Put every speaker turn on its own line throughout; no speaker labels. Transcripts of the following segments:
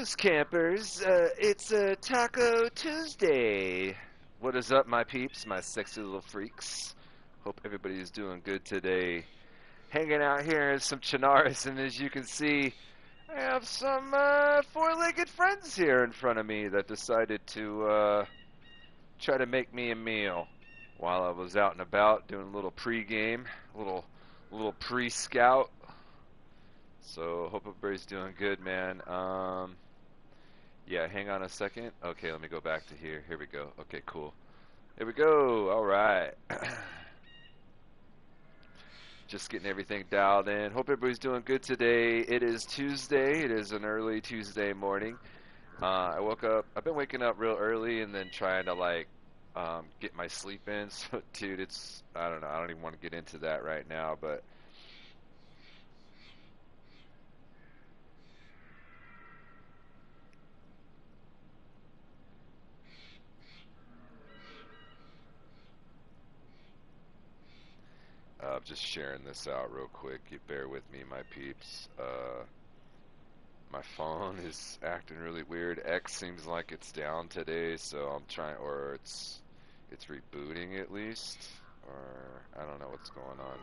Greetings, campers. It's Taco Tuesday. What is up, my peeps, my sexy little freaks? Hope everybody's doing good today. Hanging out here in some Chernarus, and as you can see, I have some four-legged friends here in front of me that decided to try to make me a meal while I was out and about doing a little pre-game, a little pre-scout. So hope everybody's doing good, man. Yeah, hang on a second. Okay, let me go back to here. Here we go. Okay, cool. Here we go. All right. Just getting everything dialed in. Hope everybody's doing good today. It is Tuesday. It is an early Tuesday morning. I woke up. I've been waking up real early and then trying to like get my sleep in. So, dude, it's I don't know. I don't even want to get into that right now, but just sharing this out real quick. You bear with me, my peeps. My phone is acting really weird. X seems like it's down today, so I'm trying, or it's rebooting at least, or I don't know what's going on.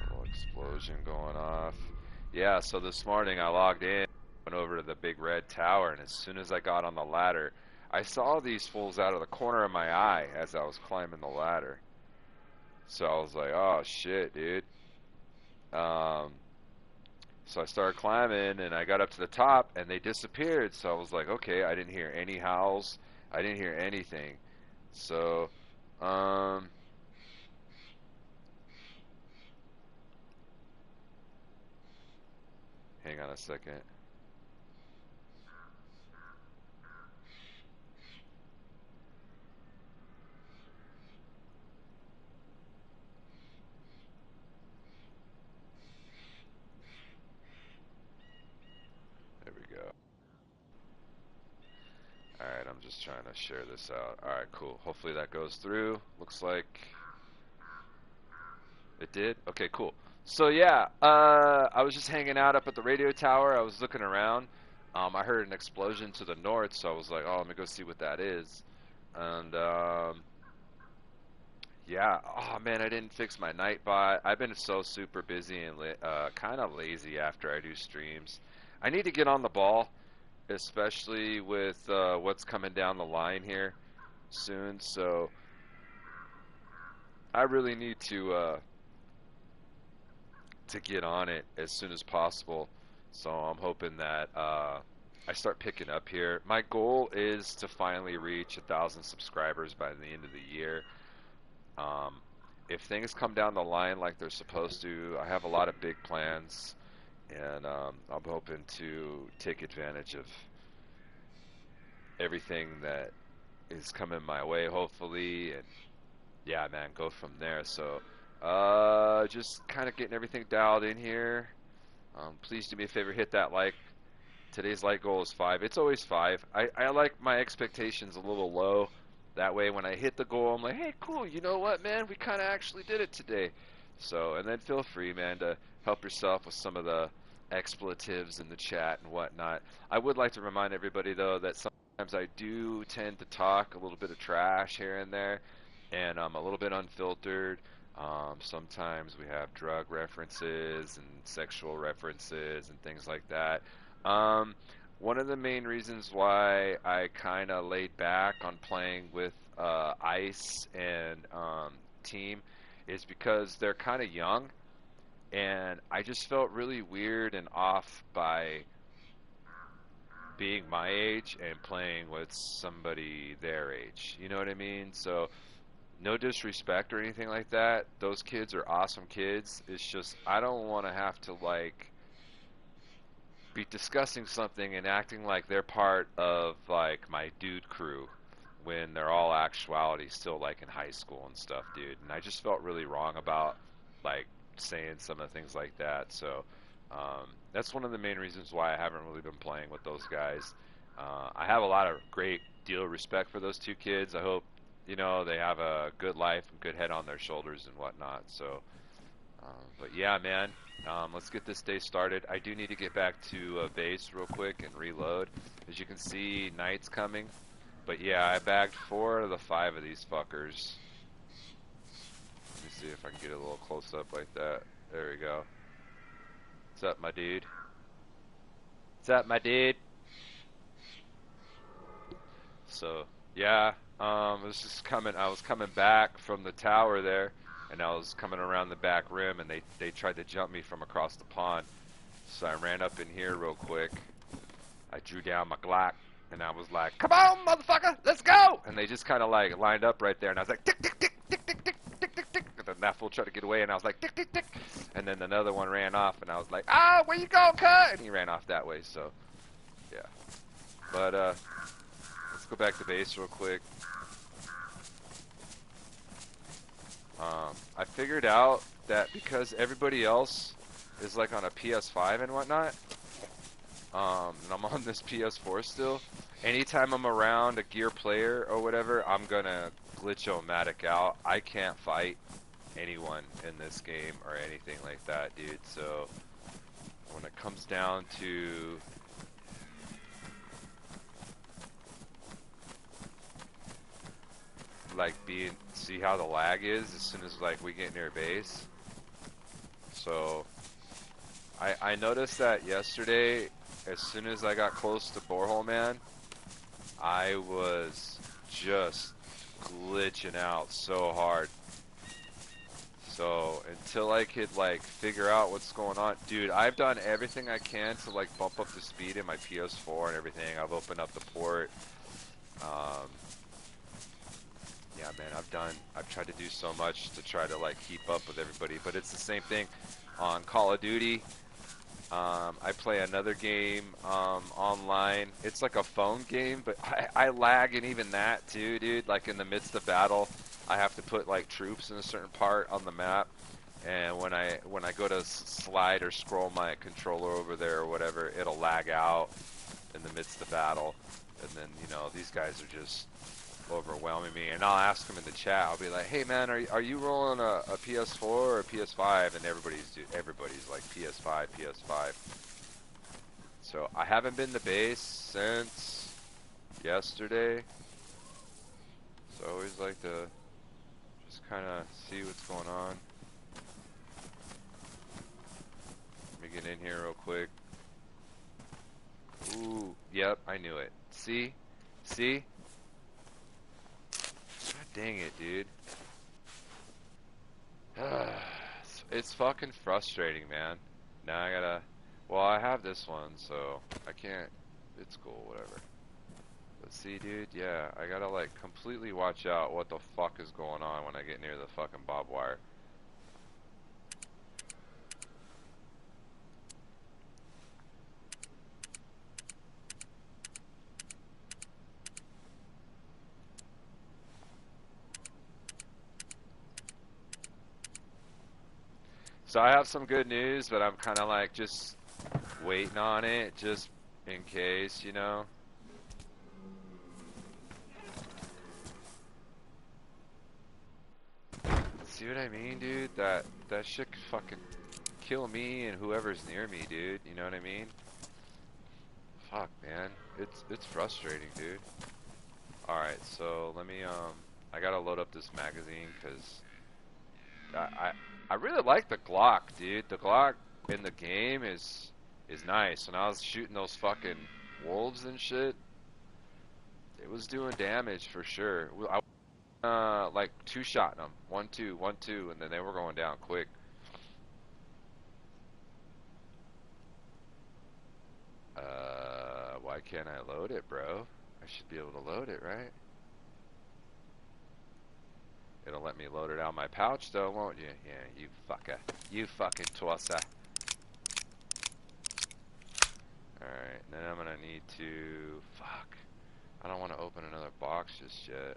Little explosion going off. Yeah, so this morning I logged in, went over to the big red tower, and as soon as I got on the ladder, I saw these fools out of the corner of my eye as I was climbing the ladder. So I was like, oh shit, dude. Um, So I started climbing and I got up to the top and they disappeared. So I was like, okay, I didn't hear any howls. I didn't hear anything. So, um, hang on a second. There we go. Alright, I'm just trying to share this out. Alright, cool. Hopefully that goes through. Looks like it did. Okay, cool. So yeah, I was just hanging out up at the radio tower. I was looking around. I heard an explosion to the north, so I was like, oh, let me go see what that is. And yeah, oh man, I didn't fix my Nightbot. I've been so super busy and kind of lazy after I do streams. I need to get on the ball, especially with what's coming down the line here soon. So I really need to get on it as soon as possible. So I'm hoping that I start picking up here. My goal is to finally reach 1,000 subscribers by the end of the year. Um, if things come down the line like they're supposed to, I have a lot of big plans, and I'm hoping to take advantage of everything that is coming my way, hopefully, and yeah, man, go from there. So, just kind of getting everything dialed in here. Please do me a favor, hit that like. Today's like goal is 5. It's always 5. I like my expectations a little low. That way when I hit the goal, I'm like, hey, cool, you know what, man? We kind of actually did it today. So, and then feel free, man, to help yourself with some of the expletives in the chat and whatnot. I would like to remind everybody, though, that sometimes I do tend to talk a little bit of trash here and there, and I'm a little bit unfiltered. Sometimes we have drug references and sexual references and things like that. Um, One of the main reasons why I kind of laid back on playing with Ice and Team is because they're kind of young, and I just felt really weird and off by being my age and playing with somebody their age. You know what I mean? So, no disrespect or anything like that. Those kids are awesome kids. It's just I don't want to have to like be discussing something and acting like they're part of like my dude crew when they're all actuality still like in high school and stuff, dude. And I just felt really wrong about like saying some of the things like that. So that's one of the main reasons why I haven't really been playing with those guys. I have a lot of great deal of respect for those two kids. I hope they have a good life and good head on their shoulders and whatnot. So, but yeah, man. Let's get this day started. I do need to get back to base real quick and reload. As you can see, night's coming. But yeah, I bagged 4 out of the 5 of these fuckers. Let me see if I can get a little close up like that. There we go. What's up, my dude? What's up, my dude? So, yeah, I was coming back from the tower there, and I was coming around the back rim, and they tried to jump me from across the pond. So I ran up in here real quick. I drew down my Glock, and I was like, "Come on, motherfucker, let's go!" And they just kind of like lined up right there, and I was like, "Tick, tick, tick, tick, tick, tick, tick, tick, tick." And then that fool tried to get away, and I was like, "Tick, tick, tick." And then another one ran off, and I was like, "Ah, where you going, cut?" And he ran off that way. So, yeah. But let's go back to base real quick. I figured out that because everybody else is like on a PS5 and whatnot, and I'm on this PS4 still, anytime I'm around a gear player or whatever, I'm gonna glitch-o-matic out. I can't fight anyone in this game or anything like that, dude. So when it comes down to like see how the lag is as soon as like we get near base. So I noticed that yesterday, as soon as I got close to Borehole Man, I was just glitching out so hard. So until I could like figure out what's going on, dude, I've done everything I can to like bump up the speed in my PS4 and everything. I've opened up the port. Yeah, man, I've tried to do so much to try to like keep up with everybody, but it's the same thing on Call of Duty. I play another game online. It's like a phone game, but I lag in even that too, dude. Like in the midst of battle, I have to put like troops in a certain part on the map, and when I go to slide or scroll my controller over there or whatever, it'll lag out in the midst of battle, and then these guys are just overwhelming me, and I'll ask them in the chat. I'll be like, "Hey man, are you rolling a PS4 or a PS5?" And everybody's like PS5, PS5. So I haven't been to base since yesterday. So I always like to just kind of see what's going on. Let me get in here real quick. Ooh, yep, I knew it. See? Dang it, dude. It's fucking frustrating, man. Now I gotta... Well, I have this one, so I can't... It's cool, whatever. But see, dude, yeah, I gotta, like, completely watch out what the fuck is going on when I get near the fucking barbed wire. So I have some good news, but I'm kind of like just waiting on it, just in case, See what I mean, dude? That shit could fucking kill me and whoever's near me, dude. You know what I mean? Fuck, man. It's frustrating, dude. Alright, so let me, I gotta load up this magazine, because I really like the Glock, dude. The Glock in the game is nice. When I was shooting those fucking wolves and shit, it was doing damage for sure. I like two-shotting them. 1-2, 1-2, and then they were going down quick. Why can't I load it, bro? I should be able to load it, right? It'll let me load it out of my pouch, though, won't you? Yeah, you fucker. You fucking twasser. Alright, then I'm gonna need to... Fuck. I don't want to open another box just yet.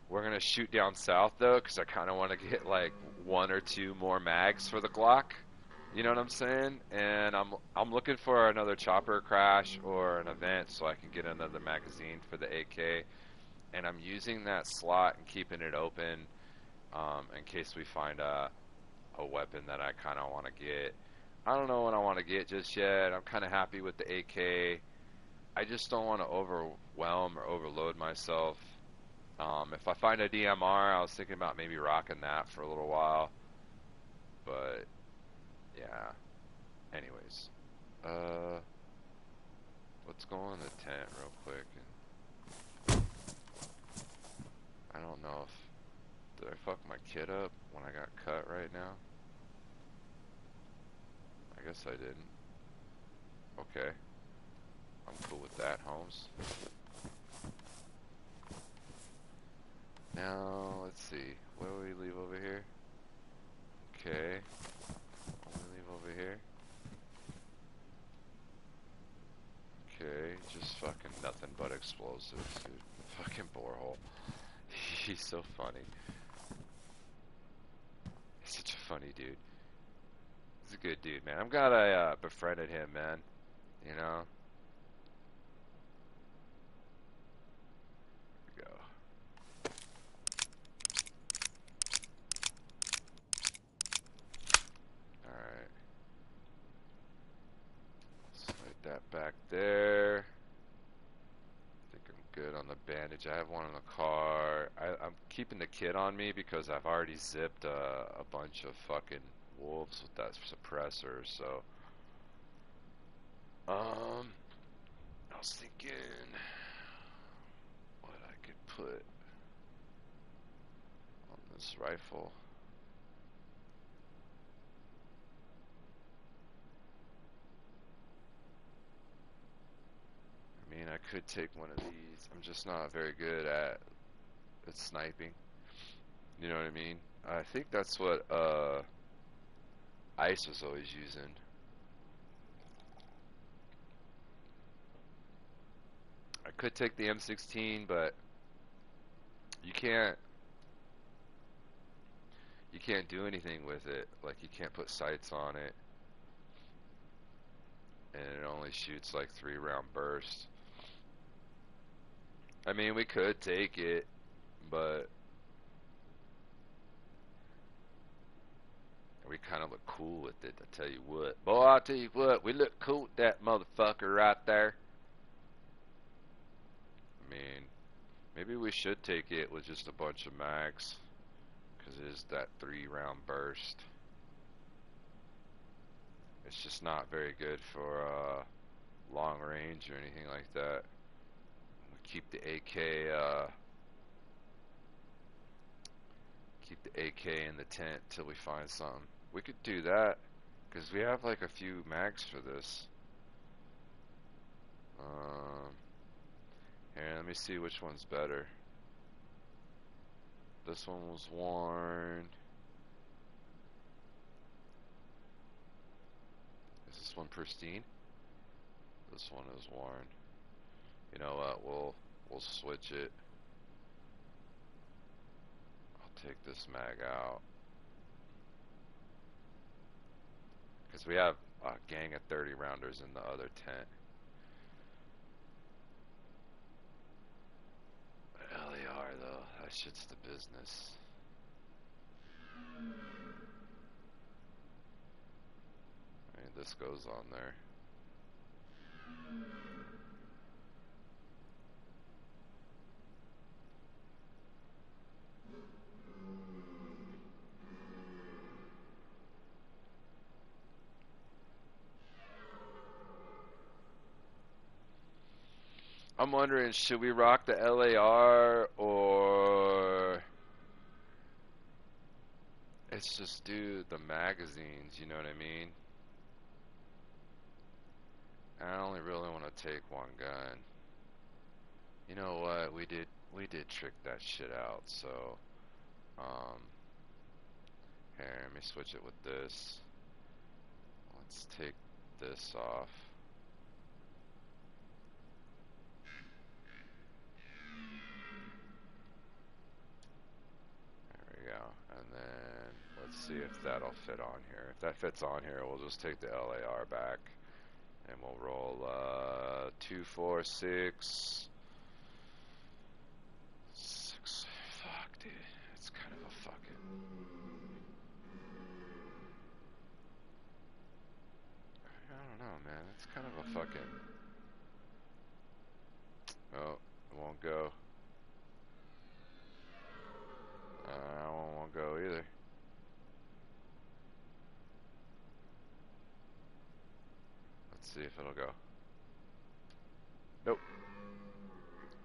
We're gonna shoot down south, though, because I kind of want to get, like, 1 or 2 more mags for the Glock. You know what I'm saying? And I'm looking for another chopper crash or an event so I can get another magazine for the AK. and I'm using that slot and keeping it open in case we find a weapon that I kind of want to get. I don't know what I want to get just yet. I'm kind of happy with the AK. I just don't want to overwhelm or overload myself. If I find a DMR, I was thinking about maybe rocking that for a little while. But, yeah. Anyways. Let's go in the tent real quick. And I don't know if... Did I fuck my kid up when I got cut right now? I guess I didn't. Okay. I'm cool with that, Holmes. Now, let's see. What do we leave over here? Okay. What do we leave over here? Okay, just fucking nothing but explosives, dude. Fucking borehole. He's so funny. He's such a funny dude. He's a good dude, man. I'm glad I befriended him, man. You know? Here we go. Alright. Slide that back there. I think I'm good on the bandage. I have one in the car. I'm keeping the kit on me because I've already zipped a bunch of fucking wolves with that suppressor, so I was thinking what I could put on this rifle. I mean, I could take one of these. I'm just not very good at sniping. You know what I mean? I think that's what Ice was always using. I could take the M16, but you can't do anything with it. Like, you can't put sights on it, and it only shoots like 3-round bursts. I mean, we could take it, but we kind of look cool with it, I tell you what. Boy, I'll tell you what, we look cool with that motherfucker right there. I mean, maybe we should take it with just a bunch of mags, because it is that 3-round burst. It's just not very good for long range or anything like that. We keep the AK in the tent till we find something. We could do that, because we have like a few mags for this. Here, let me see which one's better. This one was worn. Is this one pristine? This one is worn. You know what? We'll switch it. I'll take this mag out, because we have a gang of 30 rounders in the other tent. LAR though, that shit's the business. I mean, this goes on there. I'm wondering, should we rock the LAR, or it's just do the magazines, you know what I mean? I only really want to take one gun. You know what? We did trick that shit out, so here, let me switch it with this. Let's take this off. There we go. And then let's see if that'll fit on here. If that fits on here, we'll just take the LAR back, and we'll roll 2, 4, 6, kind of a fucking... Oh, it won't go. That one won't go either. Let's see if it'll go. Nope.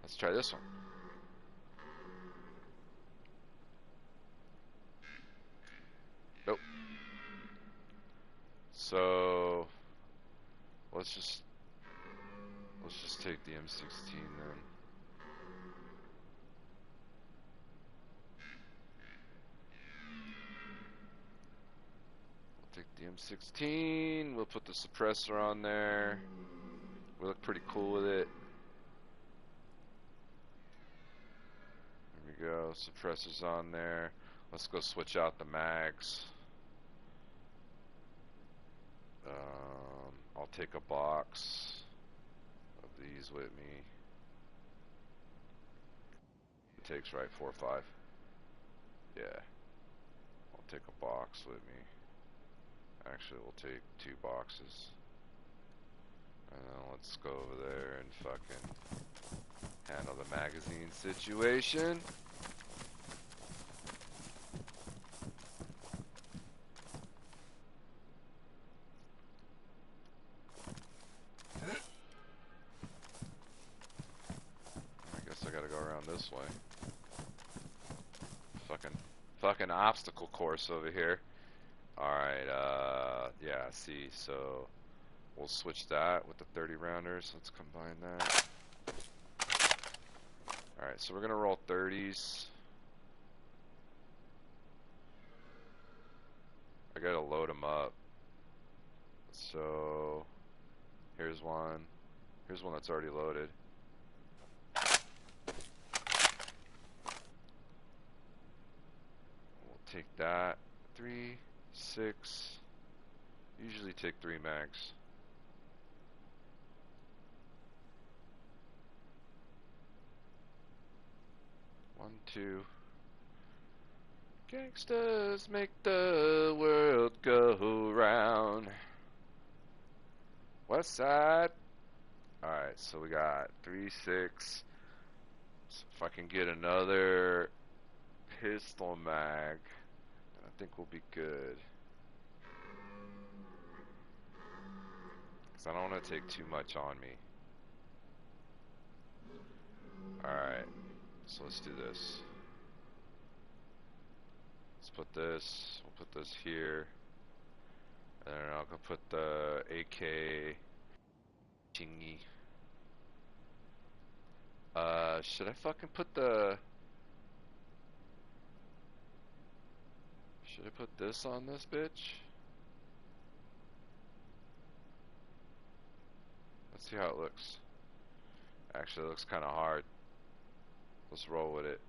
Let's try this one. Nope. So let's just take the M16 then. We'll take the M16. We'll put the suppressor on there. We look pretty cool with it. There we go. Suppressor's on there. Let's go switch out the mags. I'll take a box of these with me. It takes right 4 or 5. Yeah. I'll take a box with me. Actually, we'll take 2 boxes. And then let's go over there and fucking handle the magazine situation. I gotta go around this way. Fucking obstacle course over here. Alright, yeah, see, so we'll switch that with the 30 rounders. Let's combine that. Alright, so we're gonna roll 30s. I gotta load them up. So here's one. Here's one that's already loaded. Take that. 3, 6. Usually take 3 mags. One, 2. Gangsters make the world go round. West side. Alright, so we got 3, 6. So if I can get another pistol mag, I think we'll be good. Because I don't want to take too much on me. Alright, so let's do this. Let's put this, we'll put this here. And then I'll go put the AK thingy. Should I fucking put the... Should I put this on this bitch? Let's see how it looks. Actually, it looks kind of hard. Let's roll with it.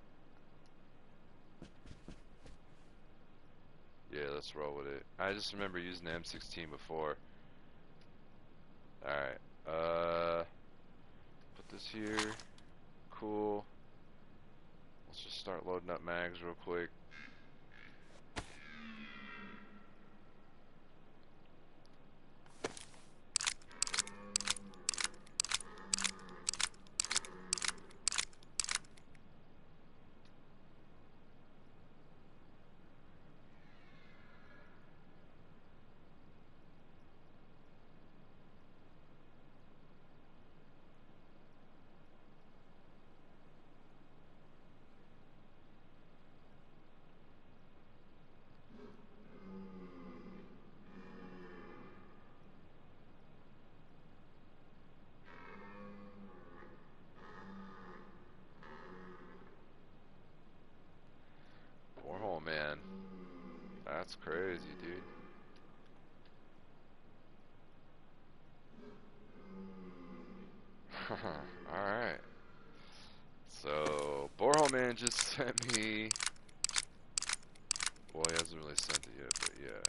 Yeah, let's roll with it. I just remember using the M16 before. Alright, put this here. Cool. Let's just start loading up mags real quick. Warhol, man. That's crazy, dude. Alright. So, Borehole Man just sent me... Well, he hasn't really sent it yet, but yeah.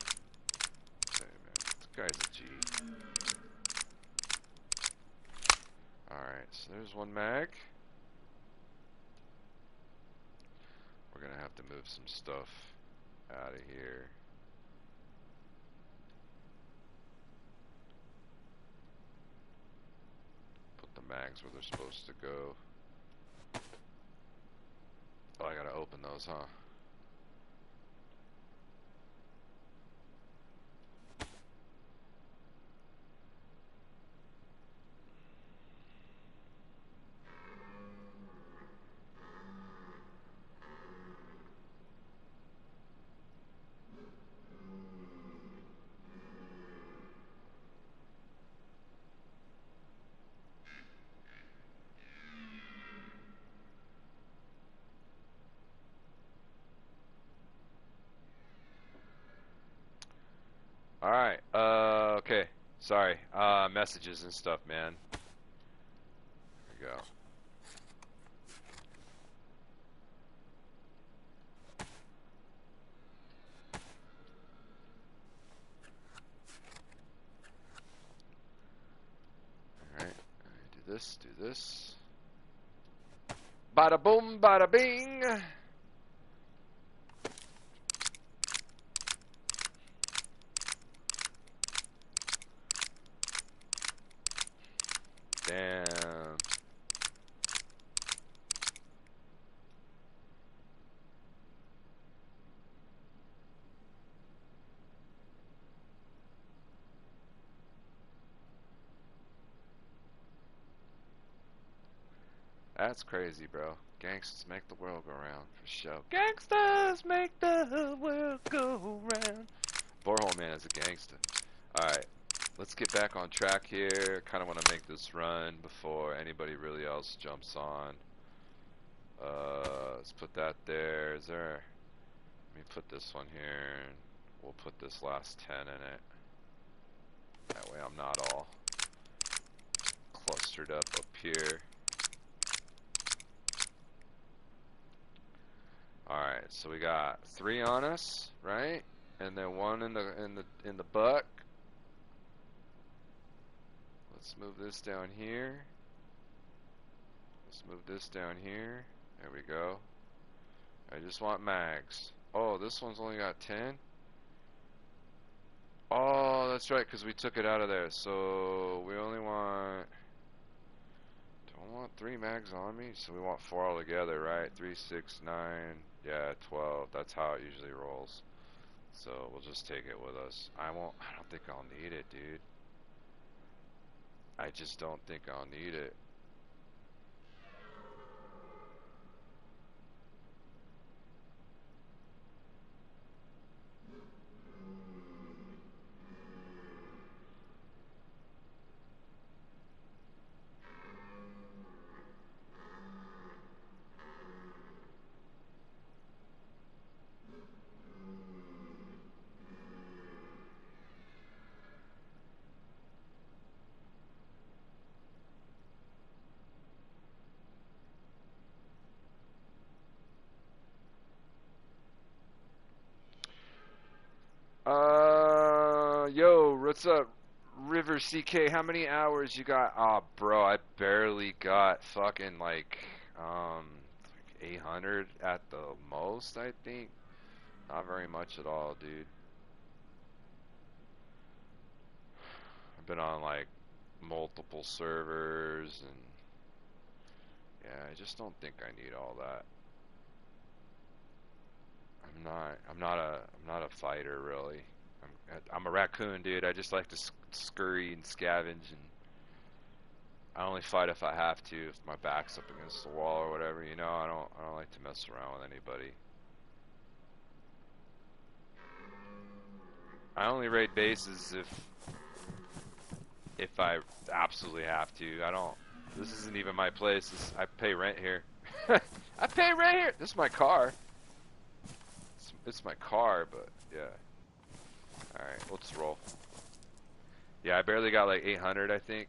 Hey, man. This guy's a G. Alright, so there's one mag. We're gonna have to move some stuff out of here. mags where they're supposed to go. Oh, I gotta open those, huh? Alright, okay. Sorry. Messages and stuff, man. There we go. Alright, do this, do this. Bada boom, bada bing! Damn. That's crazy, bro. Gangsters make the world go round, for sure. Gangsters make the world go round. Borehole Man is a gangster. Alright, let's get back on track here. Kind of want to make this run before anybody really else jumps on. Let's put that there. Is there... Let me put this one here. And we'll put this last 10 in it. That way I'm not all clustered up here. Alright, so we got 3 on us, right? And then 1 in the buck. Let's move this down here. Let's move this down here. There we go. I just want mags. Oh, this one's only got 10? Oh, that's right, because we took it out of there. So we only want... Don't want 3 mags on me, so we want 4 altogether, right? 3, 6, 9, yeah, 12. That's how it usually rolls. So we'll just take it with us. I don't think I'll need it, dude. I just don't think I'll need it. Yo, what's up, River CK? How many hours you got? Aw, bro, I barely got fucking like 800 at the most, I think. Not very much at all, dude. I've been on like multiple servers, and yeah, I just don't think I need all that. I'm not a fighter really. I'm a raccoon, dude. I just like to scurry and scavenge, and I only fight if I have to, if my back's up against the wall or whatever, you know. I don't like to mess around with anybody. I only raid bases if I absolutely have to. I don't. This isn't even my place. I pay rent here. I pay rent here. This is my car. It's my car, but yeah. All right, let's roll. Yeah, I barely got like 800, I think.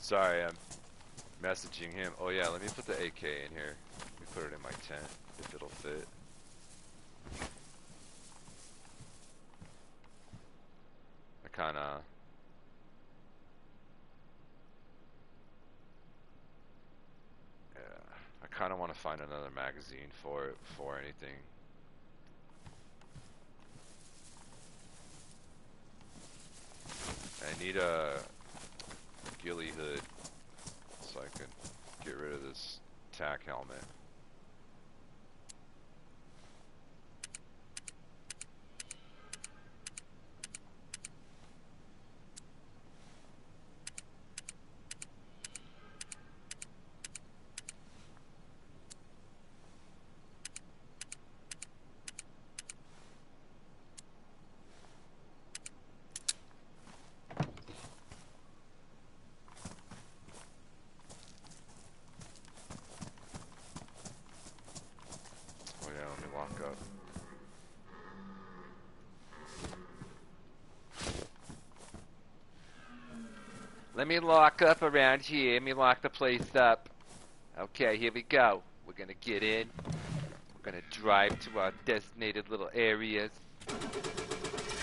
Sorry, I'm messaging him. Oh yeah, let me put the AK in here. Let me put it in my tent, if it'll fit. I kinda... Yeah, I kinda wanna find another magazine for it before anything. I need a ghillie hood so I can get rid of this tack helmet. Oh yeah, let me lock up. Let me lock up around here. Let me lock the place up. Okay, here we go. We're gonna get in. We're gonna drive to our designated little areas.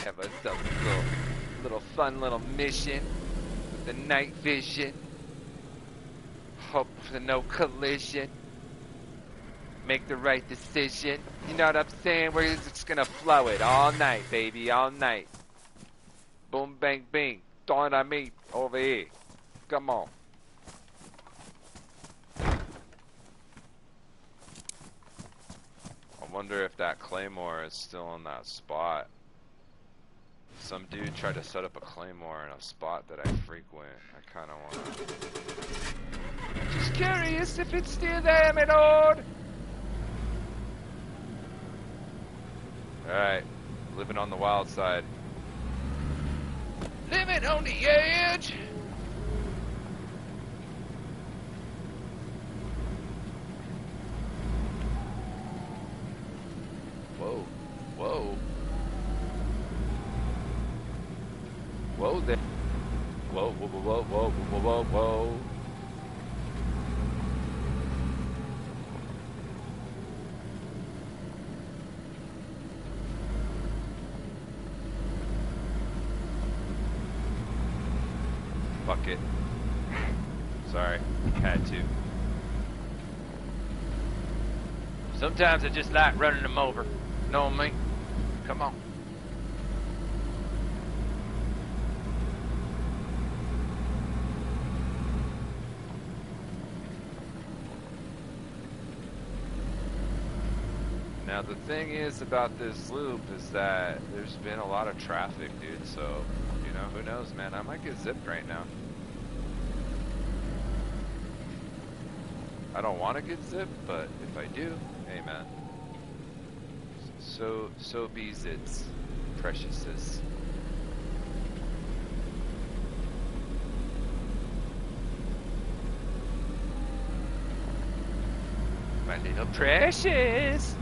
Have ourselves a little fun little mission with the night vision. Hope for no collision. Make the right decision. You know what I'm saying? We're just gonna flow it all night, baby, all night. Boom, bang, bing. Dynamite over here. Come on. I wonder if that claymore is still in that spot. Some dude tried to set up a claymore in a spot that I frequent. I kinda wanna... Just curious if it's still there, my lord. Alright, living on the wild side. Living on the edge! Whoa, whoa. Whoa there. Whoa, whoa, whoa, whoa, whoa, whoa, whoa. Fuck it. Sorry, had to. Sometimes I just like running them over. Know me? Come on. Now the thing is about this loop is that there's been a lot of traffic, dude, so, you know, who knows, man, I might get zipped right now. I don't want to get zipped, but if I do, hey man. So be's it's precious is. My little precious.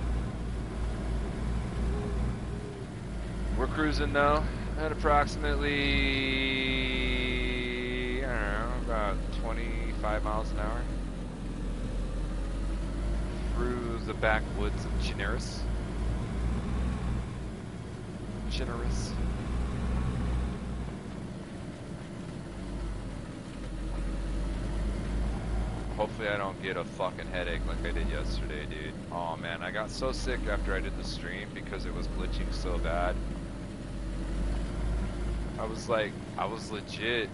We're cruising now at approximately, I don't know, about 25 miles an hour through the backwoods of Chernarus. Hopefully I don't get a fucking headache like I did yesterday, dude. Oh man, I got so sick after I did the stream because it was glitching so bad. I was legit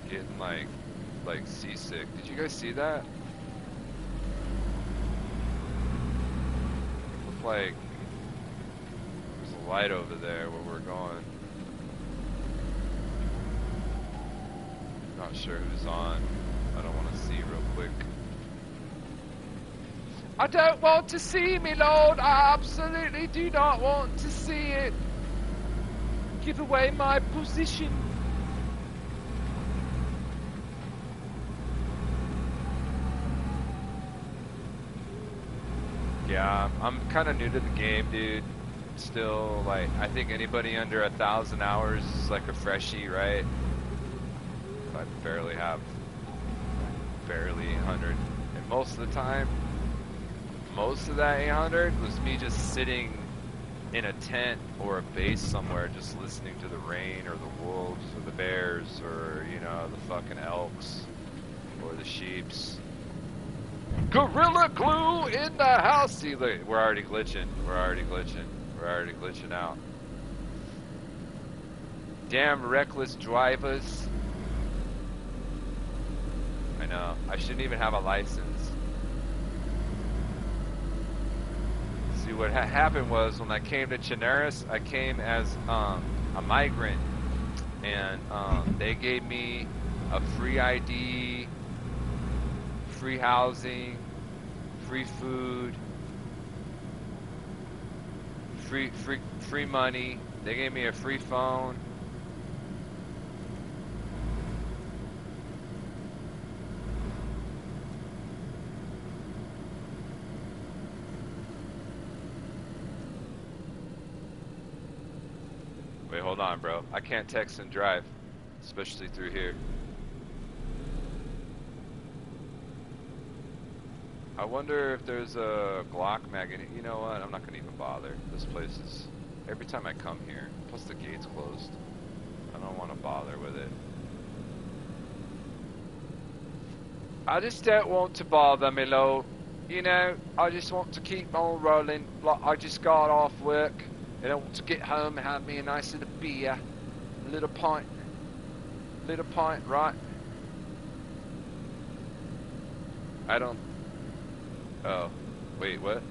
getting like seasick. Did you guys see that? Looked like there's a light over there where we're going. Not sure who's on. I don't want to see real quick. I don't want to see me, Lord. I absolutely do not want to see it. Give away my position. Yeah, I'm kind of new to the game, dude. Still, like, I think anybody under 1,000 hours is like a freshie, right? I barely have barely 800. And most of the time, most of that 800 was me just sitting in a tent or a base somewhere, just listening to the rain or the wolves or the bears or, you know, the fucking elks or the sheeps. Gorilla Glue in the house! See, look, we're already glitching. We're already glitching out. Damn reckless drivers. I know. I shouldn't even have a license. See, what happened was when I came to Chernarus, I came as a migrant. And they gave me a free ID, free housing, free food, free money. They gave me a free phone. Wait, hold on, bro. I can't text and drive, especially through here. I wonder if there's a Glock magazine. You know what? I'm not gonna even bother. This place is... Every time I come here, plus the gate's closed. I don't want to bother with it. I just don't want to bother me, Lord. You know, I just want to keep on rolling. Like I just got off work. And I want to get home and have me a nice little beer. A little pint. Little pint, right? I don't... Oh, wait, what?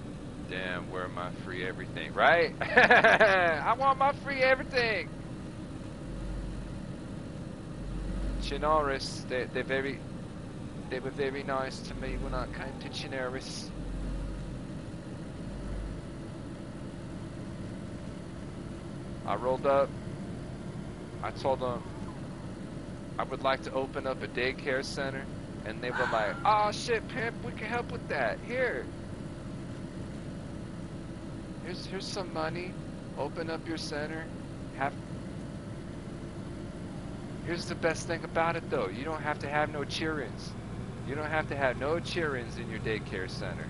Damn, where my free everything, right? I want my free everything. Chernarus, they were very nice to me when I came to Chernarus. I rolled up. I told them I would like to open up a daycare center. And they were like, oh shit, pimp, we can help with that. Here's some money. Open up your center. Here's the best thing about it though. You don't have to have no cheer-ins. You don't have to have no cheer-ins in your daycare center.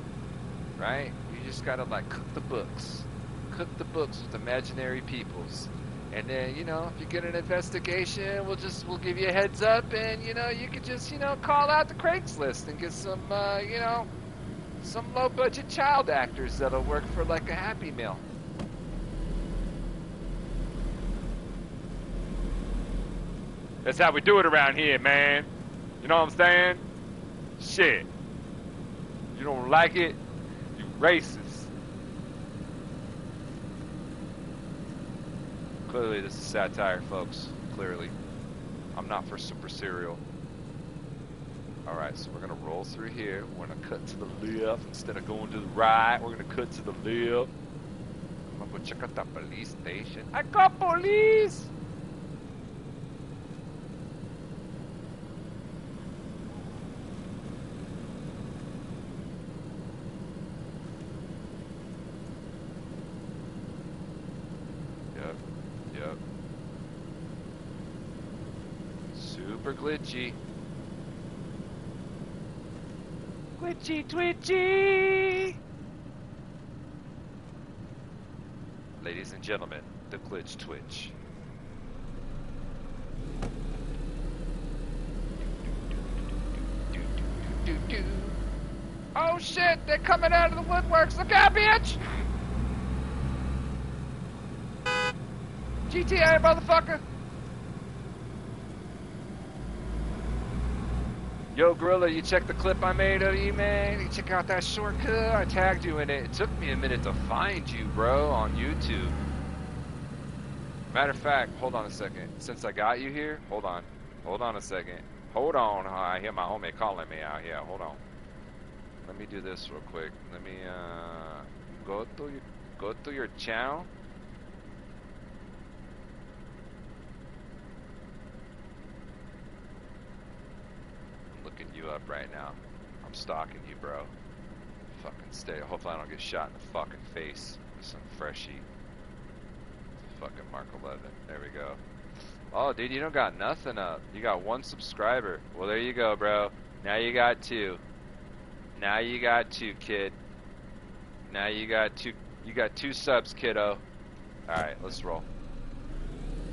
Right? You just gotta like cook the books. Cook the books with imaginary peoples. And then, you know, if you get an investigation, we'll give you a heads up, and, you know, you could just, you know, call out the Craigslist and get some, you know, some low-budget child actors that'll work for, like, a Happy Meal. That's how we do it around here, man. You know what I'm saying? Shit. You don't like it, you racist. Clearly this is satire, folks. Clearly. I'm not for super cereal. Alright, so we're going to roll through here. We're going to cut to the left. Instead of going to the right, we're going to cut to the left. I'm going to go check out that police station. I got police! Super glitchy. Glitchy twitchy! Ladies and gentlemen, the glitch twitch. Oh shit, they're coming out of the woodworks. Look out, bitch! GTA, motherfucker! Yo, Gorilla, you check the clip I made of you, man? You check out that shortcut? I tagged you in it. It took me a minute to find you, bro, on YouTube. Matter of fact, hold on a second. Since I got you here, hold on. Hold on a second. Hold on. I hear my homie calling me out here. Hold on. Let me do this real quick. Let me, go to your channel. Looking you up right now. I'm stalking you, bro. Fucking stay. Hopefully I don't get shot in the fucking face with some freshie. Fucking Mark 11. There we go. Oh, dude, you don't got nothing up. You got 1 subscriber. Well, there you go, bro. Now you got two. Now you got two, kid. Now you got two. You got two subs, kiddo. All right, let's roll.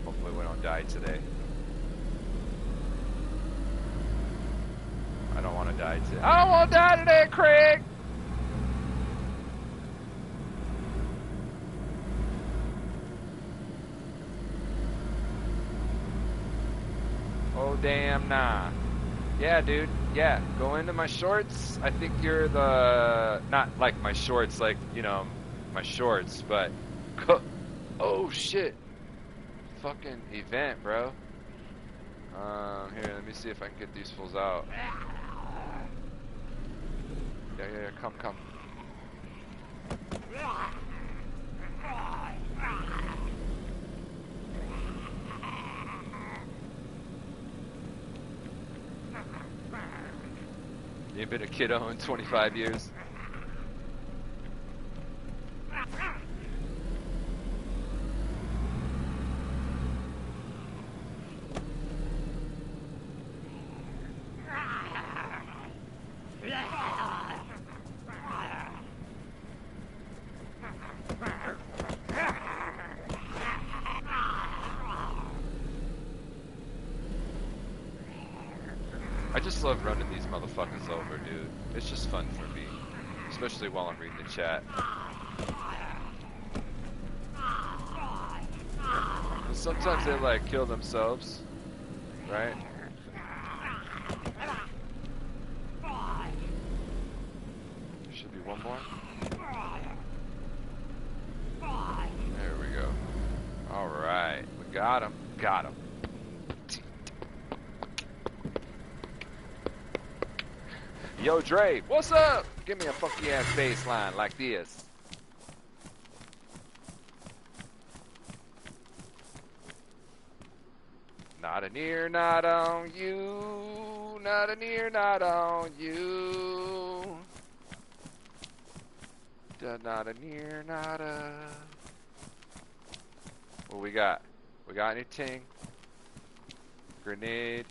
Hopefully we don't die today. I don't want to die today. I don't want to die today, Craig. Oh damn, nah. Yeah, dude. Yeah, go into my shorts. I think you're the not like my shorts, like you know, my shorts, but oh shit. Fucking event, bro. Here, let me see if I can get these fools out. Yeah, come. You ain't been a kiddo in 25 years. I just love running these motherfuckers over, dude. It's just fun for me. Especially while I'm reading the chat. And sometimes they like kill themselves, right? There should be one more. There we go. Alright, we got him. Got him. Yo, Dre, what's up? Give me a funky ass bass line like this. Not a near, not on you. Not a near, not on you. Not a near, not a. What we got? We got anything? Grenade.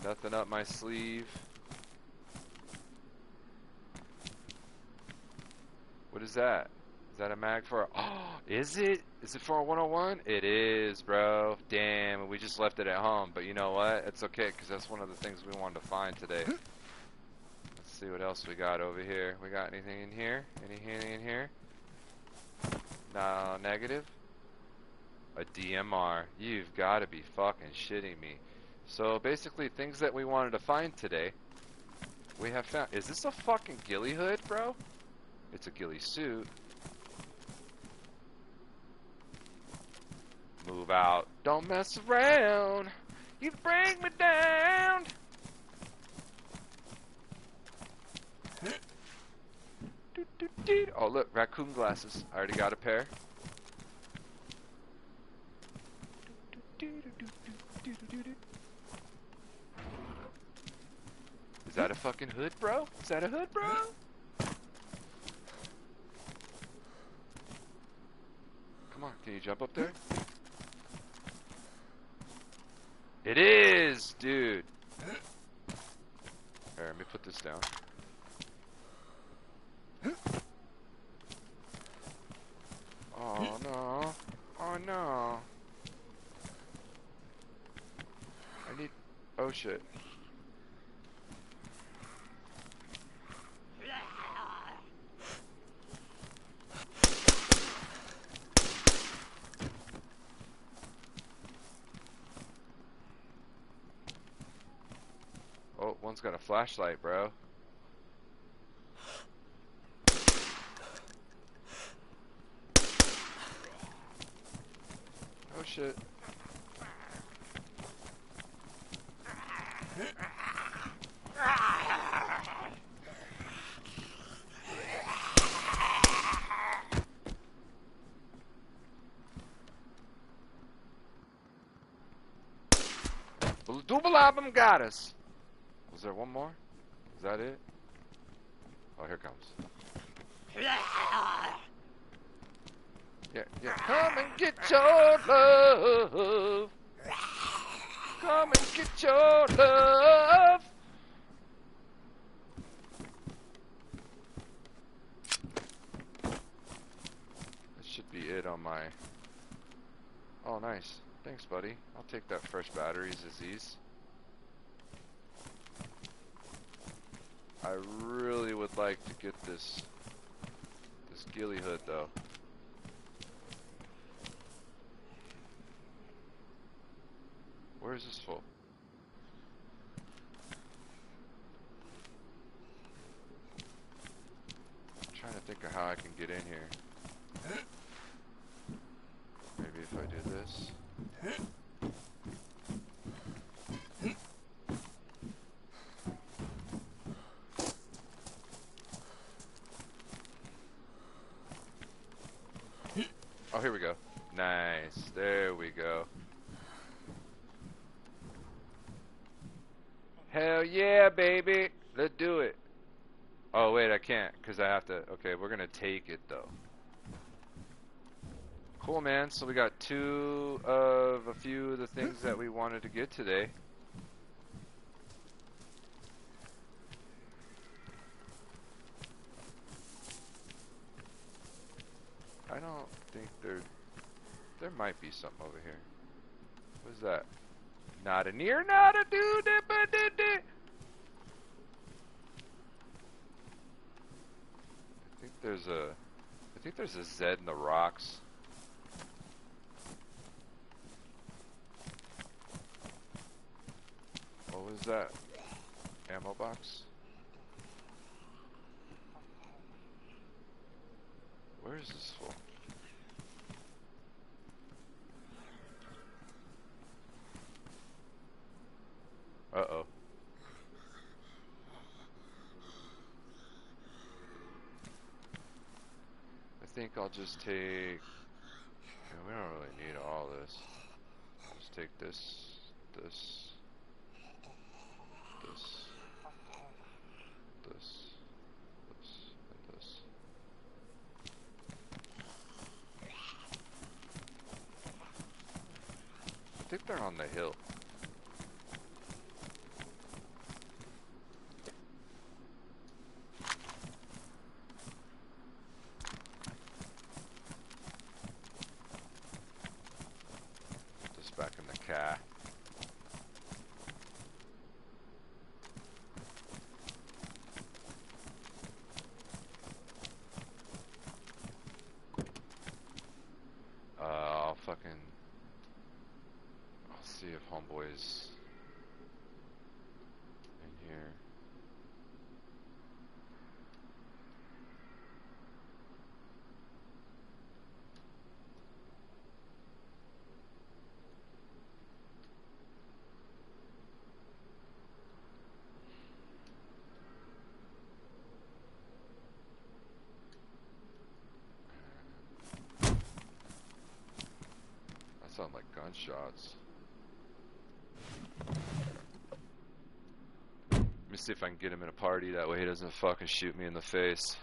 Nothing up my sleeve. What is that? Is that a mag for? Oh, is it? Is it for a 101? It is, bro. Damn, we just left it at home. But you know what? It's okay, because that's one of the things we wanted to find today. Let's see what else we got over here. We got anything in here? Anything in here? No, negative. A DMR. You've got to be fucking shitting me. So basically, things that we wanted to find today, we have found. Is this a fucking ghillie hood, bro? It's a ghillie suit. Move out. Don't mess around. You bring me down. Oh, look, raccoon glasses. I already got a pair. Is that a fucking hood, bro? Is that a hood, bro? Come on, can you jump up there? It is, dude. Here, let me put this down. Oh no. Oh no. I need. Oh shit. Oh, one's got a flashlight, bro. Oh shit. The double album got us. Was there one more? Is that it? Oh, here it comes. Yeah. Come and get your love. Come come and get your love. That should be it on my... Oh, nice. Thanks, buddy. I'll take that fresh batteries, Aziz. I really would like to get this ghillie hood, though. Where is this for? I'm trying to think of how I can get in here. Maybe if I do this. Oh, here we go. Nice. There we go. Hell yeah, baby. Let's do it. Oh, wait, I can't because I have to. Okay, we're going to take it, though. Cool, man. So we got two of a few of the things that we wanted to get today. I don't think there might be something over here. What is that? Not a near, not a dude. I think there's a Z in the rocks. What was that? Ammo box? Where is this for? Uh-oh. I think I'll just take... Yeah, we don't really need all this. I'll just take this, this, this, this, and this. I think they're on the hill. Back in the car. I'll see if homeboy's in here. Sound like gunshots. Let me see if I can get him in a party, that way he doesn't fucking shoot me in the face.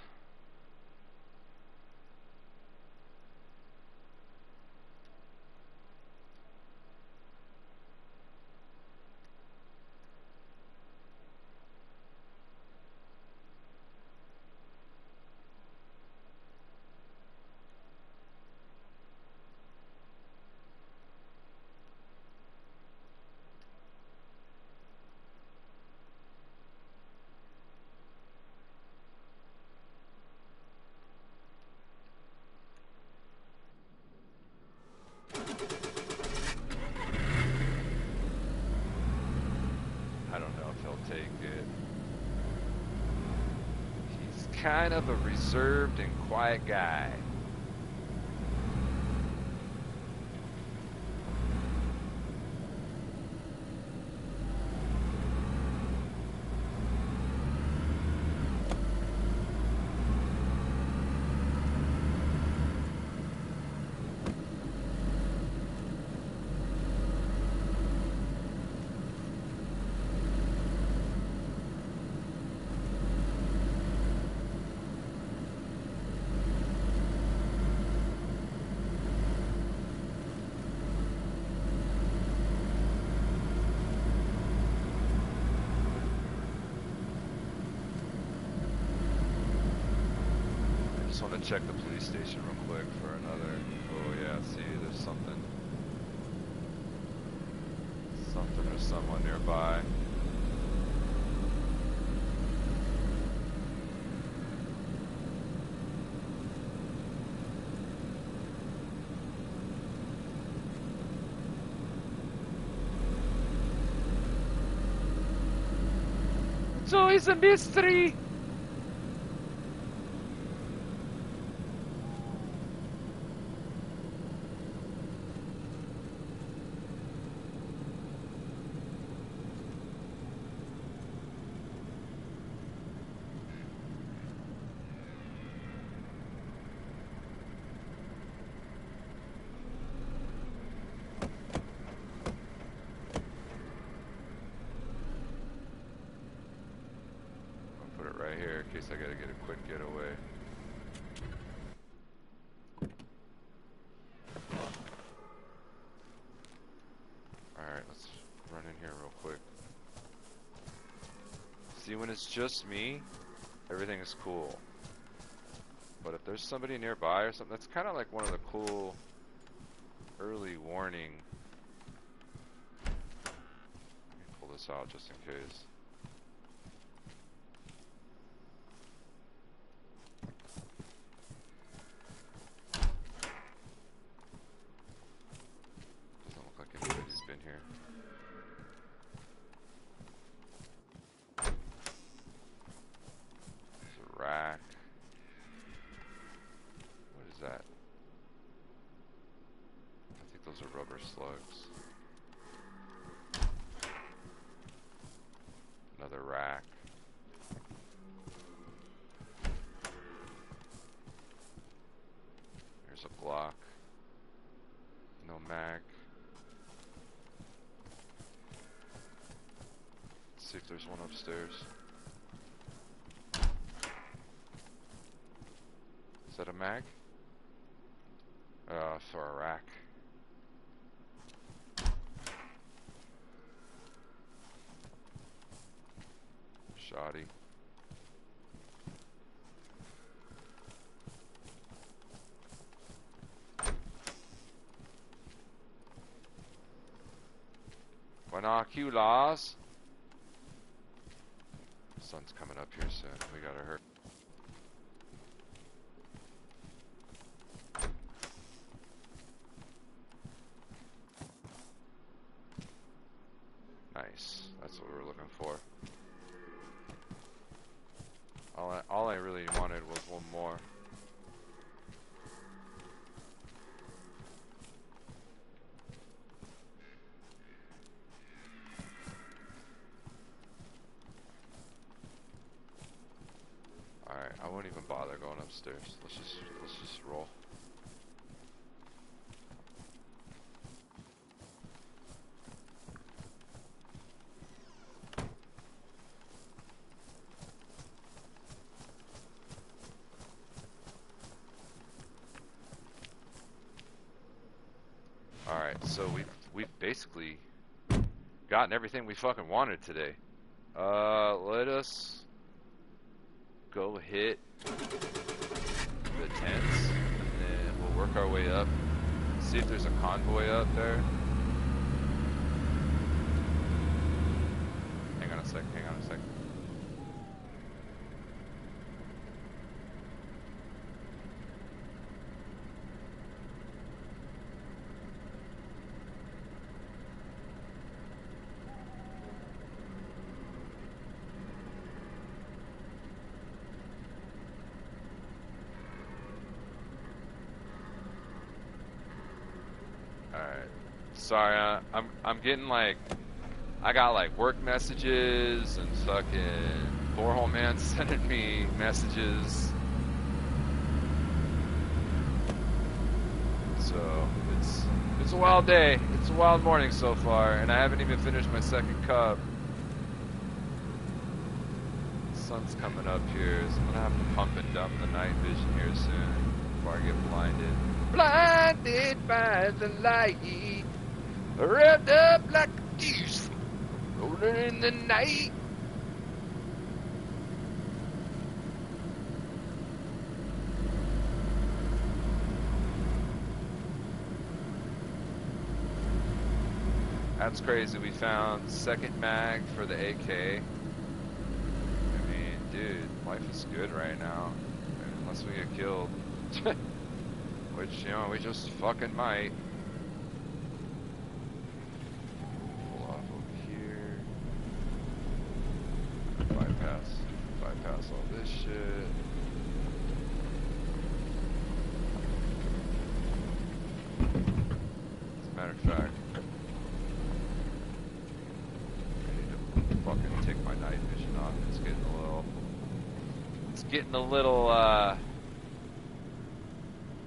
Take it. He's kind of a reserved and quiet guy. want to check the police station real quick for another. Oh yeah, see, there's something or someone nearby. So it's a mystery. In case I gotta get a quick getaway. Alright, let's run in here real quick. See, when it's just me, everything is cool. But if there's somebody nearby or something, that's kind of like one of the cool early warning. Let me pull this out just in case. Slugs. Another rack. Here's a Glock. No mag. Let's see if there's one upstairs. Is that a mag? For a rack. Shoddy. Binoculars. Sun's coming up here soon. We gotta hurry. Nice. That's what we were looking for. All I really wanted was one more. Alright, I won't even bother going upstairs. Let's just roll. So we've basically gotten everything we fucking wanted today. Let us go hit the tents, and then we'll work our way up. See if there's a convoy up there. Hang on a sec. Sorry, I'm getting like, I got like work messages and fucking Borehole Man sending me messages. So it's a wild day. It's a wild morning so far, and I haven't even finished my second cup. The sun's coming up here, so I'm gonna have to pump and dump the night vision here soon before I get blinded. Blinded by the light. Wrapped up like a goose, rolling in the night. That's crazy. We found second mag for the AK. I mean, dude, life is good right now. I mean, unless we get killed. Which, you know, we just fucking might. Pull off over here. Bypass all this shit. As a matter of fact, I need to fucking take my night vision off. It's getting a little,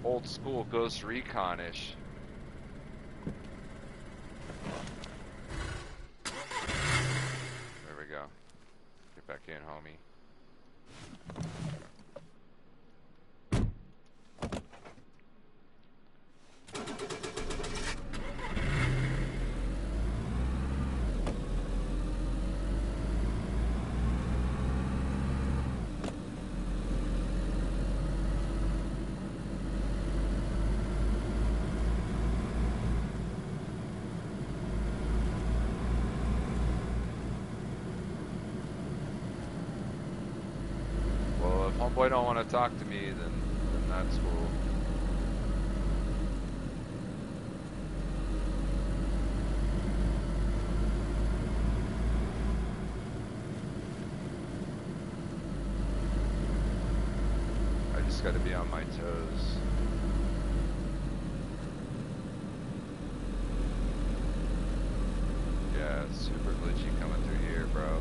old school Ghost Recon-ish. There we go. Get back in, homie. Homeboy don't want to talk to me, then that's cool. I just got to be on my toes. Yeah, it's super glitchy coming through here, bro.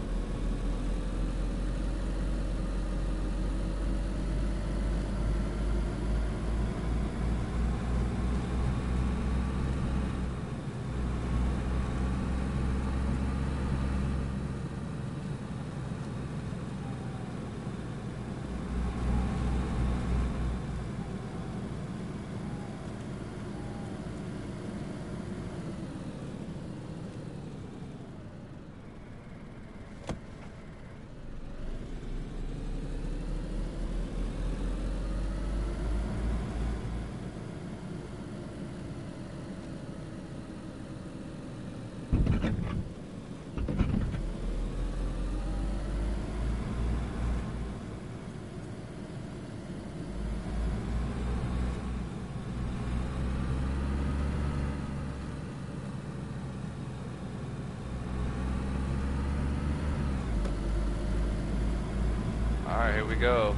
Alright, here we go.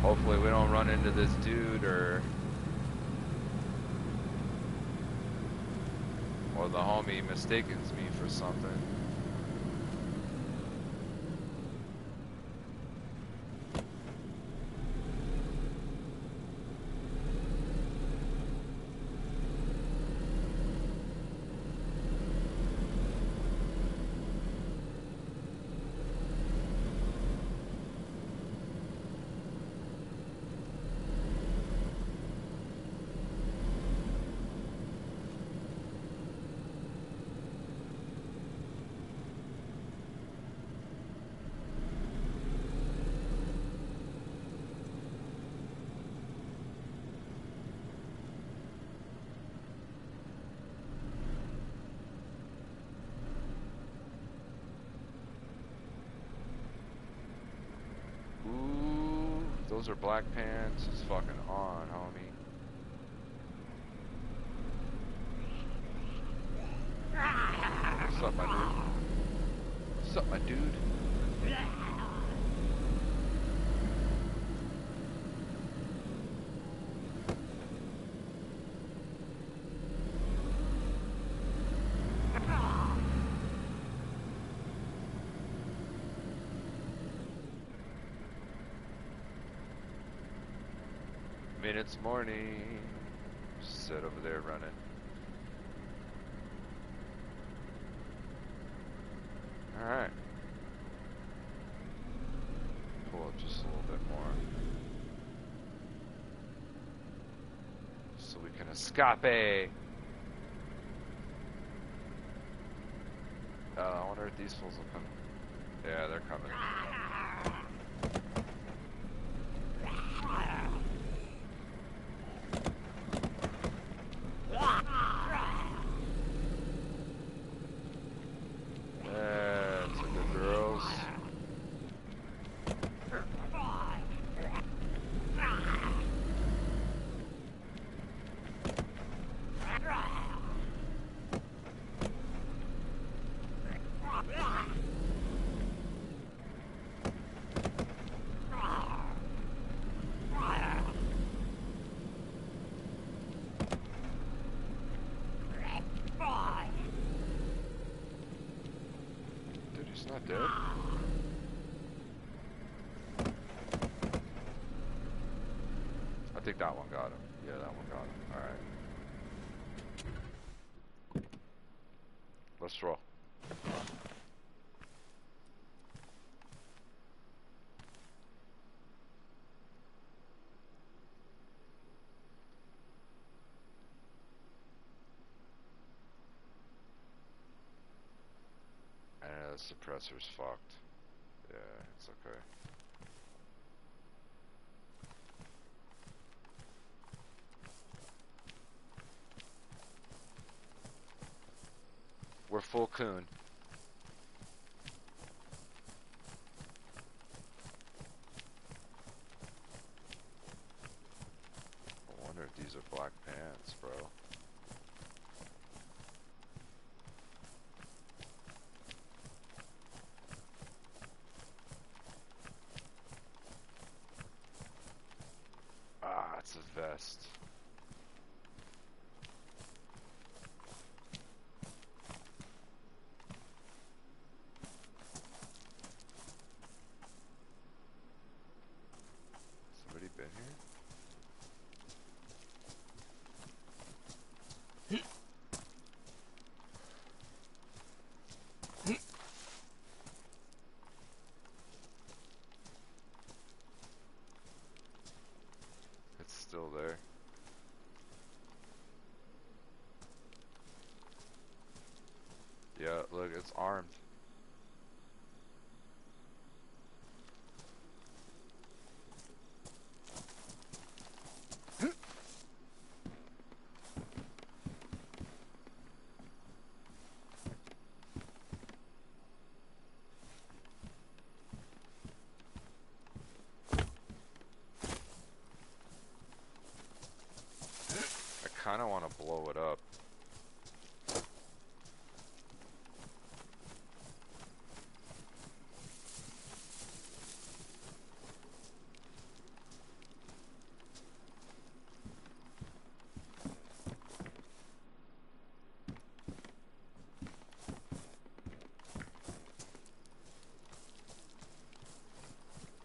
Hopefully we don't run into this dude or the homie mistakens me for something. Those are black pants. It's fucking on, homie. What's up, my dude? What's up, my dude? It's morning. Sit over there running. Alright. Pull up just a little bit more. So we can escape. I wonder if these fools will come. Yeah, they're coming. not dead. I think that one got him. Yeah, that one got him. Alright. Let's roll. And the suppressor's fucked. Yeah, it's okay. We're full coon. I wonder if these are black pants, bro. Ah, it's a vest. Somebody been here? It's still there. Yeah, look, it's armed. I kind of want to blow it up.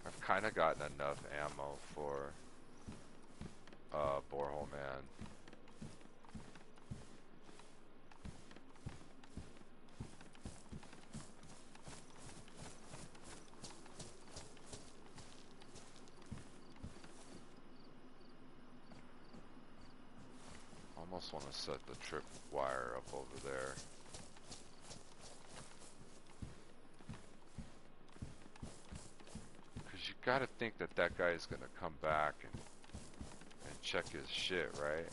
I've kind of gotten enough ammo for borehole man. Almost want to set the trip wire up over there. Because you gotta think that that guy is gonna come back and check his shit, right?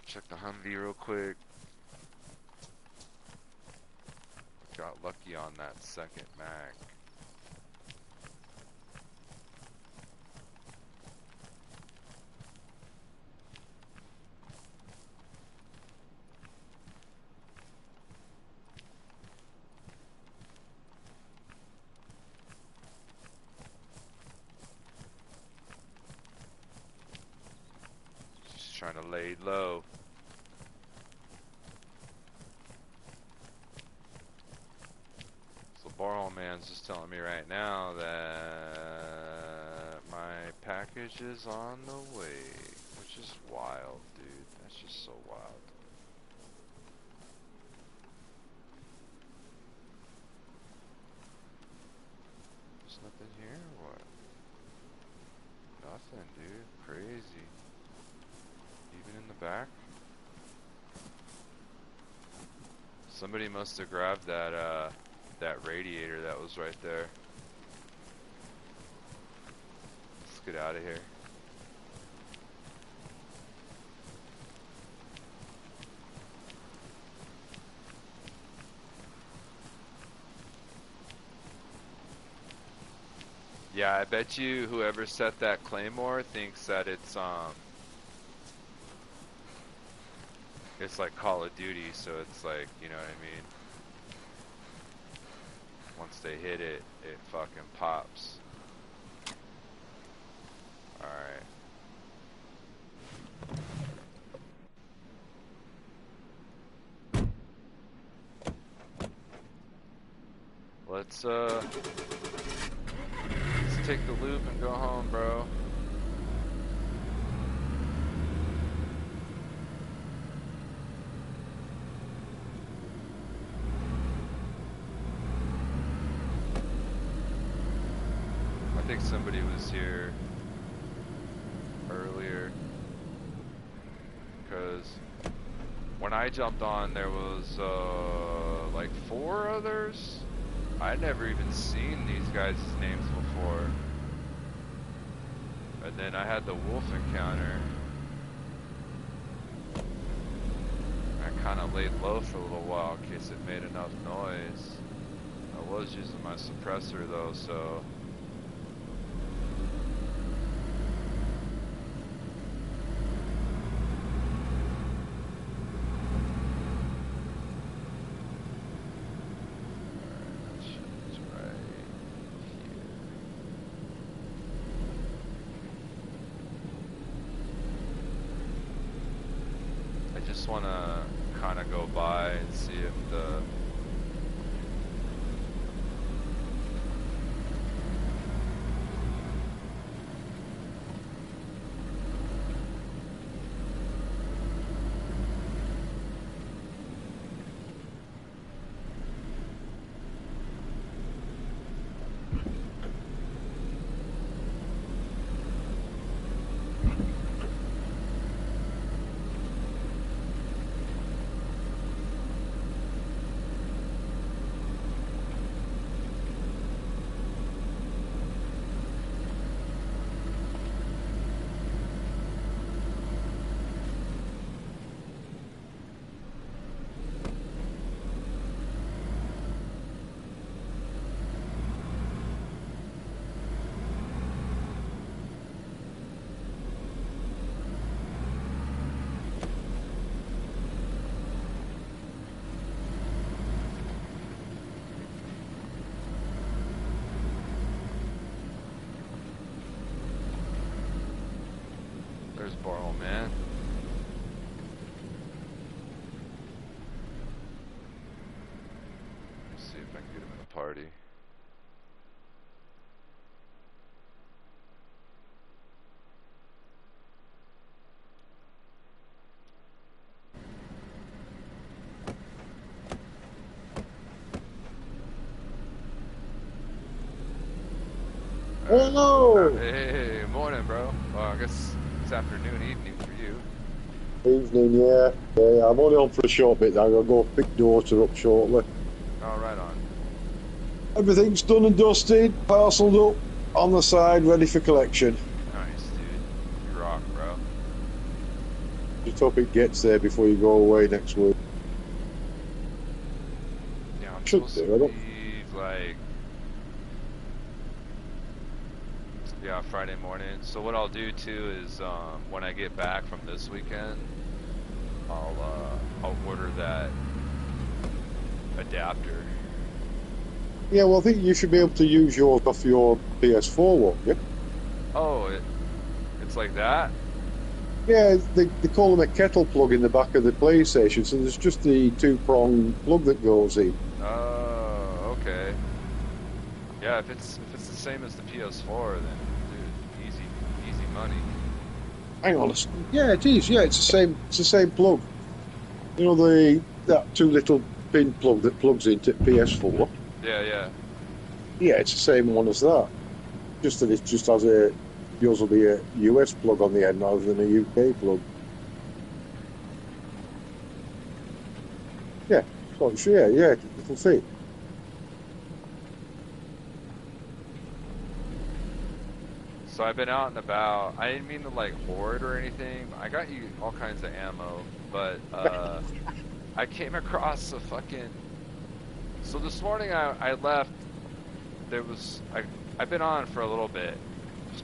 Check the Humvee real quick. Got lucky on that second mag. Just trying to lay low. Borehole man's just telling me right now that my package is on the way, which is wild, dude. That's just so wild. There's nothing here or what? Nothing, dude. Crazy. Even in the back? Somebody must have grabbed that radiator that was right there. Let's get out of here. Yeah, I bet you whoever set that claymore thinks that it's like Call of Duty, so it's like, you know what I mean? Once they hit it, it fucking pops. Alright. Let's take the loop and go home, bro. I think somebody was here earlier, because when I jumped on there was like 4 others. I'd never even seen these guys' names before. And then I had the wolf encounter. I kind of laid low for a little while in case it made enough noise. I was using my suppressor though, so... want to kind of go by and see if the Barrel man. Let's see if I can get him in a party.
Hello!
Hey, morning, bro. Well, I guess it's afternoon, evening for you.
Evening, yeah. Yeah, I'm only on for a short bit now. I'll go pick daughter up shortly.
Oh, right on.
Everything's done and dusted, parcelled up, on the side, ready for collection.
Nice, dude. You rock, bro.
Just hope it gets there before you go away next week.
Yeah, I'm
Should
supposed
do, I
to
don't...
leave, like... Yeah, Friday morning. So what I'll do too is when I get back from this weekend, I'll order that adapter.
Yeah, well, I think you should be able to use yours off your PS4, won't you?
Oh, it's like that?
Yeah, they call them a kettle plug in the back of the PlayStation, so there's just the 2-prong plug that goes in.
Oh, okay. Yeah, if it's the same as the PS4, then dude, easy money.
Hang on, yeah, it is. Yeah, it's the same plug. You know that 2 little pin plug that plugs into PS4.
Yeah.
Yeah, it's the same one as that. Just that it just has yours will be a US plug on the end rather than a UK plug. Yeah, so yeah, it'll fit.
So I've been out and about. I didn't mean to like hoard or anything. I got you all kinds of ammo, but I came across a fucking. So this morning I left. There was I've been on for a little bit,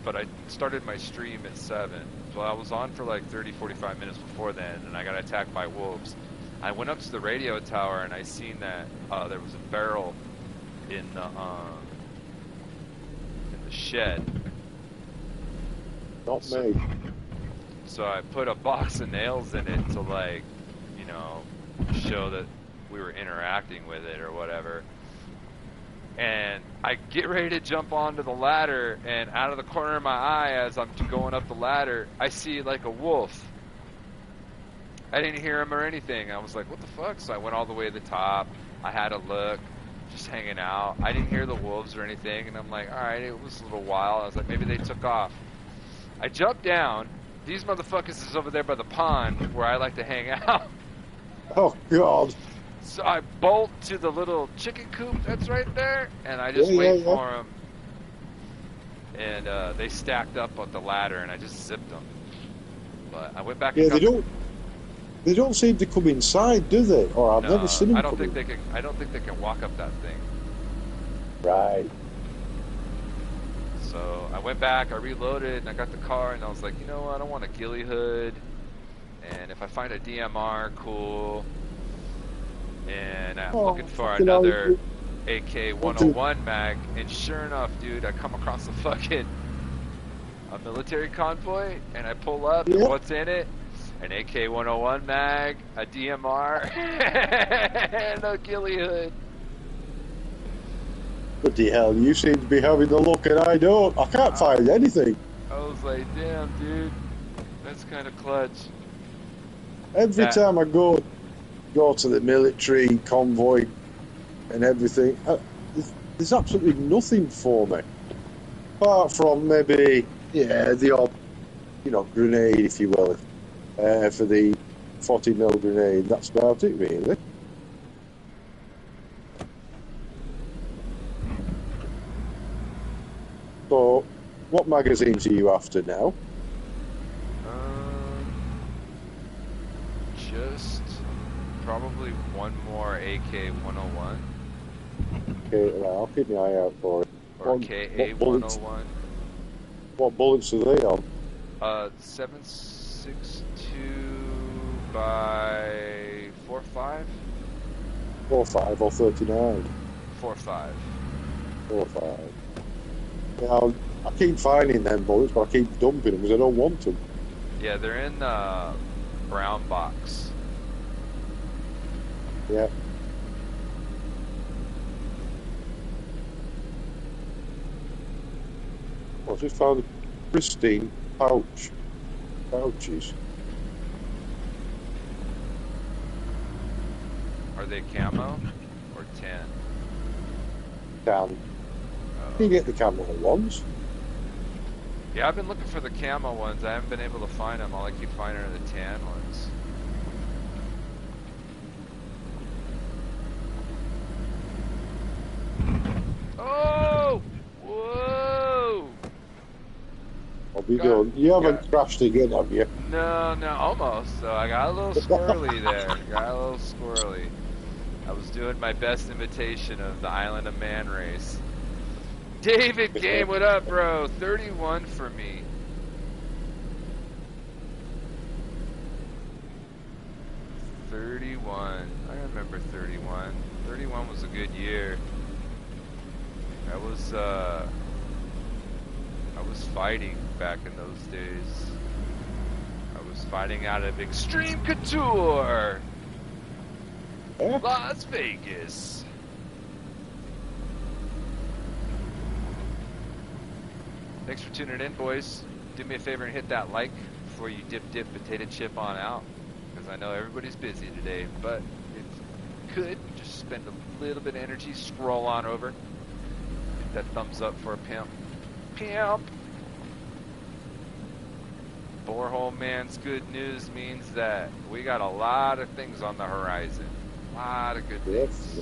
but I started my stream at 7. So I was on for like 30, 45 minutes before then, and I got attacked by wolves. I went up to the radio tower and I seen that there was a barrel in the shed.
Not me.
So I put a box of nails in it to like, you know, show that we were interacting with it or whatever. And I get ready to jump onto the ladder, and out of the corner of my eye as I'm going up the ladder, I see like a wolf. I didn't hear him or anything. I was like, what the fuck? So I went all the way to the top. I had a look, just hanging out. I didn't hear the wolves or anything, and I'm like, alright, it was a little while. I was like, maybe they took off. I jumped down. These motherfuckers is over there by the pond where I like to hang out.
Oh, God.
So I bolt to the little chicken coop that's right there, and I just wait for them. And they stacked up on the ladder, and I just zipped them. But I went back.
Yeah, they don't seem to come inside, do they? Or I've never seen them.
I don't think they can walk up that thing.
Right.
So I went back, I reloaded, and I got the car, and I was like, you know what? I don't want a ghillie hood, and if I find a DMR, cool. And I'm looking for another AK-101 mag, and sure enough, dude, I come across a military convoy, and I pull up, and what's in it? An AK-101 mag, a DMR, and a ghillie hood.
What the hell? You seem to be having the look, and I don't. I can't find anything.
I was like, damn, dude, that's kind of clutch.
Every time I go to the military convoy and everything, there's absolutely nothing for me. Apart from maybe, the odd, grenade, if you will, for the 40mm grenade. That's about it, really. So, what magazines are you after now?
Just probably one more AK-101.
Okay, well, I'll keep my eye out for it.
Or KA-101.
What bullets are they on?
7.62 by 4.5?
4.5 or 39?
4.5.
4.5. Yeah, I keep finding them bullets, but I keep dumping them because I don't want them.
Yeah, they're in the brown box.
Yeah. I just found pristine pouches.
Are they camo or tan?
Tan. You get the camo ones.
Yeah, I've been looking for the camo ones. I haven't been able to find them. All I keep finding are the tan ones. Oh! Whoa!
I'll be done. You haven't crashed again, have you?
No, almost. So I got a little squirrely there. Got a little squirrely. I was doing my best imitation of the Island of Man race. David Game, what up, bro? 31 for me. I remember 31. 31 was a good year. I was fighting back in those days. I was fighting out of Extreme Couture, Las Vegas. Thanks for tuning in, boys. Do me a favor and hit that like before you dip potato chip on out, because I know everybody's busy today, but if you could, just spend a little bit of energy, scroll on over, hit that thumbs up for a pimp. Borehole Man's good news means that we got a lot of things on the horizon. A lot of good things.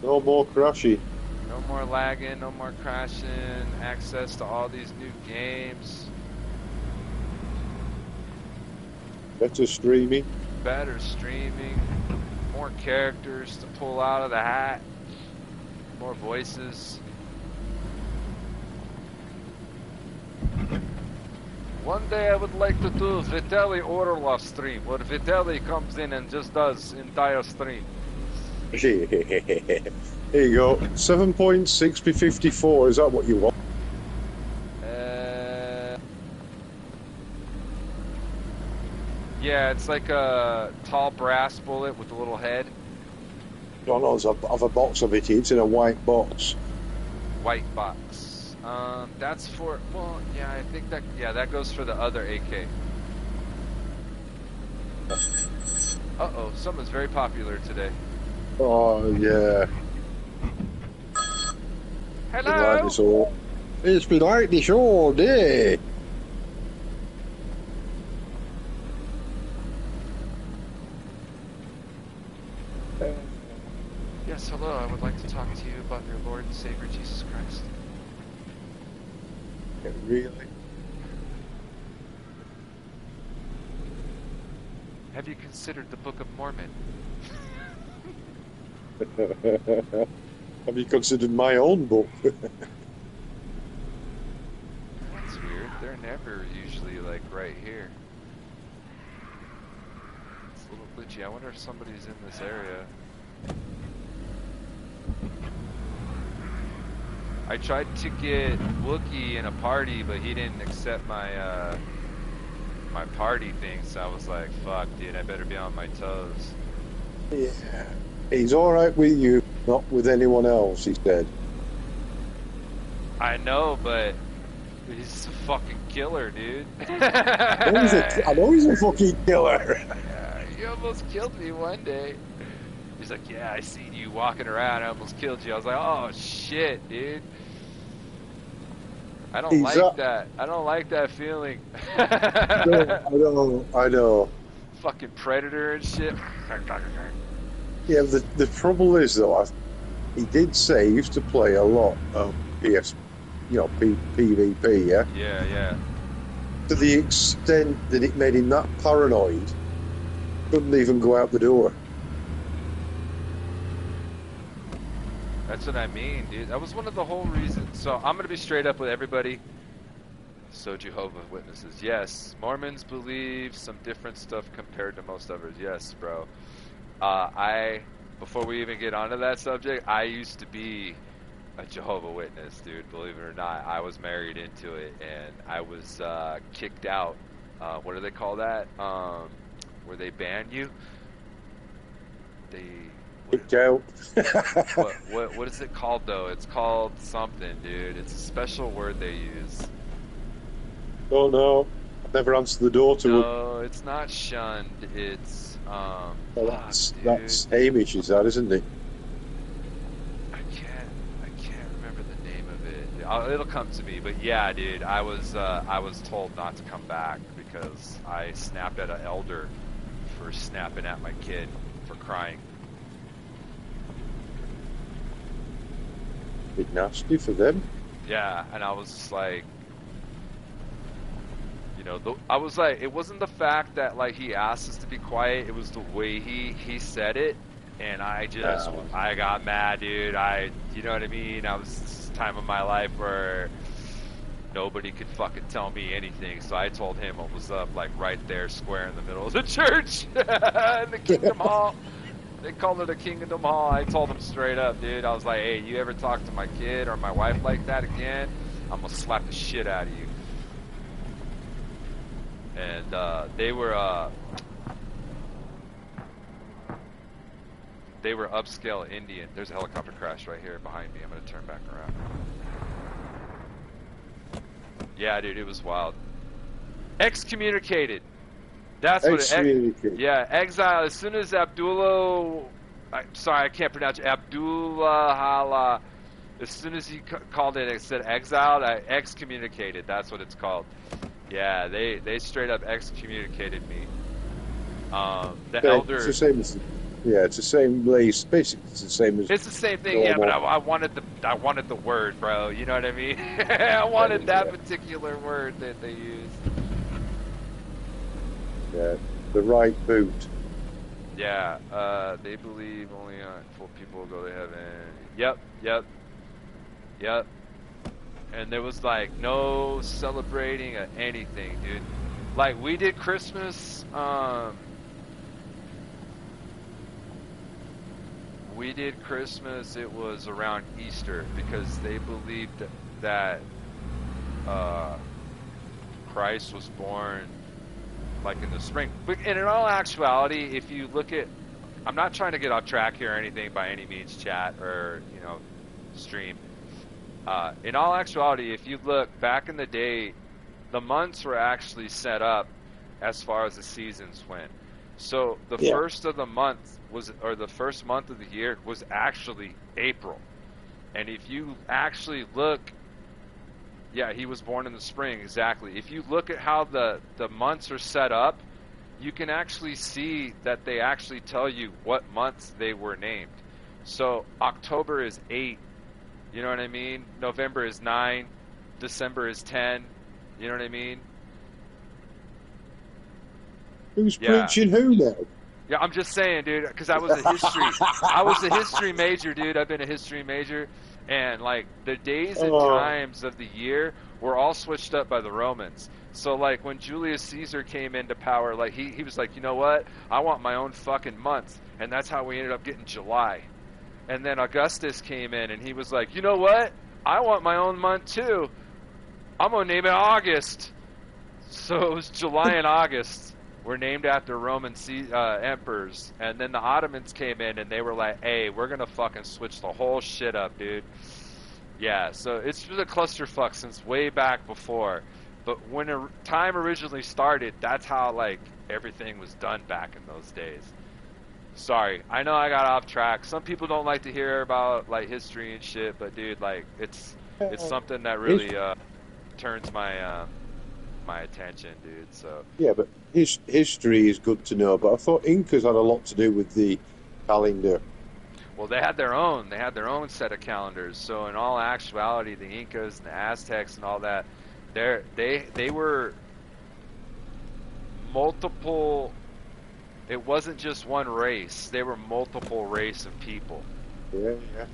No more crashy.
No No more lagging, no more crashing, access to all these new games.
Better streaming.
Better streaming. More characters to pull out of the hat. More voices. One day I would like to do Vitaly Orlov stream, where Vitaly comes in and just does entire stream.
Here you go. 7.6p54. Is that what you want?
Yeah, it's like a tall brass bullet with a little head.
No, I have a box of it. It's in a white box.
White box. That's for, well, yeah, I think that, yeah, that goes for the other AK. Uh-oh, someone's very popular today.
Oh, yeah.
Hello?
It's been like this all day.
Yes, hello, I would like to talk to you about your Lord and Savior Jesus Christ.
Really?
Have you considered the Book of Mormon?
Have you considered my own book?
That's weird. They're never usually like right here. It's a little glitchy. I wonder if somebody's in this area. I tried to get Wookie in a party, but he didn't accept my my party thing, so I was like, fuck, dude, I better be on my toes.
Yeah. He's alright with you, not with anyone else, he said.
I know, but he's a fucking killer, dude.
I know he's a fucking killer.
He almost killed me one day. He's like, yeah, I seen you walking around, I almost killed you. I was like, oh shit, dude. I don't like that. I don't like that feeling.
No, I know.
Fucking predator and shit.
Yeah, the trouble is though, he did say he used to play a lot of PvP, yeah?
Yeah, yeah.
To the extent that it made him that paranoid, couldn't even go out the door.
That's what I mean, dude. That was one of the whole reasons. So I'm going to be straight up with everybody. So Jehovah's Witnesses, yes. Mormons believe some different stuff compared to most others. Yes, bro. Before we even get onto that subject, I used to be a Jehovah's Witness, dude. Believe it or not, I was married into it, and I was kicked out. What do they call that? Where they ban you?
Kicked out.
What is it called though? It's called something, dude. It's a special word they use.
Oh no, I've never answered the door to him.
No, it's not shunned. It's
that's Hamish, is that, isn't it?
I can't remember the name of it. It'll come to me, but yeah, dude, I was told not to come back because I snapped at an elder for snapping at my kid for crying.
Bit nasty for them.
Yeah, and I was just like, you know, I was like, it wasn't the fact that like he asked us to be quiet, it was the way he said it, and I got mad, dude. You know what I mean? I was this time of my life where nobody could fucking tell me anything, so I told him what was up, like right there, square in the middle of the church, in the Kingdom Hall. They called it a Kingdom Hall. I told them straight up, dude. I was like, hey, you ever talk to my kid or my wife like that again, I'm gonna slap the shit out of you. And they were upscale Indian. There's a helicopter crash right here behind me. I'm gonna turn back around. Yeah, dude, it was wild. Excommunicated. That's what it, yeah, exile. As soon as Abdullah, sorry, I can't pronounce it, Abdullah Hala, as soon as he called it said exiled, I excommunicated. That's what it's called. Yeah, they straight up excommunicated me. The elder.
It's the same as Yeah, it's the same place. Basically, it's the same as
It's the same thing, yeah. But
normal.
I wanted the word, bro. You know what I mean? I wanted that
Yeah,
particular word that they used.
yeah. The right boot.
Yeah. They believe only full people go to heaven. Yep. Yep. Yep. And there was like no celebrating or anything, dude. Like we did Christmas. We did Christmas. It was around Easter because they believed that Christ was born like in the spring. But in all actuality, if you look at, I'm not trying to get off track here or anything by any means, chat or stream. In all actuality, if you look back in the day, the months were actually set up as far as the seasons went. So the
Yeah,
first of the month or the first month of the year was actually April. And if you actually look, yeah, he was born in the spring, exactly. If you look at how the months are set up, you can actually see that they actually tell you what months they were named. So October is 8, you know what I mean? November is 9, December is 10, you know what I mean?
who's
Yeah.
preaching who now?
Yeah, I'm just saying, dude, because I was a history major, dude. I've been a history major, and like the days and
Oh,
times of the year were all switched up by the Romans. So like when Julius Caesar came into power, like he was like, you know what? I want my own fucking month, and that's how we ended up getting July. And then Augustus came in, and he was like, you know what? I want my own month too. I'm gonna name it August. So it was July and August were named after Roman emperors, and then the Ottomans came in and they were like, "Hey, we're gonna fucking switch the whole shit up, dude." Yeah, so it's been a clusterfuck since way back before. But when time originally started, that's how like everything was done back in those days. Sorry, I know I got off track. Some people don't like to hear about like history and shit, but dude, like it's something that
his,
really turns my attention, dude. So
yeah, but history is good to know. But I thought Incas had a lot to do with the calendar.
well, they had their own. They had their own set of calendars. So in all actuality, the Incas and the Aztecs and all that, they were multiple. It wasn't just one race. They were multiple race of people.
Yeah, yeah.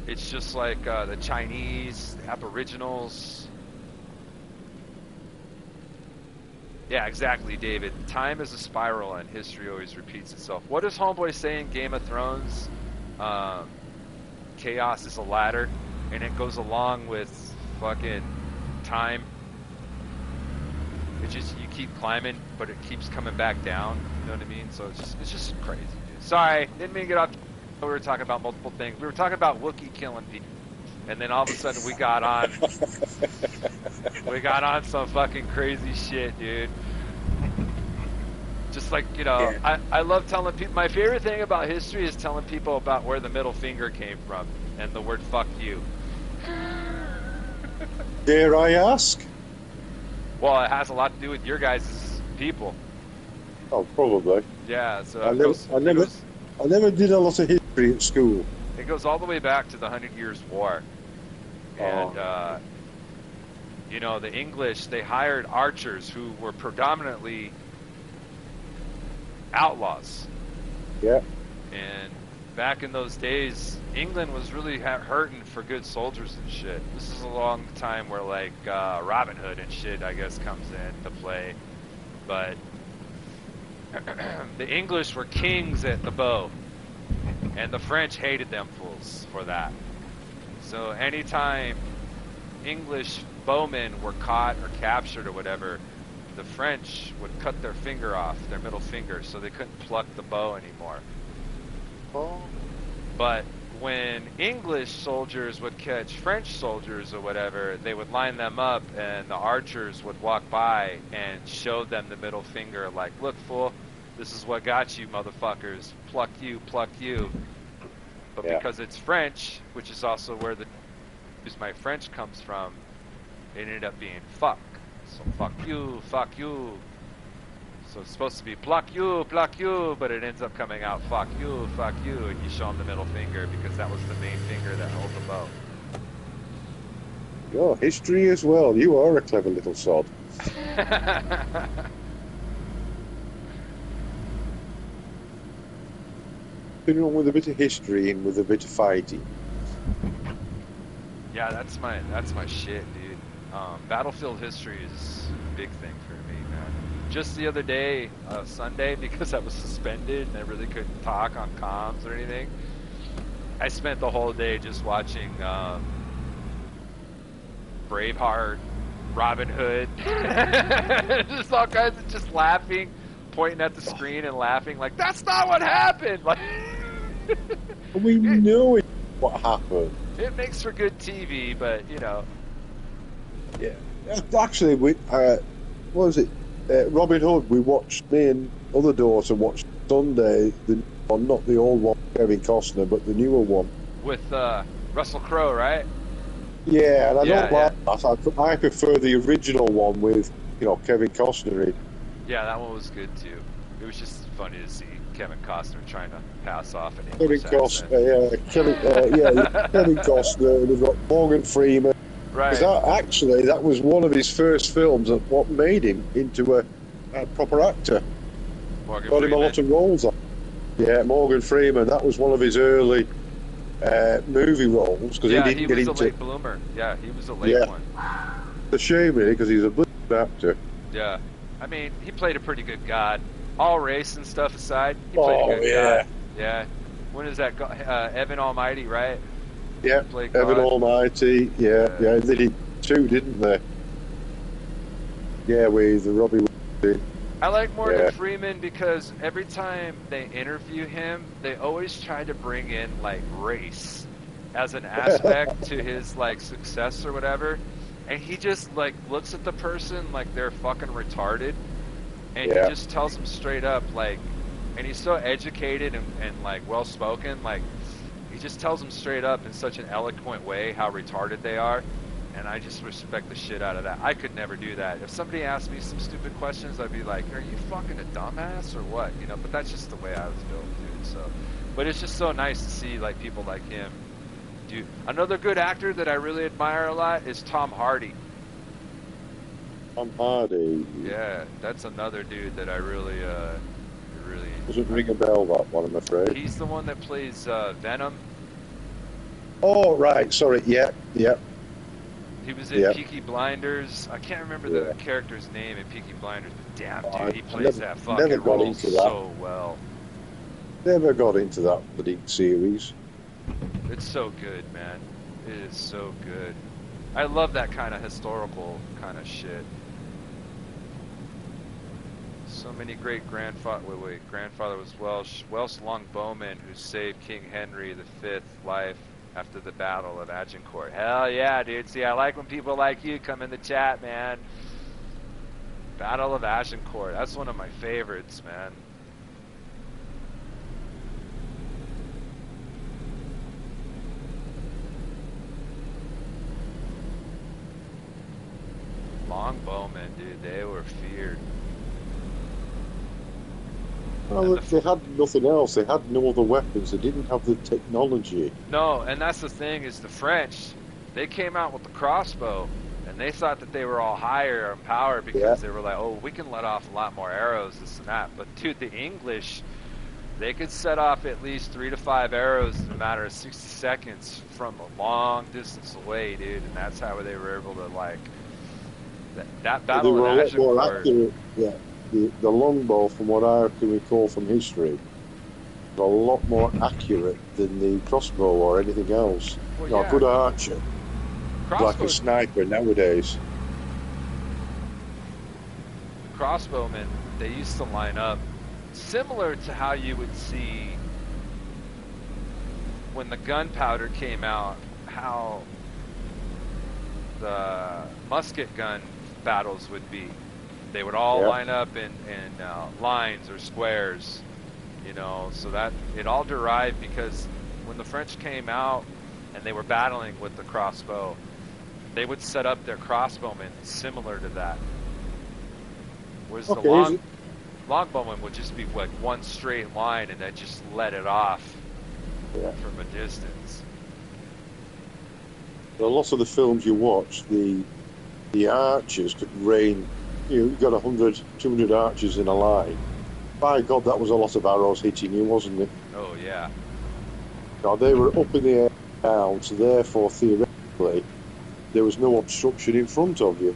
It's just like the Chinese, the Aboriginals. Yeah, exactly, David. Time is a spiral, and history always repeats itself. What does Homeboy say in Game of Thrones? Chaos is a ladder, and it goes along with fucking time. It's just you keep climbing, but it keeps coming back down. You know what I mean? So it's just crazy, dude. Sorry, didn't mean to get off. We were talking about multiple things. We were talking about Wookiee killing people, and then all of a sudden we got on some fucking crazy shit, dude. Just like,
Yeah.
I love telling people, my favorite thing about history is telling people about where the middle finger came from and the word fuck you.
Dare I ask?
Well, it has a lot to do with your guys' people.
Oh, probably.
Yeah, so
I never, I never, I never did a lot of history at school.
it goes all the way back to the 100 Years' War. And,
Oh,
the English, they hired archers who were predominantly outlaws.
yeah,
And back in those days, England was really hurting for good soldiers and shit. This is a long time where like Robin Hood and shit, I guess, comes into play. But the English were kings at the bow, and the French hated them fools for that. So anytime English bowmen were caught or captured or whatever, the French would cut their finger off, their middle finger, so they couldn't pluck the bow anymore.
oh,
But when English soldiers would catch French soldiers or whatever, they would line them up and the archers would walk by and show them the middle finger like, look, fool, this is what got you, motherfuckers. Pluck you, pluck you. But
yeah.
because it's French, which is also where my French comes from, it ended up being fuck. So fuck you, fuck you. So it's supposed to be pluck you, but it ends up coming out fuck you, and you show him the middle finger because that was the main finger that held the bow.
Your history as well. You are a clever little sod. Been on with a bit of history and with a bit of fighting.
Yeah, that's my shit, dude. Battlefield history is a big thing for me, man. Just the other day, Sunday, because I was suspended and I really couldn't talk on comms or anything, I spent the whole day just watching Braveheart, Robin Hood, just all kinds of just laughing, pointing at the screen and laughing like, that's not what happened! Like,
we know what happened.
It makes for good TV, but, you know.
Yeah. Actually, what was it? Robin Hood, me and other daughter watched Sunday, the one, not the old one, Kevin Costner, but the newer one.
With Russell Crowe, right?
Yeah, and I don't like that. I prefer the original one with, Kevin Costner in.
Yeah, that one was good too. It was just funny to see Kevin Costner trying to pass off an
Kevin
English accent.
Costner, Kevin Costner, and we've got Morgan Freeman.
Right.
That was one of his first films, and what made him into a proper actor.
Morgan
Got
Freeman.
him a lot of roles on. Yeah, Morgan Freeman. That was one of his early movie roles because he didn't get into.
He was a late bloomer. Yeah, he was a late one.
It's a shame, really, because he's a good actor.
Yeah, I mean, he played a pretty good god. All race and stuff aside, he played a good god. Yeah. When is that? Evan Almighty, right?
Yeah, Evan Almighty. Yeah. They did two, didn't they? Yeah, with Robbie Williams.
I like Morgan Freeman because every time they interview him, they always try to bring in like race as an aspect to his like success or whatever, and he just like looks at the person like they're fucking retarded, and he just tells them straight up like, and he's so educated and like well spoken, like he just tells them straight up in such an eloquent way how retarded they are. And I just respect the shit out of that. I could never do that. If somebody asked me some stupid questions, I'd be like, are you fucking a dumbass or what? You know, but that's just the way I was built, dude. So, but it's just so nice to see like people like him. Dude, another good actor that I really admire a lot is Tom Hardy.
Tom Hardy.
Yeah, that's another dude that I really
Doesn't ring a bell, that one, I'm afraid.
He's the one that plays Venom.
Oh, right. Sorry. Yeah.
He was in Peaky Blinders. I can't remember the character's name in Peaky Blinders, but damn, dude, he plays that fucking role so well.
Never got into that bloody series.
It's so good, man. It is so good. I love that kind of historical kind of shit. So many great-grandfather... Wait. Grandfather was Welsh Longbowman, who saved King Henry V's life after the Battle of Agincourt. Hell yeah, dude. See, I like when people like you come in the chat, man. Battle of Agincourt. That's one of my favorites, man. Longbowmen, dude. They were feared.
Well, they had nothing else. They had no other weapons. They didn't have the technology.
No, and that's the thing is the French, they came out with the crossbow, and they thought that they were all higher in power because they were like, oh, we can let off a lot more arrows, this and that. But, dude, the English, they could set off at least 3 to 5 arrows in a matter of 60 seconds from a long distance away, dude. And that's how they were able to, like, that battle of Agincourt.
The longbow, from what I can recall from history, is a lot more accurate than the crossbow or anything else.
Well,
a good archer, like a sniper nowadays.
Crossbowmen, they used to line up similar to how you would see when the gunpowder came out, how the musket gun battles would be. They would all line up in lines or squares, you know, so that it all derived because when the French came out and they were battling with the crossbow, they would set up their crossbowmen similar to that. Whereas Longbowman would just be like one straight line and then just let it off
Yeah.
from a distance.
A lot of the films you watch, the archers could rain. You got 100, 200 archers in a line. By God, that was a lot of arrows hitting you, wasn't it?
Oh yeah.
Now they were up in the air down, so therefore theoretically there was no obstruction in front of you.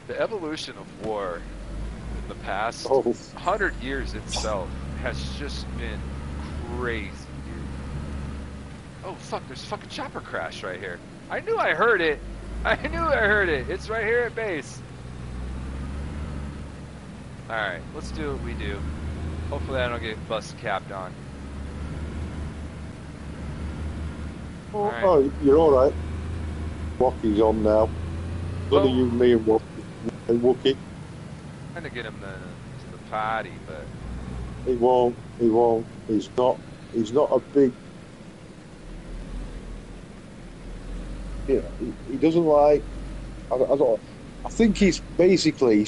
The evolution of war in the past
Oh,
100 years itself has just been crazy, dude. Oh fuck, there's a fucking chopper crash right here. I knew I heard it. I knew I heard it. It's right here at base. Alright, let's do what we do. Hopefully I don't get bus capped on. Alright.
oh, you're all right. Walkie's on now. None of you, me, and Wookie.
Trying to get him to the party, but
He won't. He won't. He's not. He's not a big. You know, he doesn't like. I don't. I think he's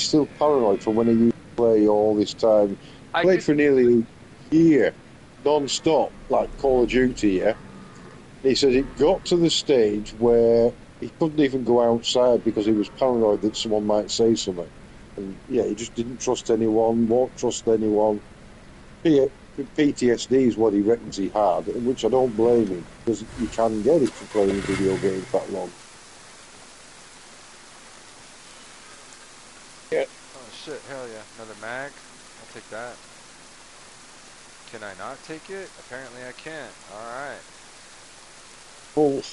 still paranoid from when he used to play all this time. Played for nearly a year, non-stop, like Call of Duty. Yeah. He said it got to the stage where he couldn't even go outside because he was paranoid that someone might say something. And yeah, he just didn't trust anyone, won't trust anyone. PTSD is what he reckons he had, in which I don't blame him, because you can get it for playing video games that long. Yeah.
oh shit, hell yeah. Another mag? I'll take that. Can I not take it? Apparently I can't. Alright.
Well,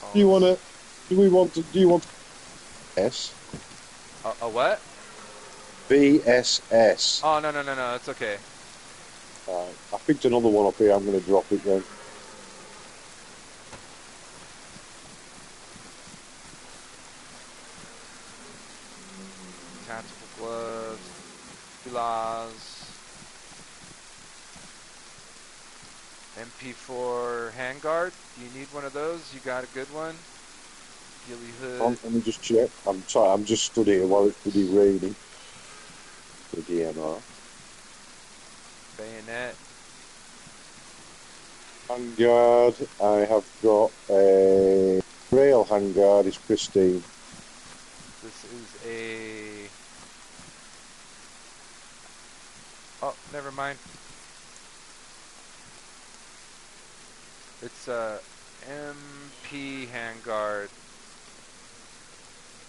Oh,
do you want to, S?
a what?
VSS.
Oh, no, it's okay.
I picked another one up here, I'm going to drop it then.
Tactical gloves, Pilas, MP4 handguard. Do you need one of those? You got a good one? Ghillie hood.
Let me just check. I'm sorry, I'm just stood here while it's pretty raining. The DMR.
Bayonet.
Handguard, I have got a rail handguard, it's pristine.
This is a... Oh, never mind. It's a MP handguard.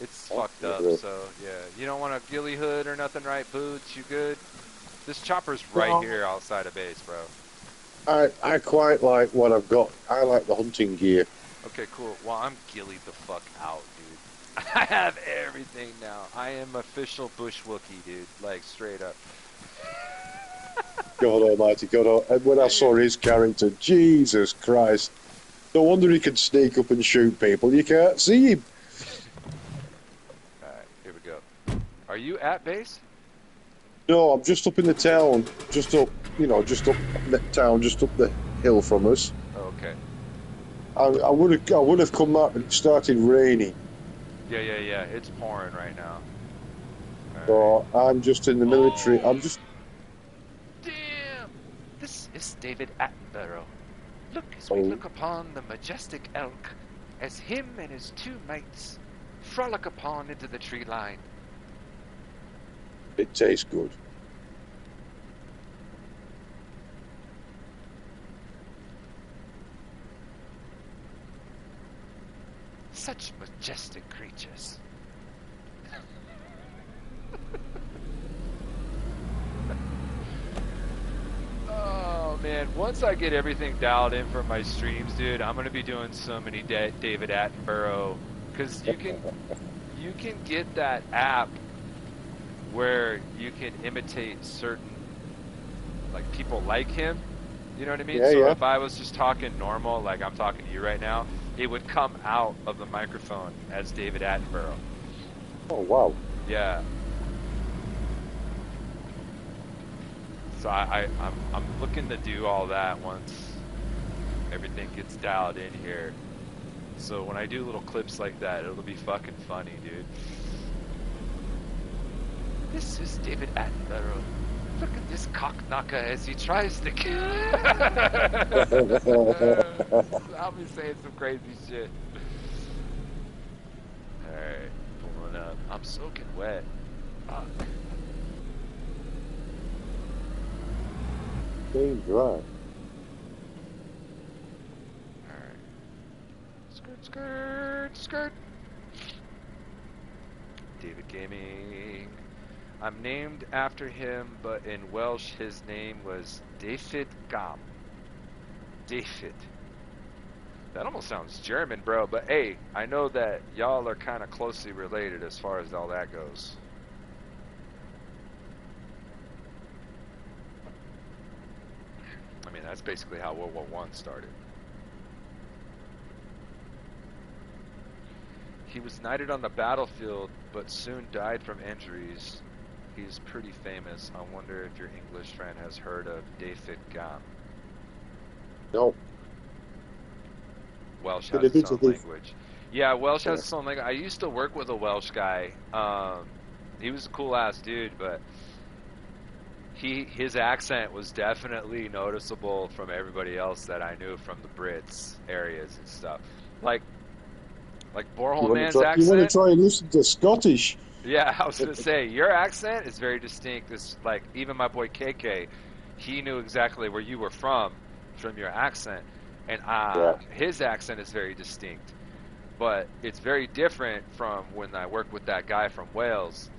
It's fucked up, so yeah. You don't want a ghillie hood or nothing, right? Boots, you good? This chopper's right here outside of base, bro.
I quite like what I've got. I like the hunting gear.
Okay, cool. Well, I'm ghillied the fuck out, dude. I have everything now. I am official bush Wookie, dude. Like, straight up.
God almighty, and when I saw his character, Jesus Christ. No wonder he can sneak up and shoot people. You can't see him.
Alright, here we go. Are you at base?
No, I'm just up in the town. Just up the town, just up the hill from us.
Oh, okay.
I would have come up, but it started raining.
Yeah. It's pouring right now.
So I'm just in the military. I'm just...
Damn! This is David Attenborough. Look as we look upon the majestic elk, as him and his two mates frolic upon into the tree line.
It tastes good.
Such majestic creatures. Oh man, once I get everything dialed in for my streams, dude, I'm gonna be doing so many David Attenborough, because you can get that app where you can imitate certain, like, people like him. You know what I mean?
Yeah,
so
yeah.
if I was just talking normal, like I'm talking to you right now, it would come out of the microphone as David Attenborough.
Oh, wow.
Yeah. So I'm looking to do all that once everything gets dialed in here. So when I do little clips like that, it'll be fucking funny, dude. This is David Attenborough. Look at this cock knocker as he tries to kill. I'll be saying some crazy shit. Alright, pulling up. I'm soaking wet. Fuck.
Staying dry.
Alright. Skirt, skirt, skirt. David Gaming. I'm named after him, but in Welsh his name was David Gam. David. That almost sounds German, bro, but hey, I know that y'all are kind of closely related as far as all that goes. I mean, that's basically how World War I started. He was knighted on the battlefield, but soon died from injuries. He's pretty famous. I wonder if your English friend has heard of David Gam.
No.
Welsh has its own language. Yeah, Welsh has its own language. I used to work with a Welsh guy. He was a cool ass dude, but his accent was definitely noticeable from everybody else that I knew from the Brits areas and stuff. Like Borehole Man's accent.
You want to try and listen to Scottish?
Yeah, I was gonna say your accent is very distinct. This, like, even my boy KK, he knew exactly where you were from your accent, and his accent is very distinct. But it's very different from when I worked with that guy from Wales,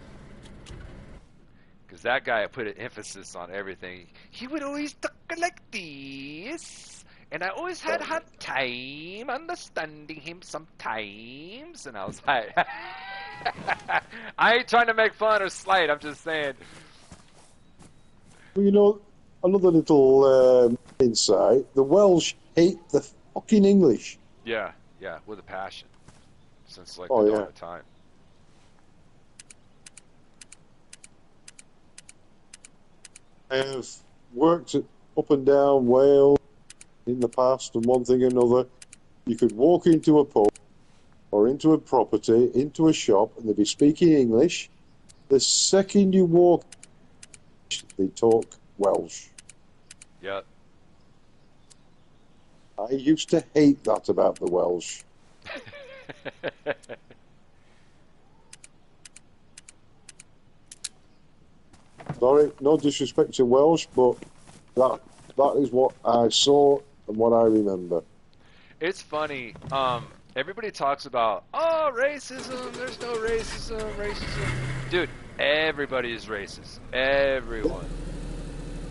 because that guy put an emphasis on everything. He would always talk like this, and I always had a hard time understanding him sometimes. And I was like, I ain't trying to make fun or slight. I'm just saying.
Well, you know, another little insight: the Welsh hate the fucking English.
Yeah, with a passion, since like the dawn of time.
I have worked up and down Wales in the past, and one thing or another. You could walk into a pub or into a property, into a shop, and they'd be speaking English. The second you walk, they talk Welsh.
Yep.
I used to hate that about the Welsh. Sorry, no disrespect to Welsh, but that is what I saw and what I remember.
It's funny. Everybody talks about, oh, racism. There's no racism. Dude, everybody is racist. Everyone.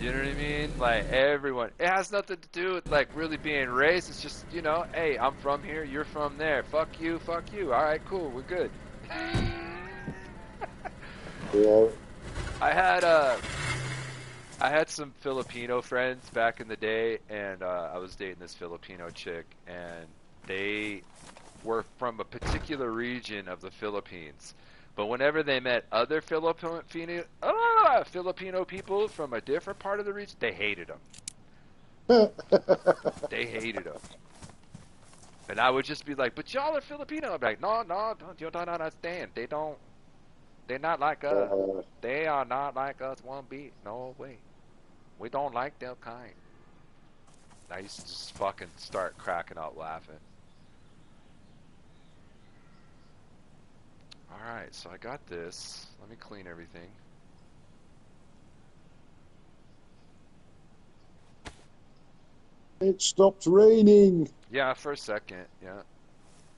You know what I mean? Like, everyone. It has nothing to do with, like, really being racist. It's just, you know, hey, I'm from here, you're from there. Fuck you. All right, cool, we're good.
Yeah.
I had some Filipino friends back in the day, and I was dating this Filipino chick, and they were from a particular region of the Philippines. But whenever they met other Filipino people from a different part of the region, they hated them. They hated them. And I would just be like, but y'all are Filipino. I'd be like, no, you don't understand. They're not like us. They are not like us one bit. No way. We don't like their kind. I used to just fucking start cracking up laughing. Alright, so I got this. Let me clean everything.
It stopped raining.
Yeah, for a second, yeah.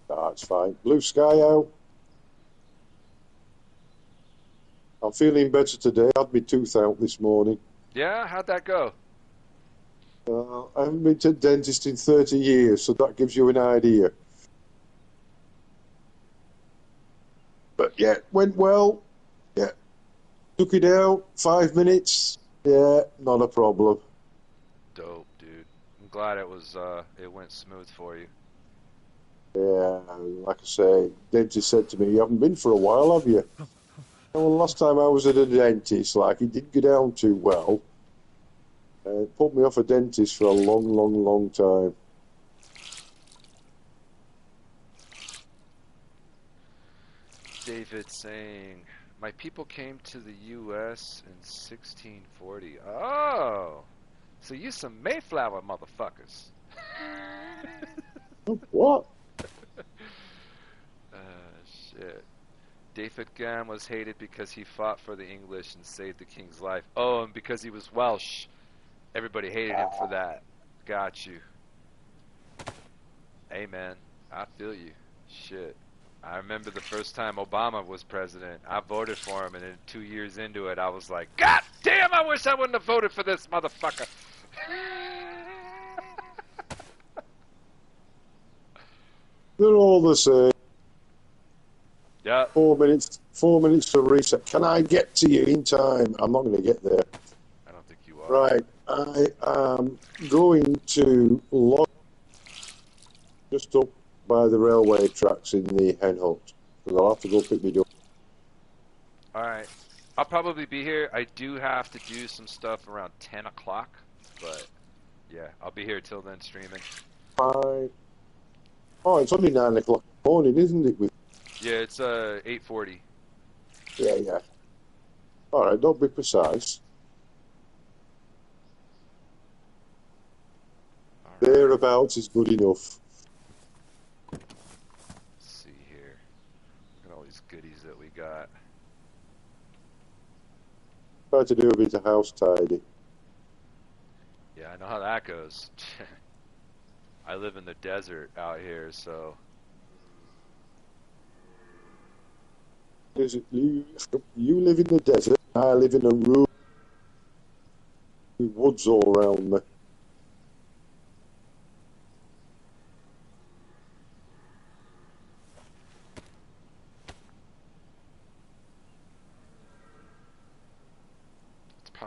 That's fine. Blue sky out. I'm feeling better today. I had my tooth out this morning.
Yeah, how'd that go?
I haven't been to a dentist in 30 years, so that gives you an idea. But yeah, went well. Yeah. Took it out, 5 minutes. Yeah, not a problem.
Dope, dude. I'm glad it went smooth for you.
Yeah, like I say, dentist said to me, you haven't been for a while, have you? Well, last time I was at a dentist, like, it didn't go down too well. It put me off a dentist for a long time.
David saying, my people came to the U.S. in 1640. Oh, so you some Mayflower motherfuckers.
What?
Shit. David Gam was hated because he fought for the English and saved the king's life. Oh, and because he was Welsh. Everybody hated him for that. Got you. Hey, man. I feel you. Shit. I remember the first time Obama was president. I voted for him, and then 2 years into it, I was like, God damn, I wish I wouldn't have voted for this motherfucker.
They're all the same.
Yeah.
4 minutes to reset. Can I get to you in time? I'm not going to get there.
I don't think you are.
Right. I am going to log just up by the railway tracks in the hen hut. Because I'll have to go pick me up.
Alright. I'll probably be here. I do have to do some stuff around 10 o'clock. But, yeah, I'll be here till then streaming.
Bye. Oh, it's only 9 o'clock in the morning, isn't it?
Yeah, it's 8:40.
Yeah. All right, don't be precise.
Right.
Thereabouts is good enough.
Let's see here. Look at all these goodies that we got.
Try to do a bit of house tidy.
Yeah, I know how that goes. I live in the desert out here, so...
You live in the desert, I live in a room with woods all around me.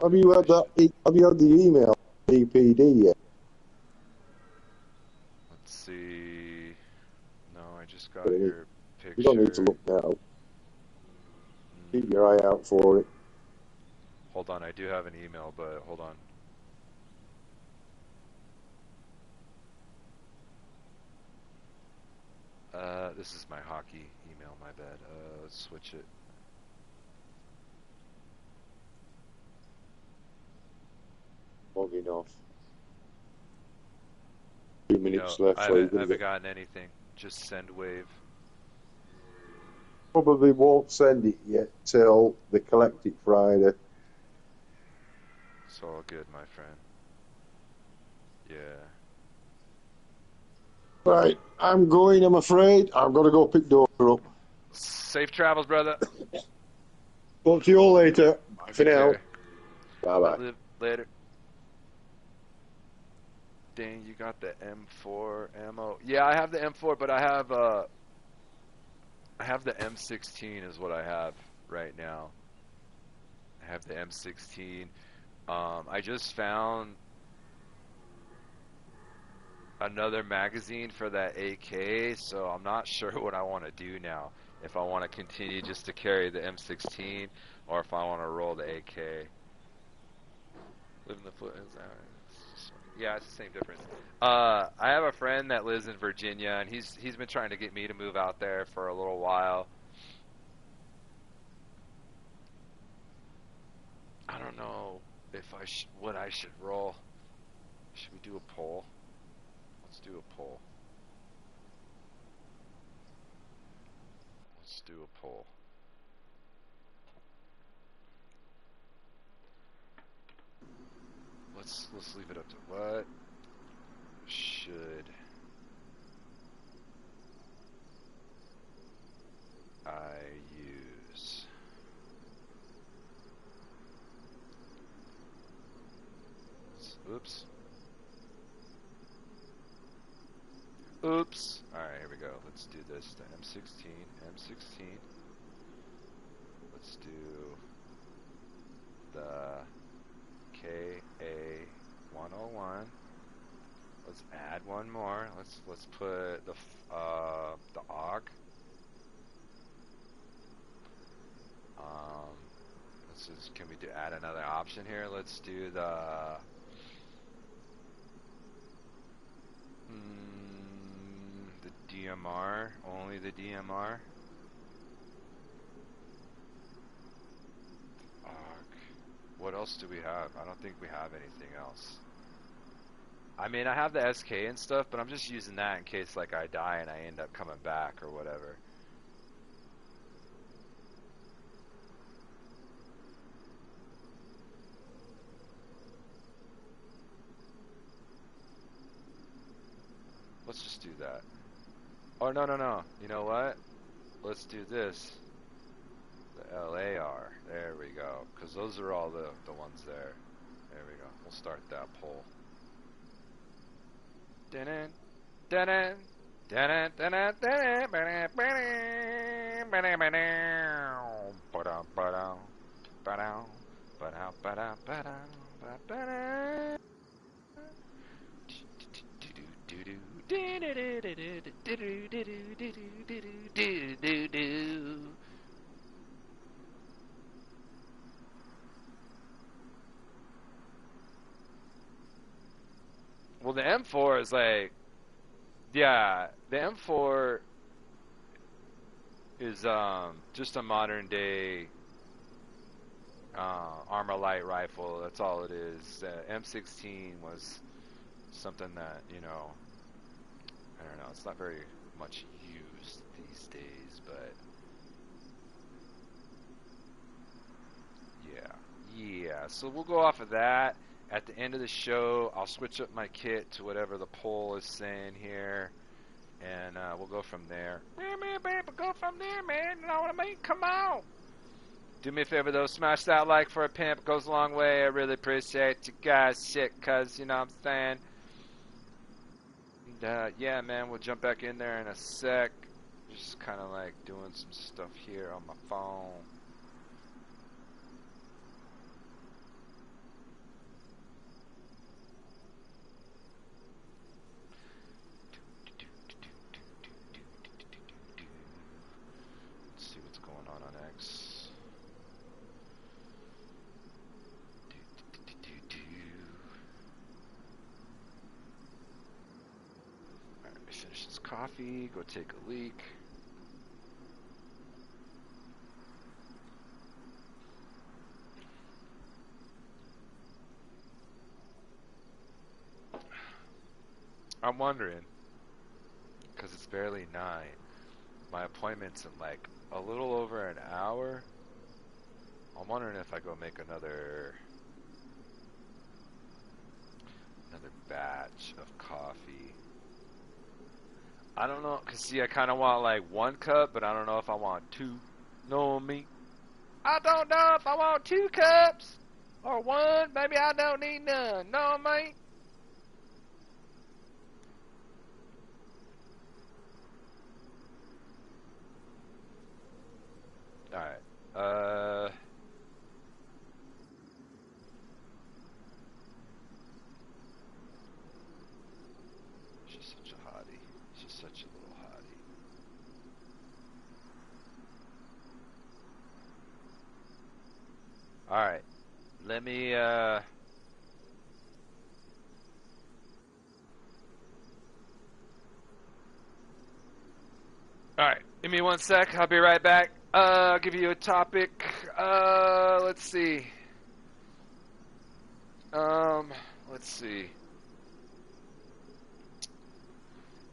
Have you had the email DPD yet?
Let's see... No, I just got
You
your picture.
You don't need to look now. Keep your eye out for it.
Hold on, I do have an email, but hold on. This is my hockey email, my bad. Let's switch it.
Logging off. 2 minutes left.
I haven't gotten anything. Just send wave.
Probably won't send it yet till they collect it Friday.
It's all good, my friend. Yeah.
Right, I'm going, I'm afraid. I've got to go pick Dora up.
Safe travels, brother.
Talk to you all later. Bye for now.
Bye-bye. Later. Dang, you got the M4 ammo. Yeah, I have the M4, but I have the M16 is what I have right now. I have the M16. I just found another magazine for that AK, so I'm not sure what I want to do now. If I want to continue just to carry the M16, or if I want to roll the AK. Live in the foot. Yeah, it's the same difference. I have a friend that lives in Virginia, and he's been trying to get me to move out there for a little while. I don't know if what I should roll. Should we do a poll? Let's do a poll. Let's do a poll. Let's leave it up to what should I use? Oops. Oops. Alright, here we go. Let's do this. The M16. M16. Let's do the KA-101. Let's add one more. Let's put the AUG. Can we add another option here? Let's do the DMR, only the DMR. else do we have? I don't think we have anything else. I mean, I have the SK and stuff, but I'm just using that in case like I die and I end up coming back or whatever. Let's just do that. Oh, no, no, no. You know what? Let's do this. The LAR. There we go. Because those are all the ones there. There we go. We'll start that poll. Dun-dun, dun-dun, dun-dun, dun-dun, dun-dun, ba-dun, ba-dun, ba-dun, ba-dun, ba-dun, ba-dun, ba-dun, ba-dun, ba-dun, ba-dun. Well, the M4 is like, yeah, the M4 is just a modern day armor light rifle. That's all it is. M16 was something that, you know, I don't know, it's not very much used these days, but yeah, so we'll go off of that. At the end of the show, I'll switch up my kit to whatever the poll is saying here, and we'll go from there. Yeah, man, baby, go from there, man. You know what I mean? Come on. Do me a favor, though. Smash that like for a pimp. It goes a long way. I really appreciate you guys. Shit, cuz, you know what I'm saying? And, yeah, man, we'll jump back in there in a sec. Just kind of like doing some stuff here on my phone. Let's see what's going on X. Alright, let me finish this coffee, go take a leak. I'm wondering, because it's barely 9, my appointment's in like a little over an hour. I'm wondering if I go make another batch of coffee. I don't know, cause see, I kind of want like 1 cup, but I don't know if I want 2. Know me? I don't know if I want 2 cups or 1. Maybe I don't need none. Know me? All right. She's such a hottie. She's such a little hottie. All right. Let me all right. Give me 1 sec. I'll be right back. I'll give you a topic. Let's see. Let's see.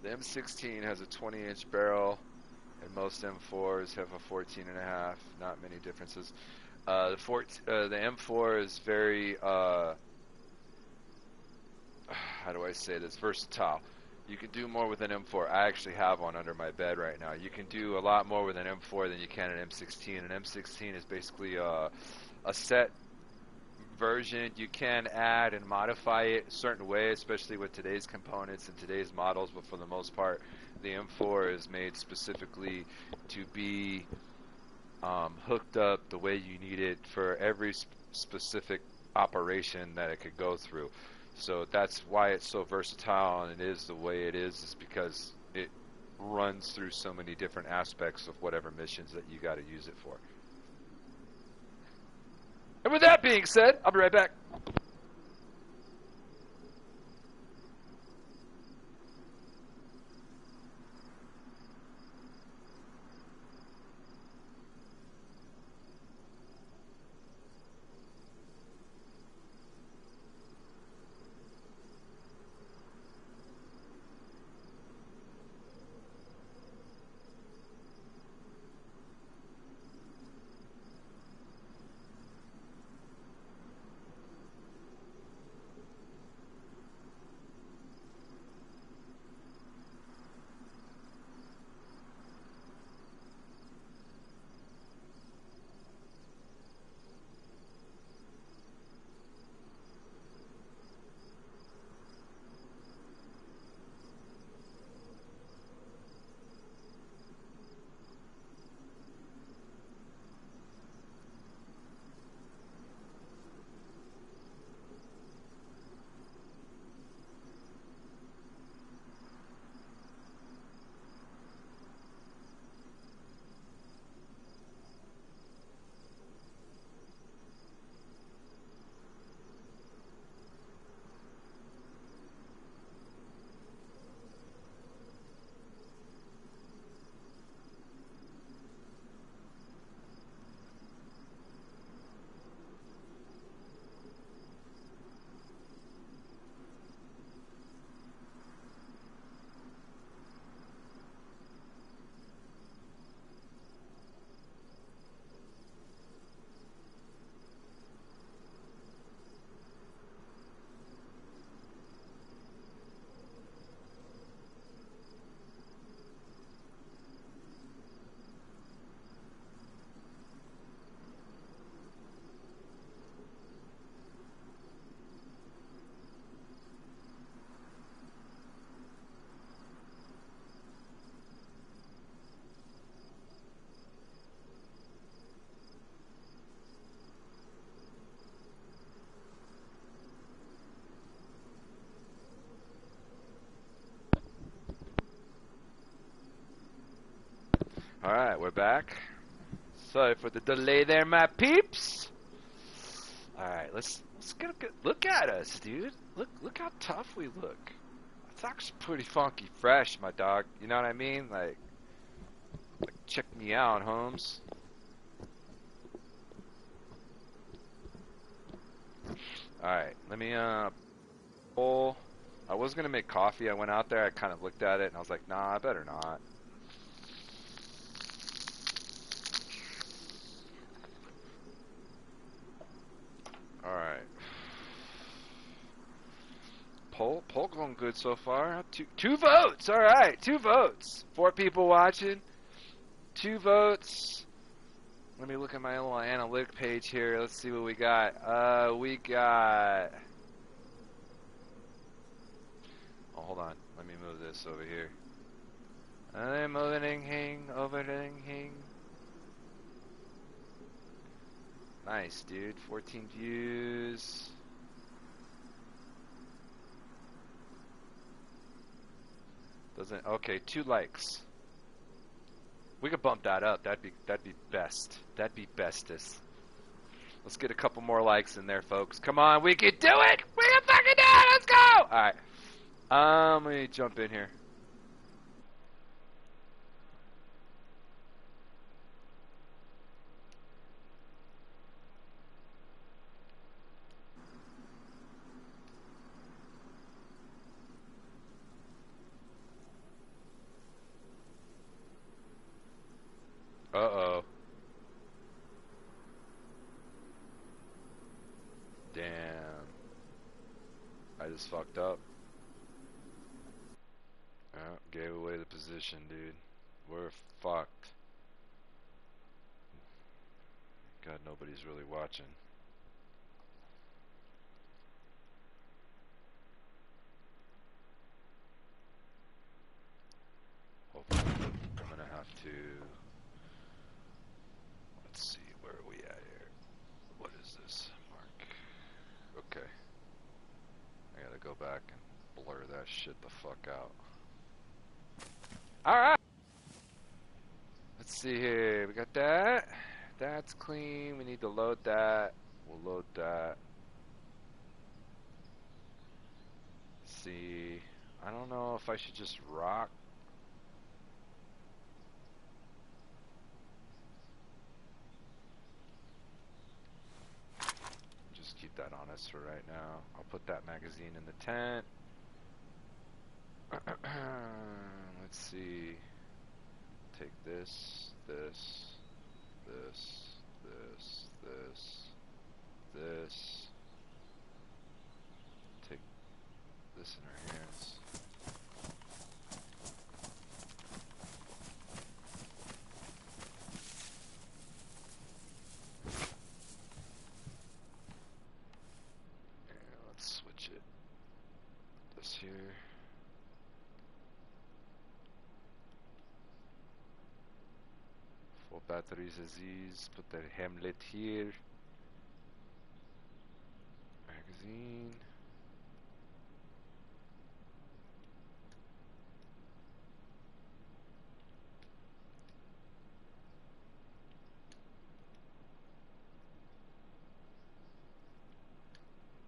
The M16 has a 20-inch barrel, and most M4s have a 14.5. Not many differences. The M4 is very, how do I say this? Versatile. You can do more with an M4. I actually have one under my bed right now. You can do a lot more with an M4 than you can an M16. An M16 is basically a set version. You can add and modify it a certain way, especially with today's components and today's models, but for the most part, the M4 is made specifically to be hooked up the way you need it for every specific operation that it could go through. So that's why it's so versatile, and it is the way it is because it runs through so many different aspects of whatever missions that you got to use it for. And with that being said, I'll be right back. Alright, we're back. Sorry for the delay there, my peeps. Alright, let's get a good look at us, dude. Look how tough we look. It's actually pretty funky fresh, my dog. You know what I mean? Like check me out, Holmes. Alright, let me pull. I was gonna make coffee. I went out there, I kind of looked at it and I was like, nah, I better not. Alright. Poll going good so far. Two votes. All right, 2 votes. 4 people watching. 2 votes. Let me look at my little analytic page here. Let's see what we got. We got. Oh, hold on. Let me move this over here. I'm moving over hing. Nice, dude. 14 views. Doesn't okay, 2 likes. We could bump that up. That'd be best. That'd be bestest. Let's get a couple more likes in there, folks. Come on, we can do it! We can fucking do it! Let's go! Alright. Let me jump in here. Uh-oh. Damn. I just fucked up. Oh, gave away the position, dude. We're fucked. God, nobody's really watching. Hopefully, I'm gonna have to. Let's see, where are we at here? What is this? Mark. Okay. I gotta go back and blur that shit the fuck out. Alright! Let's see here. We got that. That's clean. We need to load that. We'll load that. Let's see. I don't know if I should just rock. Just keep that on us for right now. I'll put that magazine in the tent. Let's see. Take this, this, this. Take this in our hands. And let's switch it. This here. Batteries Aziz, put the Hamlet here. Magazine.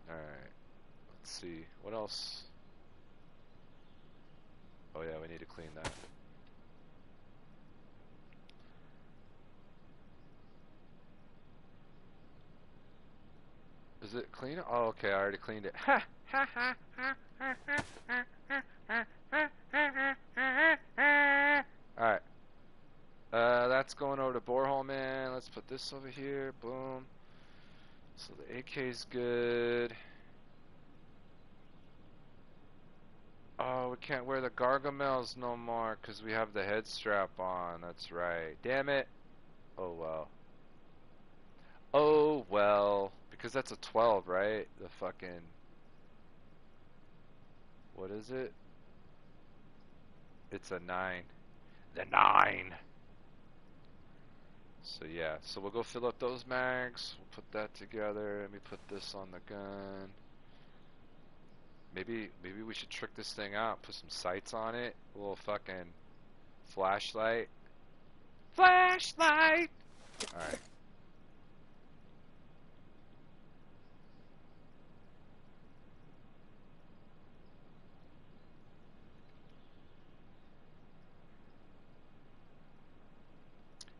Alright. Let's see. What else? Oh yeah, we need to clean that. Is it clean? Oh, okay, I already cleaned it. Alright. That's going over to borehole, man. Let's put this over here. Boom. So the AK's good. Oh, we can't wear the Gargamels no more because we have the head strap on. That's right. Damn it. Oh, well. Oh, well. Because that's a 12, right? The fucking... What is it? It's a 9. The 9! So yeah, so we'll go fill up those mags. We'll put that together. Let me put this on the gun. Maybe we should trick this thing out. Put some sights on it. A little fucking flashlight. Flashlight! Alright.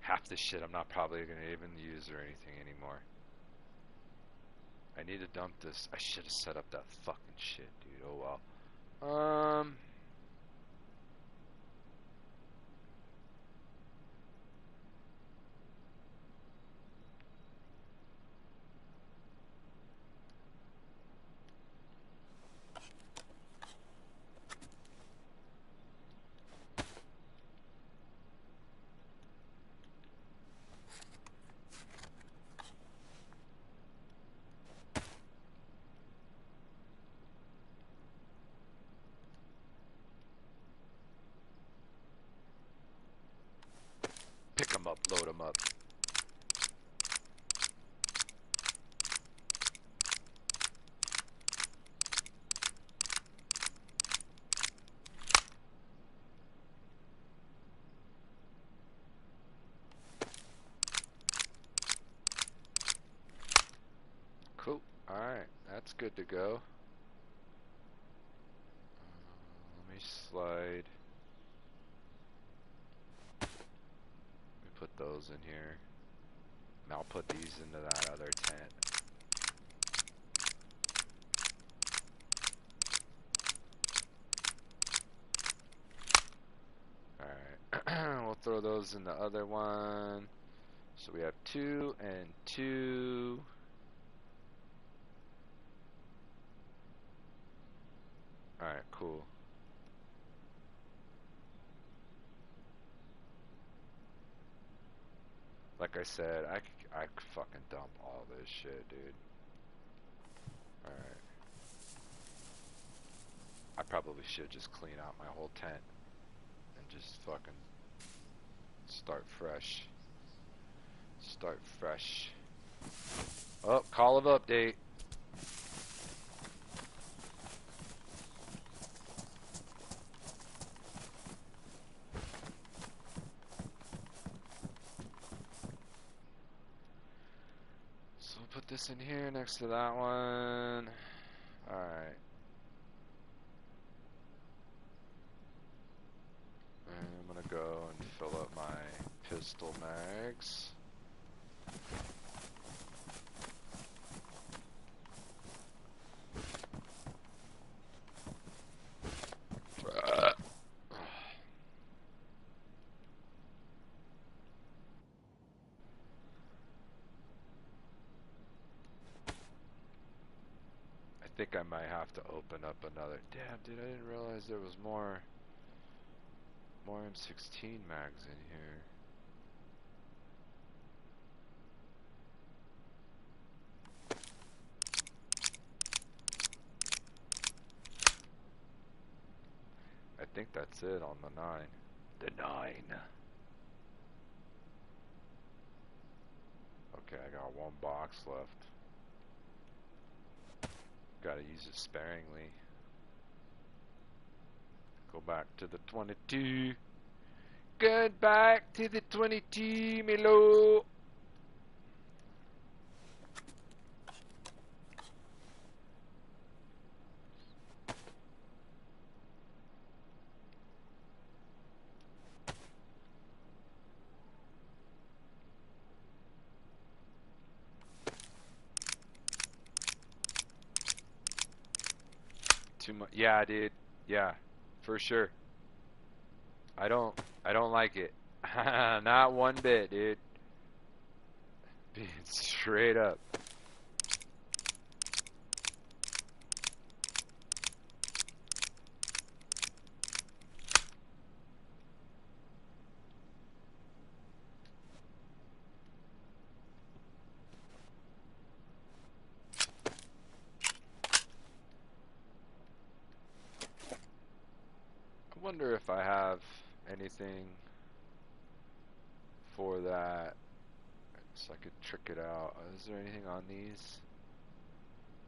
Half this shit I'm not probably going to even use or anything anymore. I need to dump this. I should have set up that fucking shit, dude. Oh well. Pick 'em up, load 'em up. Cool. Alright, that's good to go. Let me slide. Let me put those in here. And I'll put these into that other tent. Alright. We'll throw those in the other one. So we have 2 and 2. Alright, cool. Like I said, I could fucking dump all this shit, dude. Alright. I probably should just clean out my whole tent and just fucking start fresh. Start fresh. Oh, call of update. So we'll put this in here next to that one. Alright. And I'm gonna go and fill up my pistol mags. I think I might have to open up another. Damn, dude, I didn't realize there was more M16 mags in here. I think that's it on the 9. The 9. Okay, I got 1 box left. Gotta use it sparingly. Go back to the 22. Get back to the 22, Milo. Too much. Yeah, dude. Yeah, for sure. I don't like it. Not one bit, dude. Being straight up. I wonder if I have anything for that, so I could trick it out. Is there anything on these?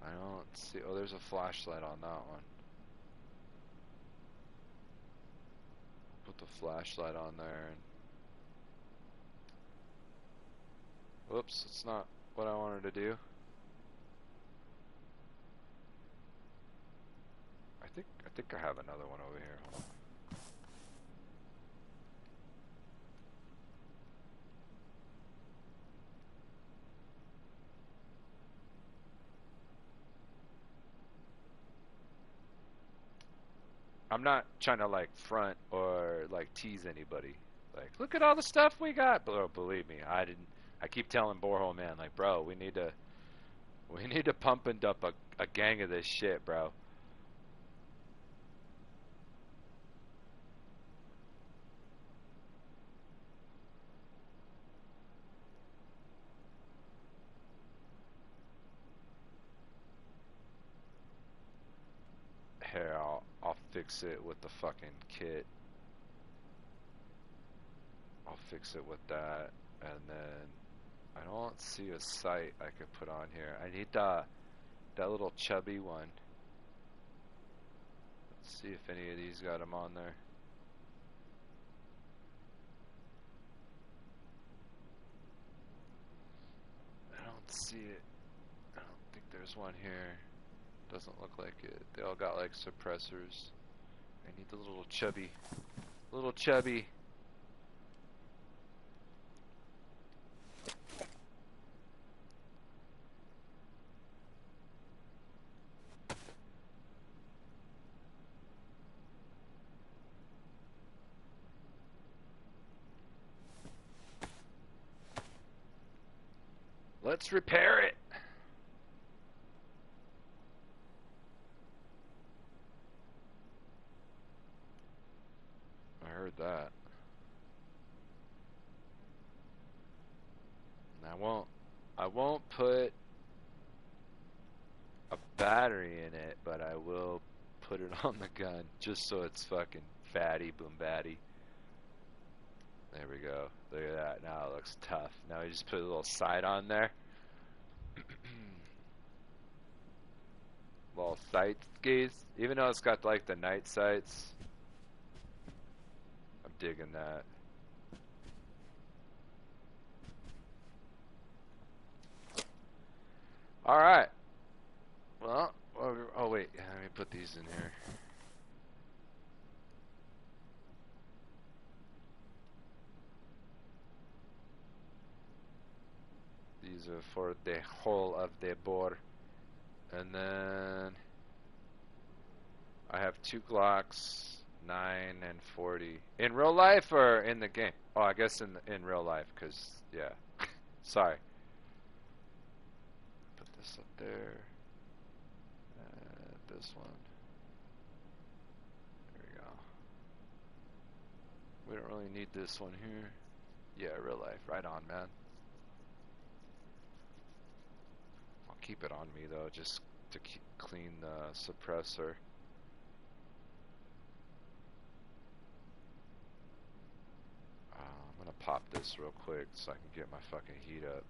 I don't see. Oh, there's a flashlight on that one. Put the flashlight on there. Whoops, it's not what I wanted to do. I think I have another one over here. Hold on. I'm not trying to like front or like tease anybody. Like, look at all the stuff we got. Bro, believe me, I didn't. I keep telling Borehole Man, like, bro, we need to pump and dump a gang of this shit, bro. Here, I'll fix it with the fucking kit. I'll fix it with that, and then I don't see a sight I could put on here. I need that little chubby one. Let's see if any of these got them on there. I don't see it. I don't think there's one here. Doesn't look like it. They all got like suppressors. I need the little chubby. Little chubby. Let's repair it. I heard that. And I won't put a battery in it, but I will put it on the gun just so it's fucking fatty boom batty. There we go. Look at that. Now it looks tough. Now we just put a little sight on there. Little sight skis. Even though it's got like the night sights. I'm digging that. Alright. Well, oh wait. Let me put these in here. These are for the whole of the board. And then I have 2 Glocks, 9 and 40. In real life or in the game? Oh, I guess in real life, because, yeah. Sorry. Put this up there. And this one. There we go. We don't really need this one here. Yeah, real life. Right on, man. I'll keep it on me, though, just to clean the suppressor. I'm gonna pop this real quick so I can get my fucking heat up.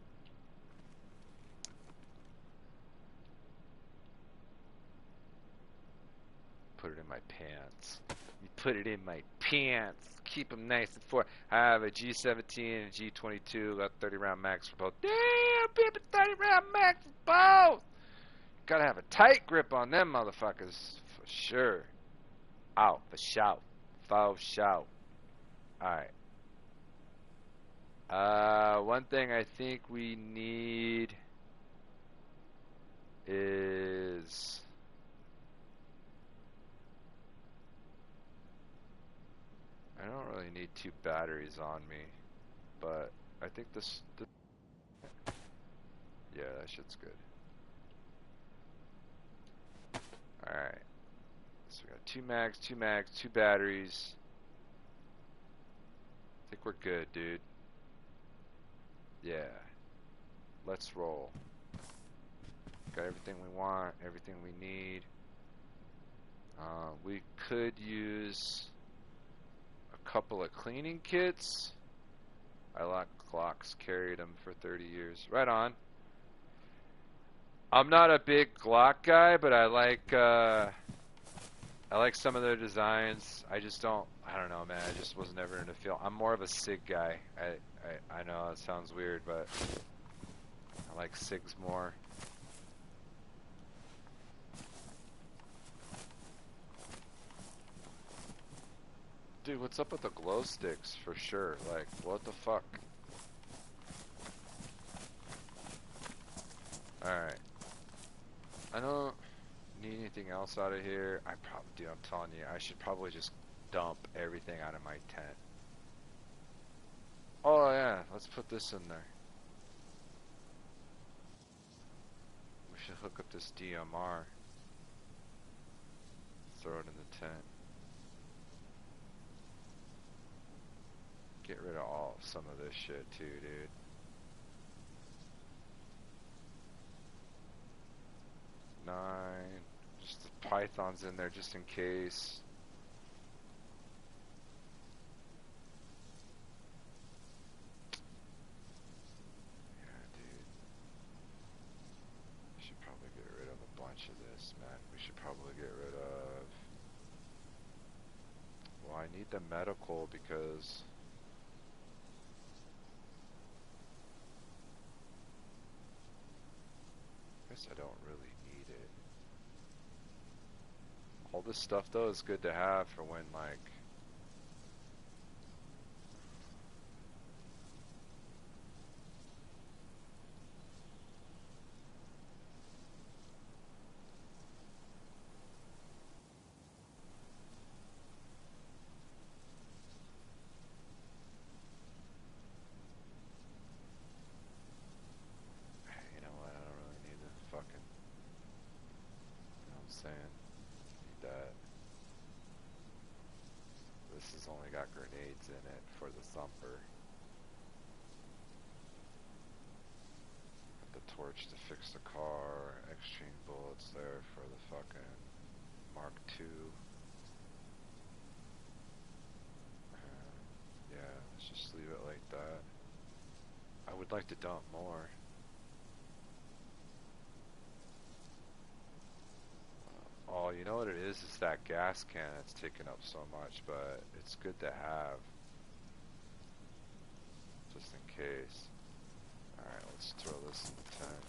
Put it in my pants. You put it in my pants. Keep them nice and full. I have a G17 and a G22. Got 30 round max for both. Damn, people, 30 round max for both. Gotta have a tight grip on them motherfuckers for sure. Out for shout. For shout. Alright. One thing I think we need is I don't really need 2 batteries on me, but I think this yeah, that shit's good. Alright. So we got 2 mags, 2 mags, 2 batteries. I think we're good, dude. Yeah. Let's roll. Got everything we want, everything we need. We could use a couple of cleaning kits. I like Glocks, carried them for 30 years. Right on. I'm not a big Glock guy, but I like some of their designs. I don't know, man. I just was never into feel. I'm more of a SIG guy. I know it sounds weird, but like SIGs more. Dude, what's up with the glow sticks for sure? Like, what the fuck? Alright. I don't need anything else out of here. I probably, dude, I'm telling you, I should probably just dump everything out of my tent. Oh yeah, let's put this in there. We should hook up this DMR. Throw it in the tent. Get rid of some of this shit too, dude. Nine. Just the pythons in there just in case. Yeah, dude. We should probably get rid of a bunch of this, man. We should probably get rid of... Well, I need the medical because... I guess I don't really need it. All this stuff though is good to have for when like you know what, I don't really need the fucking, you know what I'm saying? Need that. This has only got grenades in it for the thumper. Got the torch to fix the car, extreme bullets there for the fucking Mark II. Yeah, let's just leave it like that. I would like to dump more. Oh, you know what it is? It's that gas can that's taking up so much, but it's good to have. Just in case. Alright, let's throw this in the tent.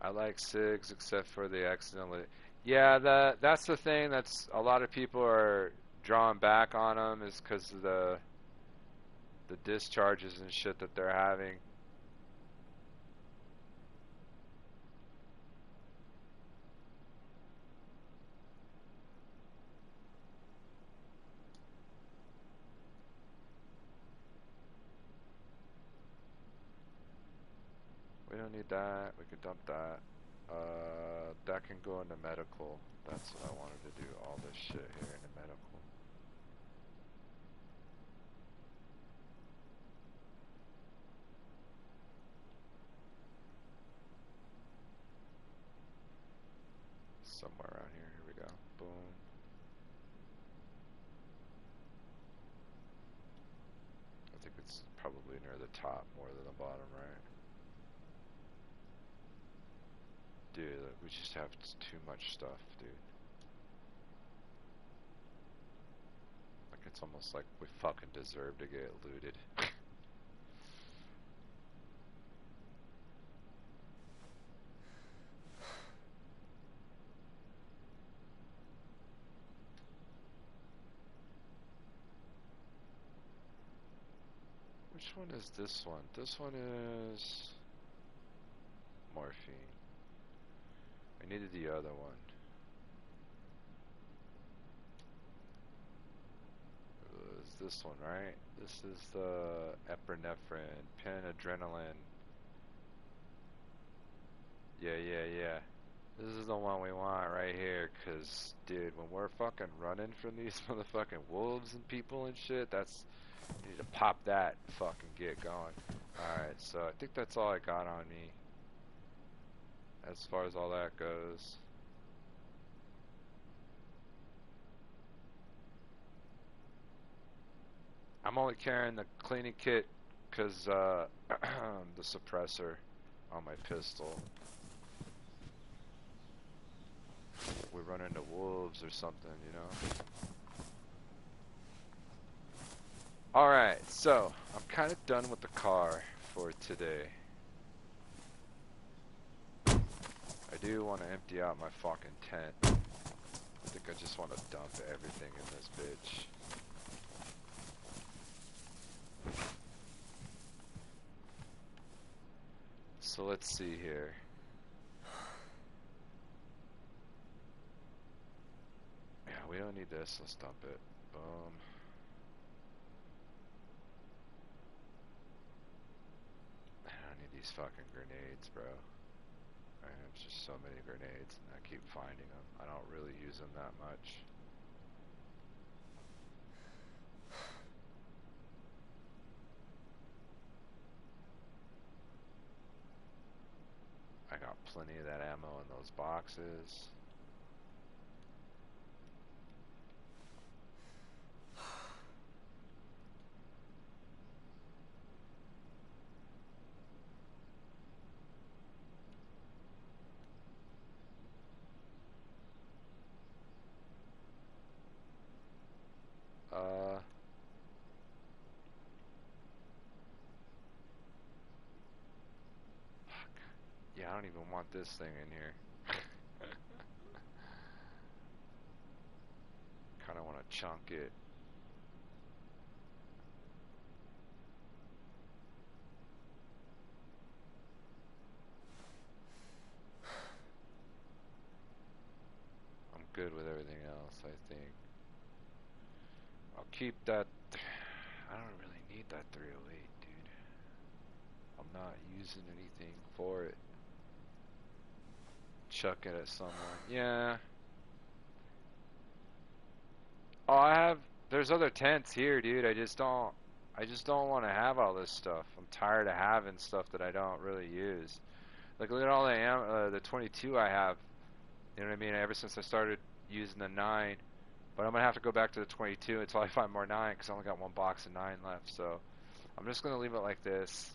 I like SIGs except for the accidentally... Yeah, that's the thing that's... A lot of people are drawing back on them is because of the discharges and shit that they're having. We don't need that. We can dump that. That can go into medical. That's what I wanted to do. All this shit here into medical. Somewhere around here. Here we go. Boom. I think it's probably near the top more than the bottom, right? Dude, we just have too much stuff, dude. Like, it's almost like we fucking deserve to get looted. Which one is this one? This one is morphine. I needed the other one. Is this one, right? This is the epinephrine, penadrenaline. Yeah. This is the one we want right here, cause dude, when we're fucking running from these motherfucking wolves and people and shit, that's, you need to pop that and fucking get going. Alright, so I think that's all I got on me as far as all that goes. I'm only carrying the cleaning kit because the suppressor on my pistol. we run into wolves or something, you know? Alright, so I'm kind of done with the car for today. I do want to empty out my fucking tent. I think I just want to dump everything in this bitch. So let's see here. Yeah, we don't need this. Let's dump it. Boom. I don't need these fucking grenades, bro. I have just so many grenades and I keep finding them. I don't really use them that much. I got plenty of that ammo in those boxes. Yeah, I don't even want this thing in here. Kind of want to chunk it. I'm good with everything else, I think. I'll keep that. I don't really need that 308, dude. I'm not using anything for it. Chuck it at someone. Yeah. Oh, there's other tents here, dude. I just don't want to have all this stuff. I'm tired of having stuff that I don't really use. Like, look at all the 22 I have. You know what I mean? Ever since I started using the 9. But I'm going to have to go back to the 22 until I find more 9, because I only got one box of 9 left. So I'm just going to leave it like this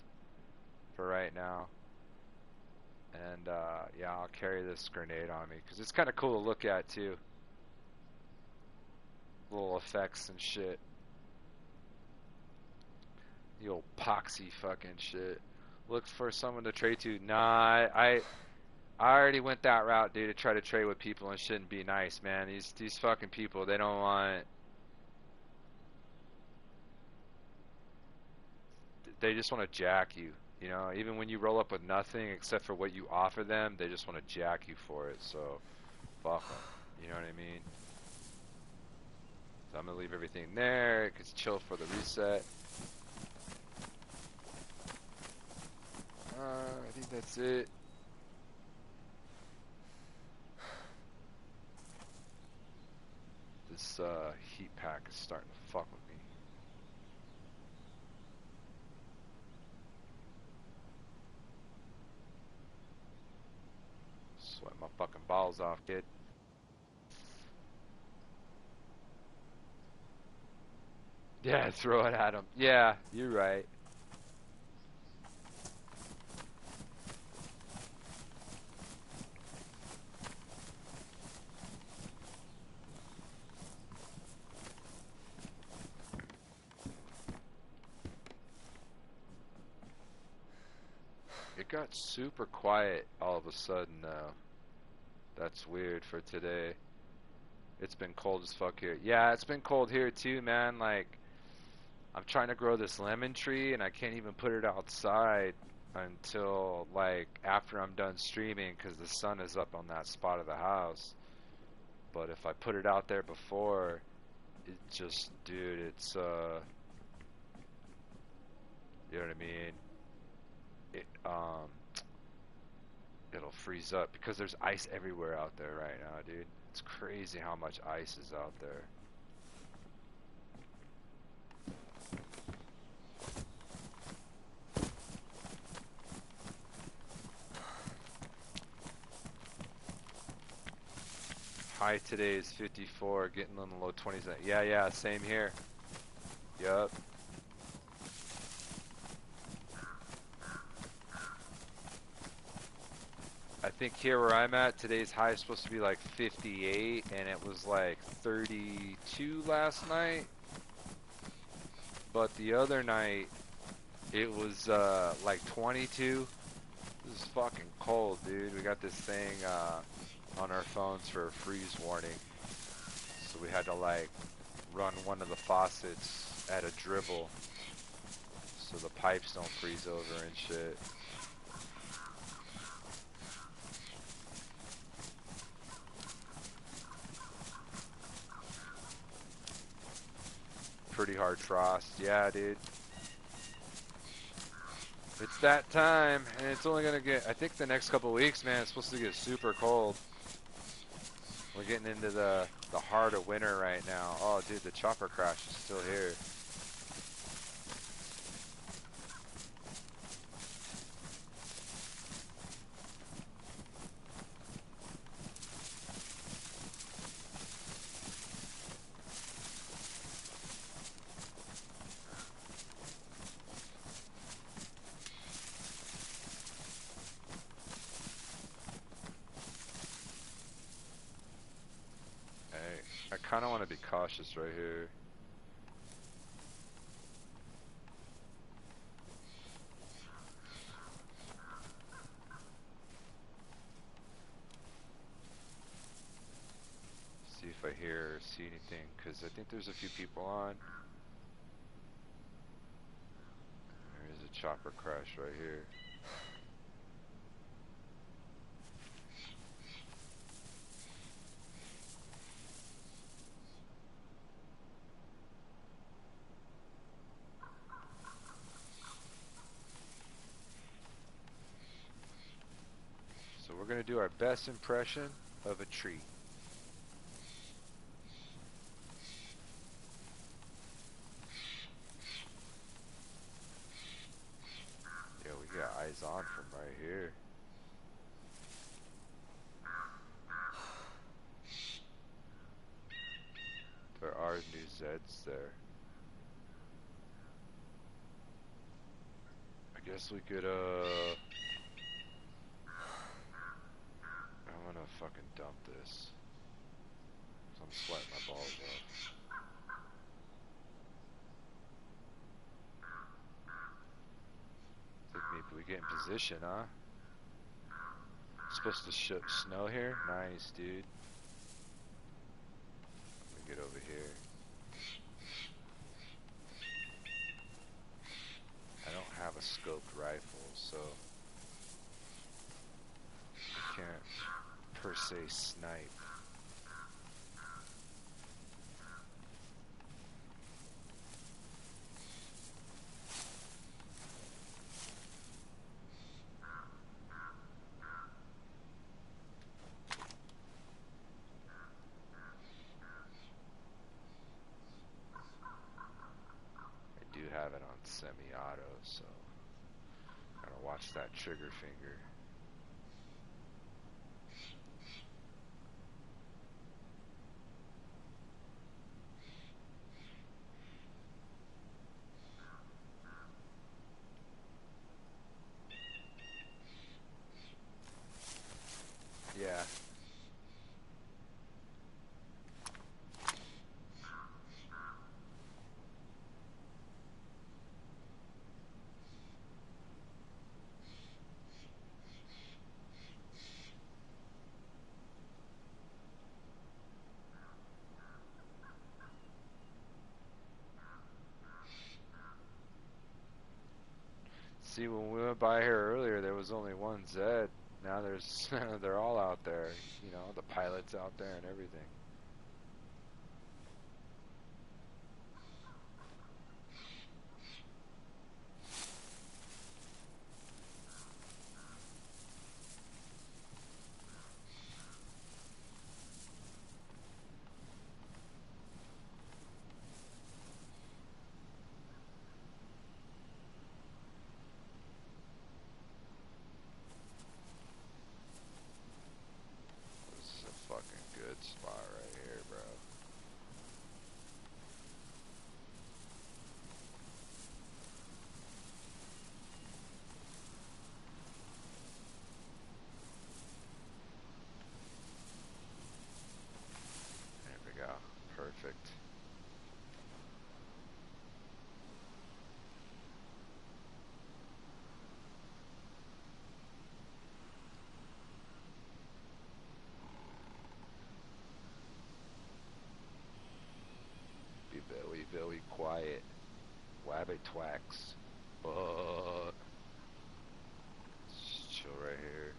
for right now. And, yeah, I'll carry this grenade on me, because it's kind of cool to look at, too. Little effects and shit. The old poxy fucking shit. Look for someone to trade to. Nah, I already went that route, dude, to try to trade with people and shouldn't be nice, man. These fucking people, they don't want. They just want to jack you. You know, even when you roll up with nothing except for what you offer them, they just want to jack you for it. So, fuck them. You know what I mean? So I'm gonna leave everything there. It's chill for the reset. I think that's it. This heat pack is starting to fuck with me. Sweat my fucking balls off, kid. Yeah, throw it at him. Yeah, you're right. It got super quiet all of a sudden now. That's weird for today. It's been cold as fuck here. Yeah, it's been cold here too, man. Like, I'm trying to grow this lemon tree and I can't even put it outside until like after I'm done streaming, because the sun is up on that spot of the house. But if I put it out there before, it just, dude, it's you know what I mean? It it'll freeze up because there's ice everywhere out there right now, dude. It's crazy how much ice is out there. High today is 54, getting in the low 20s. Yeah, same here. Yup. I think here where I'm at, today's high is supposed to be like 58, and it was like 32 last night. But the other night, it was like 22. This is fucking cold, dude. We got this thing on our phones for a freeze warning. So we had to like run one of the faucets at a dribble so the pipes don't freeze over and shit. Pretty hard frost. Yeah, dude. It's that time, and it's only gonna get, I think the next couple weeks, man, it's supposed to get super cold. We're getting into the heart of winter right now. Oh, dude, the chopper crash is still here. I kind of want to be cautious right here. See if I hear or see anything, because I think there's a few people on. There is a chopper crash right here. So we're going to do our best impression of a tree. Yeah, we got eyes on from right here. There are new Zeds there. I guess we could, I'm gonna fucking dump this. So I'm sweating my balls off. I think maybe we get in position, huh? It's supposed to snow here? Nice, dude. Let me get over here. I don't have a scoped rifle, so I can't per se snipe. I do have it on semi-auto, so gotta watch that trigger finger. Yeah. See, when we went by here earlier, there was only one Zed. Now there's, they're all out there. You know, the pilot's out there and everything. This is a fucking good spot very quiet. Wabbit twax. But just chill right here.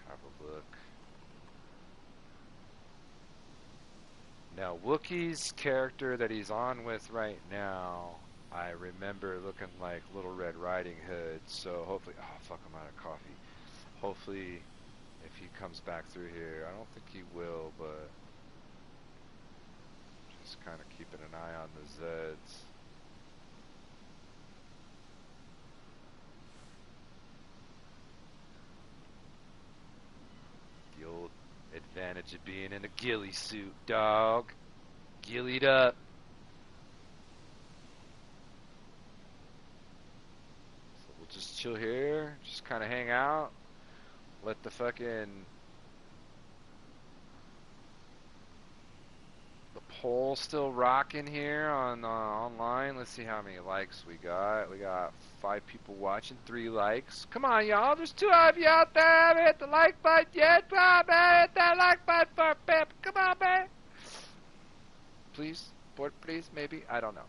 Have a look. Now, Wookiee's character that he's on with right now, I remember looking like Little Red Riding Hood. So hopefully, oh fuck, I'm out of coffee. Hopefully, if he comes back through here, I don't think he will, but just kind of keeping an eye on the Zeds. The old advantage of being in a ghillie suit, dog. Gillied up. So we'll just chill here, just kind of hang out, let the poll still rocking here on online. Let's see how many likes we got. We got 5 people watching, 3 likes. Come on, y'all. There's 2 of you out there. Haven't hit the like button yet. Come on, man. Hit that like button for Pip. Come on, man. Please, board, please, maybe. I don't know.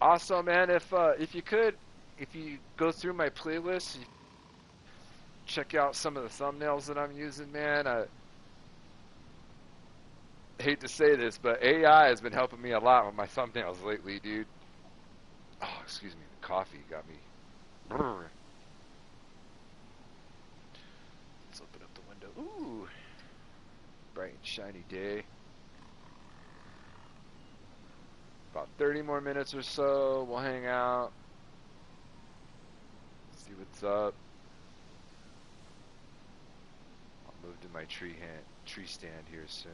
Also, man, if you could, if you go through my playlist, check out some of the thumbnails that I'm using, man. I hate to say this, but AI has been helping me a lot with my thumbnails lately, dude. Oh, excuse me, the coffee got me. Brr. Let's open up the window. Ooh, bright and shiny day. About 30 more minutes or so, we'll hang out, see what's up. I'll move to my tree stand here soon.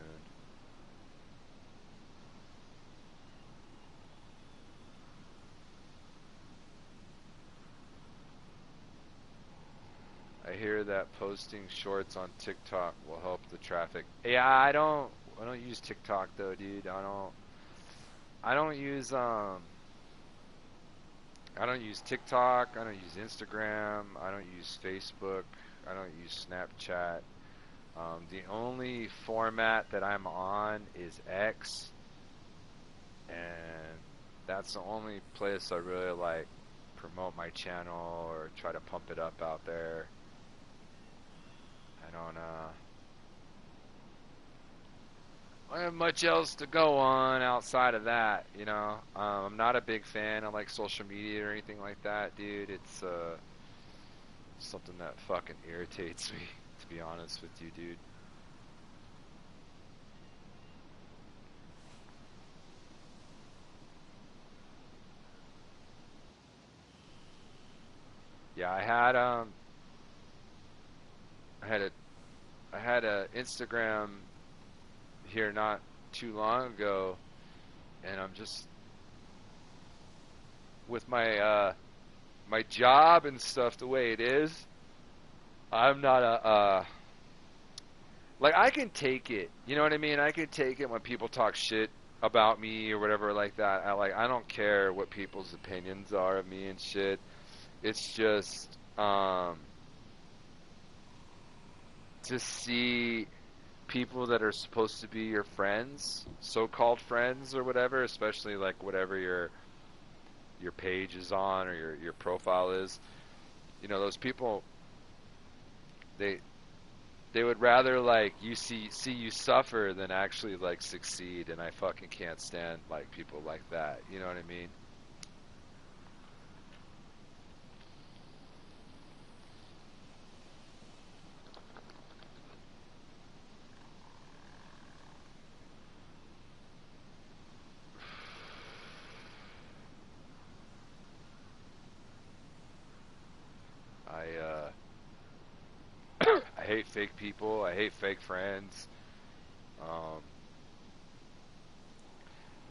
I hear that posting shorts on TikTok will help the traffic. Yeah, I don't use TikTok though, dude. I don't use TikTok, I don't use Instagram, I don't use Facebook, I don't use Snapchat. The only format that I'm on is X, and that's the only place I really like promote my channel or try to pump it up out there. I don't have much else to go on outside of that, you know. I'm not a big fan of like social media or anything like that, dude. It's something that fucking irritates me, to be honest with you, dude. Yeah, I had a Instagram here not too long ago, and I'm just with my my job and stuff the way it is. I'm not a like I can take it, you know what I mean? I can take it when people talk shit about me or whatever like that. I don't care what people's opinions are of me and shit. It's just to see people that are supposed to be your friends, so-called friends or whatever, especially like whatever your page is on or your profile is. You know, those people, they would rather like you see you suffer than actually like succeed, and I fucking can't stand like people like that. You know what I mean? I hate fake people. I hate fake friends. Um,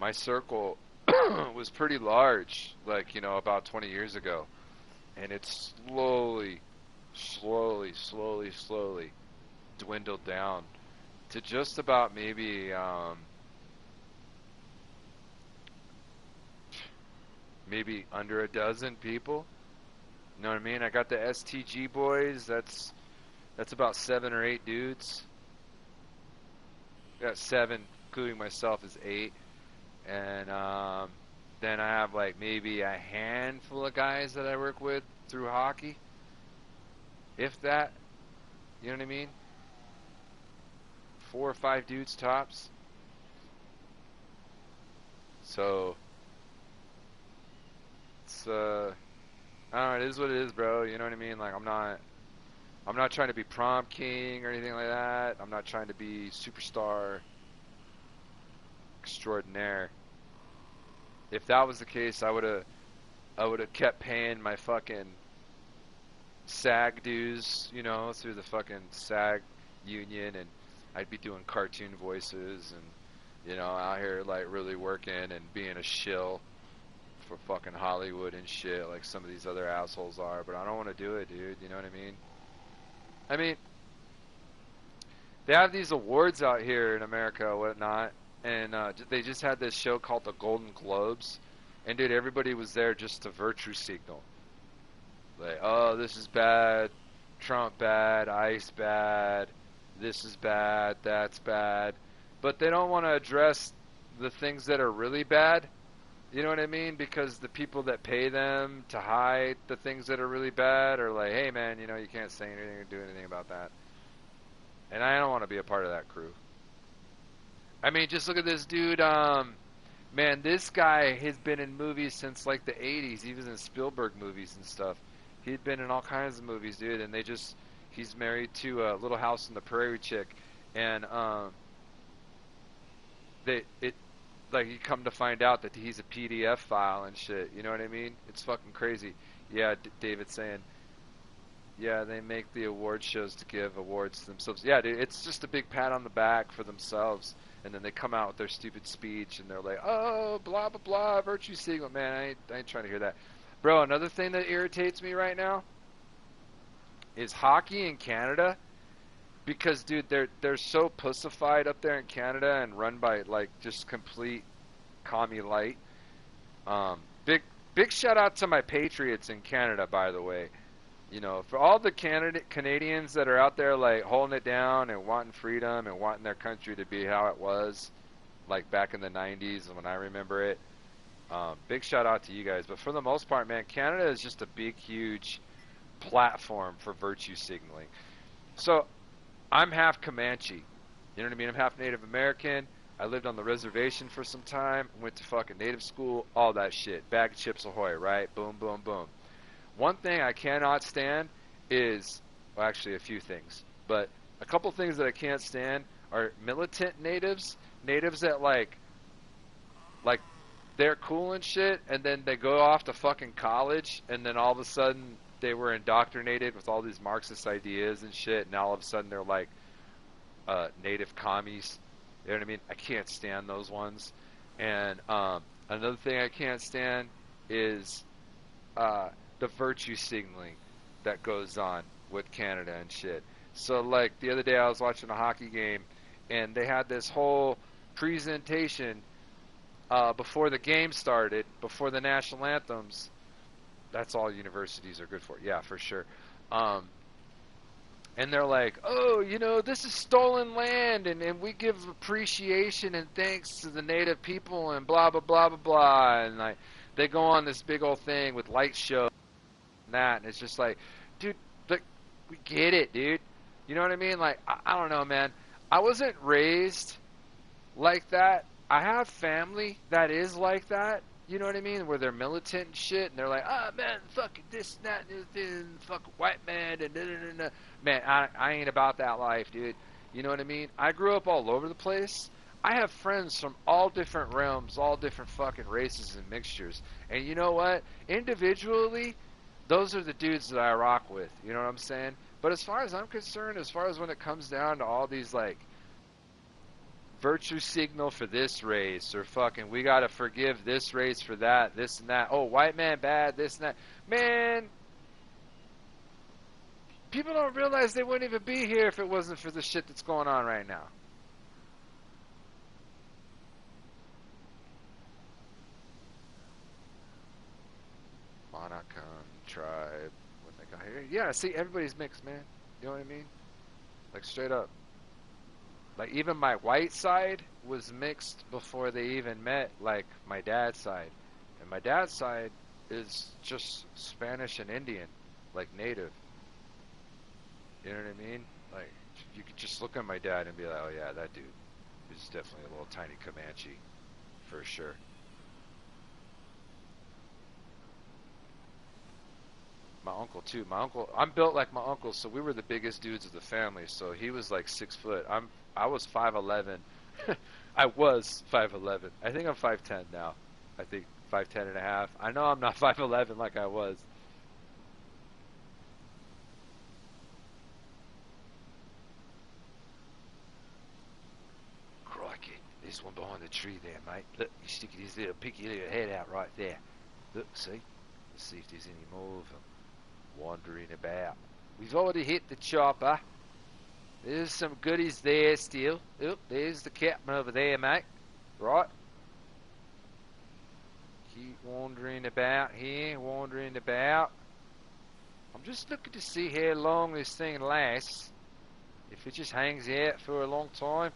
my circle was pretty large, like, you know, about 20 years ago, and it's slowly dwindled down to just about maybe under a dozen people. You know what I mean? I got the STG boys. That's about 7 or 8 dudes. got 7, including myself, is 8, and then I have like maybe a handful of guys that I work with through hockey, if that. You know what I mean? 4 or 5 dudes tops. So it's I don't know. It is what it is, bro. You know what I mean? Like I'm not trying to be prom king or anything like that. I'm not trying to be superstar extraordinaire. If that was the case, I would have kept paying my fucking SAG dues, you know, through the fucking SAG union, and I'd be doing cartoon voices and, you know, out here like really working and being a shill for fucking Hollywood and shit like some of these other assholes are, but I don't want to do it, dude. You know what I mean? I mean, they have these awards out here in America or whatnot, and they just had this show called the Golden Globes, and dude, everybody was there just to virtue signal. Like, oh, this is bad, Trump bad, ICE bad, this is bad, that's bad, but they don't want to address the things that are really bad. You know what I mean? Because the people that pay them to hide the things that are really bad are like, hey man, you know, you can't say anything or do anything about that. And I don't want to be a part of that crew. I mean, just look at this dude. Man, this guy has been in movies since like the 80s. He was in Spielberg movies and stuff. He'd been in all kinds of movies, dude. And he's married to a Little House on the Prairie chick. And, like, you come to find out that he's a PDF file and shit. You know what I mean? It's fucking crazy. Yeah, David's saying, yeah, they make the award shows to give awards to themselves. Yeah, dude, it's just a big pat on the back for themselves, and then they come out with their stupid speech, and they're like, "Oh, blah blah blah, virtue signal." Man, I ain't trying to hear that, bro. Another thing that irritates me right now is hockey in Canada, because dude, they're so pussified up there in Canada and run by like just complete commie light. Um, big shout out to my Patriots in Canada, by the way. You know, for all the Canadians that are out there like holding it down and wanting freedom and wanting their country to be how it was, like back in the 90s when I remember it. Big shout out to you guys. But for the most part, man, Canada is just a big, huge platform for virtue signaling. So I'm half Comanche. You know what I mean? I'm half Native American. I lived on the reservation for some time. Went to fucking native school. All that shit. Bag of Chips Ahoy, right? Boom, boom, boom. One thing I cannot stand is, well, actually a few things, but a couple things that I can't stand are militant natives, natives that like they're cool and shit, and then they go off to fucking college, and then all of a sudden they were indoctrinated with all these Marxist ideas and shit, and now all of a sudden they're like native commies. You know what I mean? I can't stand those ones. And another thing I can't stand is the virtue signaling that goes on with Canada and shit. So like the other day I was watching a hockey game, and they had this whole presentation before the game started, before the national anthems. That's all universities are good for. Yeah, for sure. Um, and they're like, oh, you know, this is stolen land, and we give appreciation and thanks to the native people, and blah blah blah blah blah, and like they go on this big old thing with light show and that, and it's just like, dude, like we get it, dude. You know what I mean? Like I don't know, man. I wasn't raised like that. I have family that is like that. You know what I mean? Where they're militant and shit, and they're like, ah, man, fucking this, and that, and this, and fucking white man, and da, da, da, da. Man, I ain't about that life, dude. You know what I mean? I grew up all over the place. I have friends from all different realms, all different fucking races and mixtures. And you know what? Individually, those are the dudes that I rock with. You know what I'm saying? But as far as I'm concerned, as far as when it comes down to all these, like, virtue signal for this race, or fucking we gotta forgive this race for that, this and that. Oh, white man bad, this and that. Man, people don't realize they wouldn't even be here if it wasn't for the shit that's going on right now. Monacon tribe when they got here. Yeah, see, everybody's mixed, man. You know what I mean? Like straight up. Like even my white side was mixed before they even met like my dad's side. And my dad's side is just Spanish and Indian, like native. You know what I mean? Like you could just look at my dad and be like, "Oh yeah, that dude is definitely a little tiny Comanche for sure." My uncle too. My uncle, I'm built like my uncle, so we were the biggest dudes of the family. So he was like 6 foot. I was 5'11". I was 5'11". I think I'm 5'10" now. I think 5'10 and a half. I know I'm not 5'11" like I was. Crikey, there's one behind the tree there, mate. Look, he's sticking his little picky little head out right there. Look, see? Let's see if there's any more of them wandering about. We've already hit the chopper. There's some goodies there still. Oh, there's the captain over there, mate. Right. Keep wandering about here, wandering about. I'm just looking to see how long this thing lasts. If it just hangs out for a long time.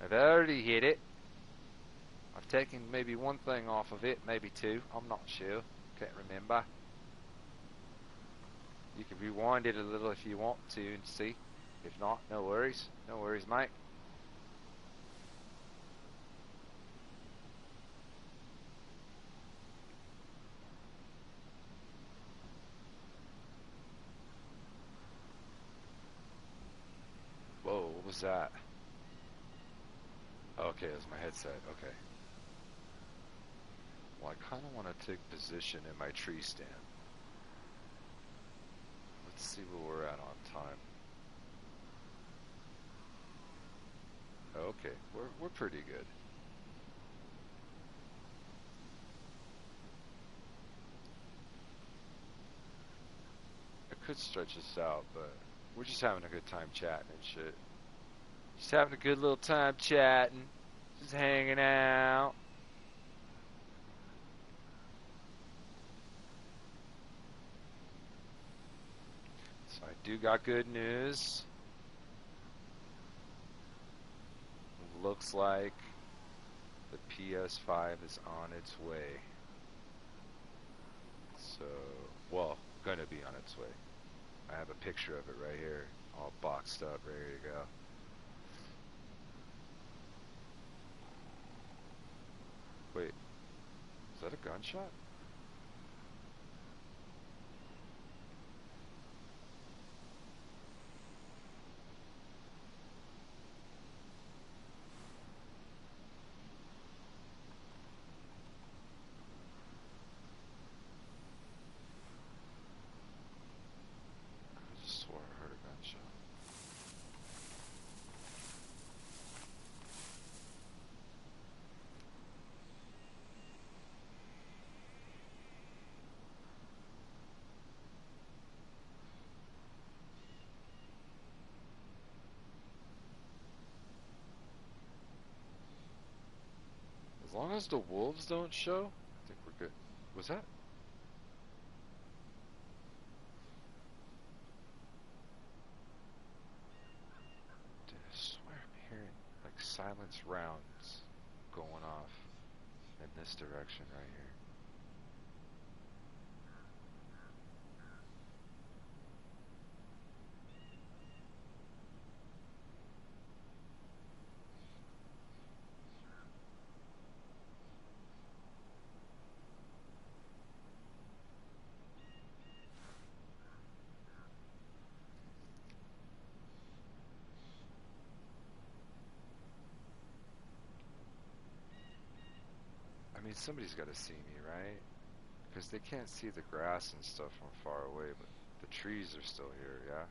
I've already hit it. I've taken maybe one thing off of it, maybe two. I'm not sure. Can't remember. You can rewind it a little if you want to and see. If not, no worries. No worries, mate. Whoa, what was that? Okay, it was my headset. Okay. Well, I kind of want to take position in my tree stand. Let's see where we're at on time. Okay, we're pretty good. I could stretch this out, but we're just having a good time chatting and shit. Just having a good little time chatting, just hanging out. So I do got good news. Looks like the PS5 is on its way. So, well, gonna be on its way. I have a picture of it right here, all boxed up, ready to go. Wait, is that a gunshot? I just swore I heard a gunshot. As long as the wolves don't show, I think we're good. Was that? Dude, I swear I'm hearing like silence rounds going off in this direction right here. I mean, somebody's got to see me, right? Because they can't see the grass and stuff from far away, but the trees are still here, yeah?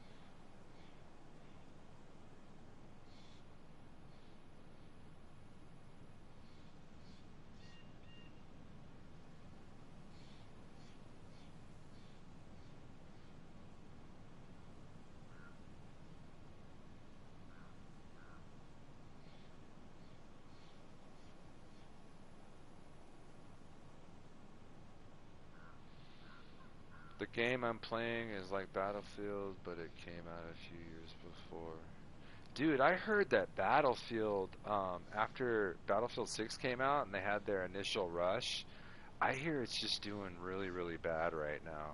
The game I'm playing is like Battlefield, but it came out a few years before. Dude, I heard that Battlefield, after Battlefield 6 came out and they had their initial rush, I hear it's just doing really, really bad right now.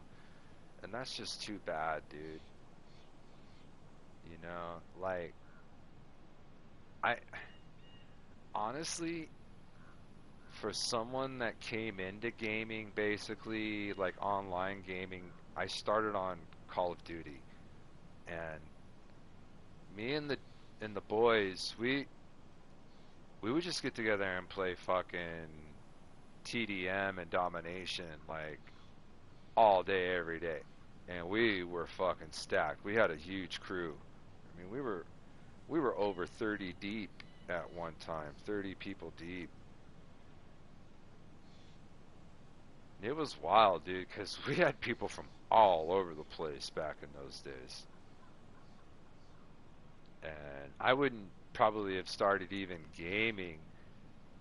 And that's just too bad, dude. You know, like, I honestly, for someone that came into gaming basically, like online gaming, I started on Call of Duty. And me and the boys, we would just get together and play fucking TDM and domination like all day every day. And we were fucking stacked. We had a huge crew. I mean, we were over 30 deep at one time, 30 people deep. It was wild, dude, cuz we had people from all over the place back in those days. And I wouldn't probably have started even gaming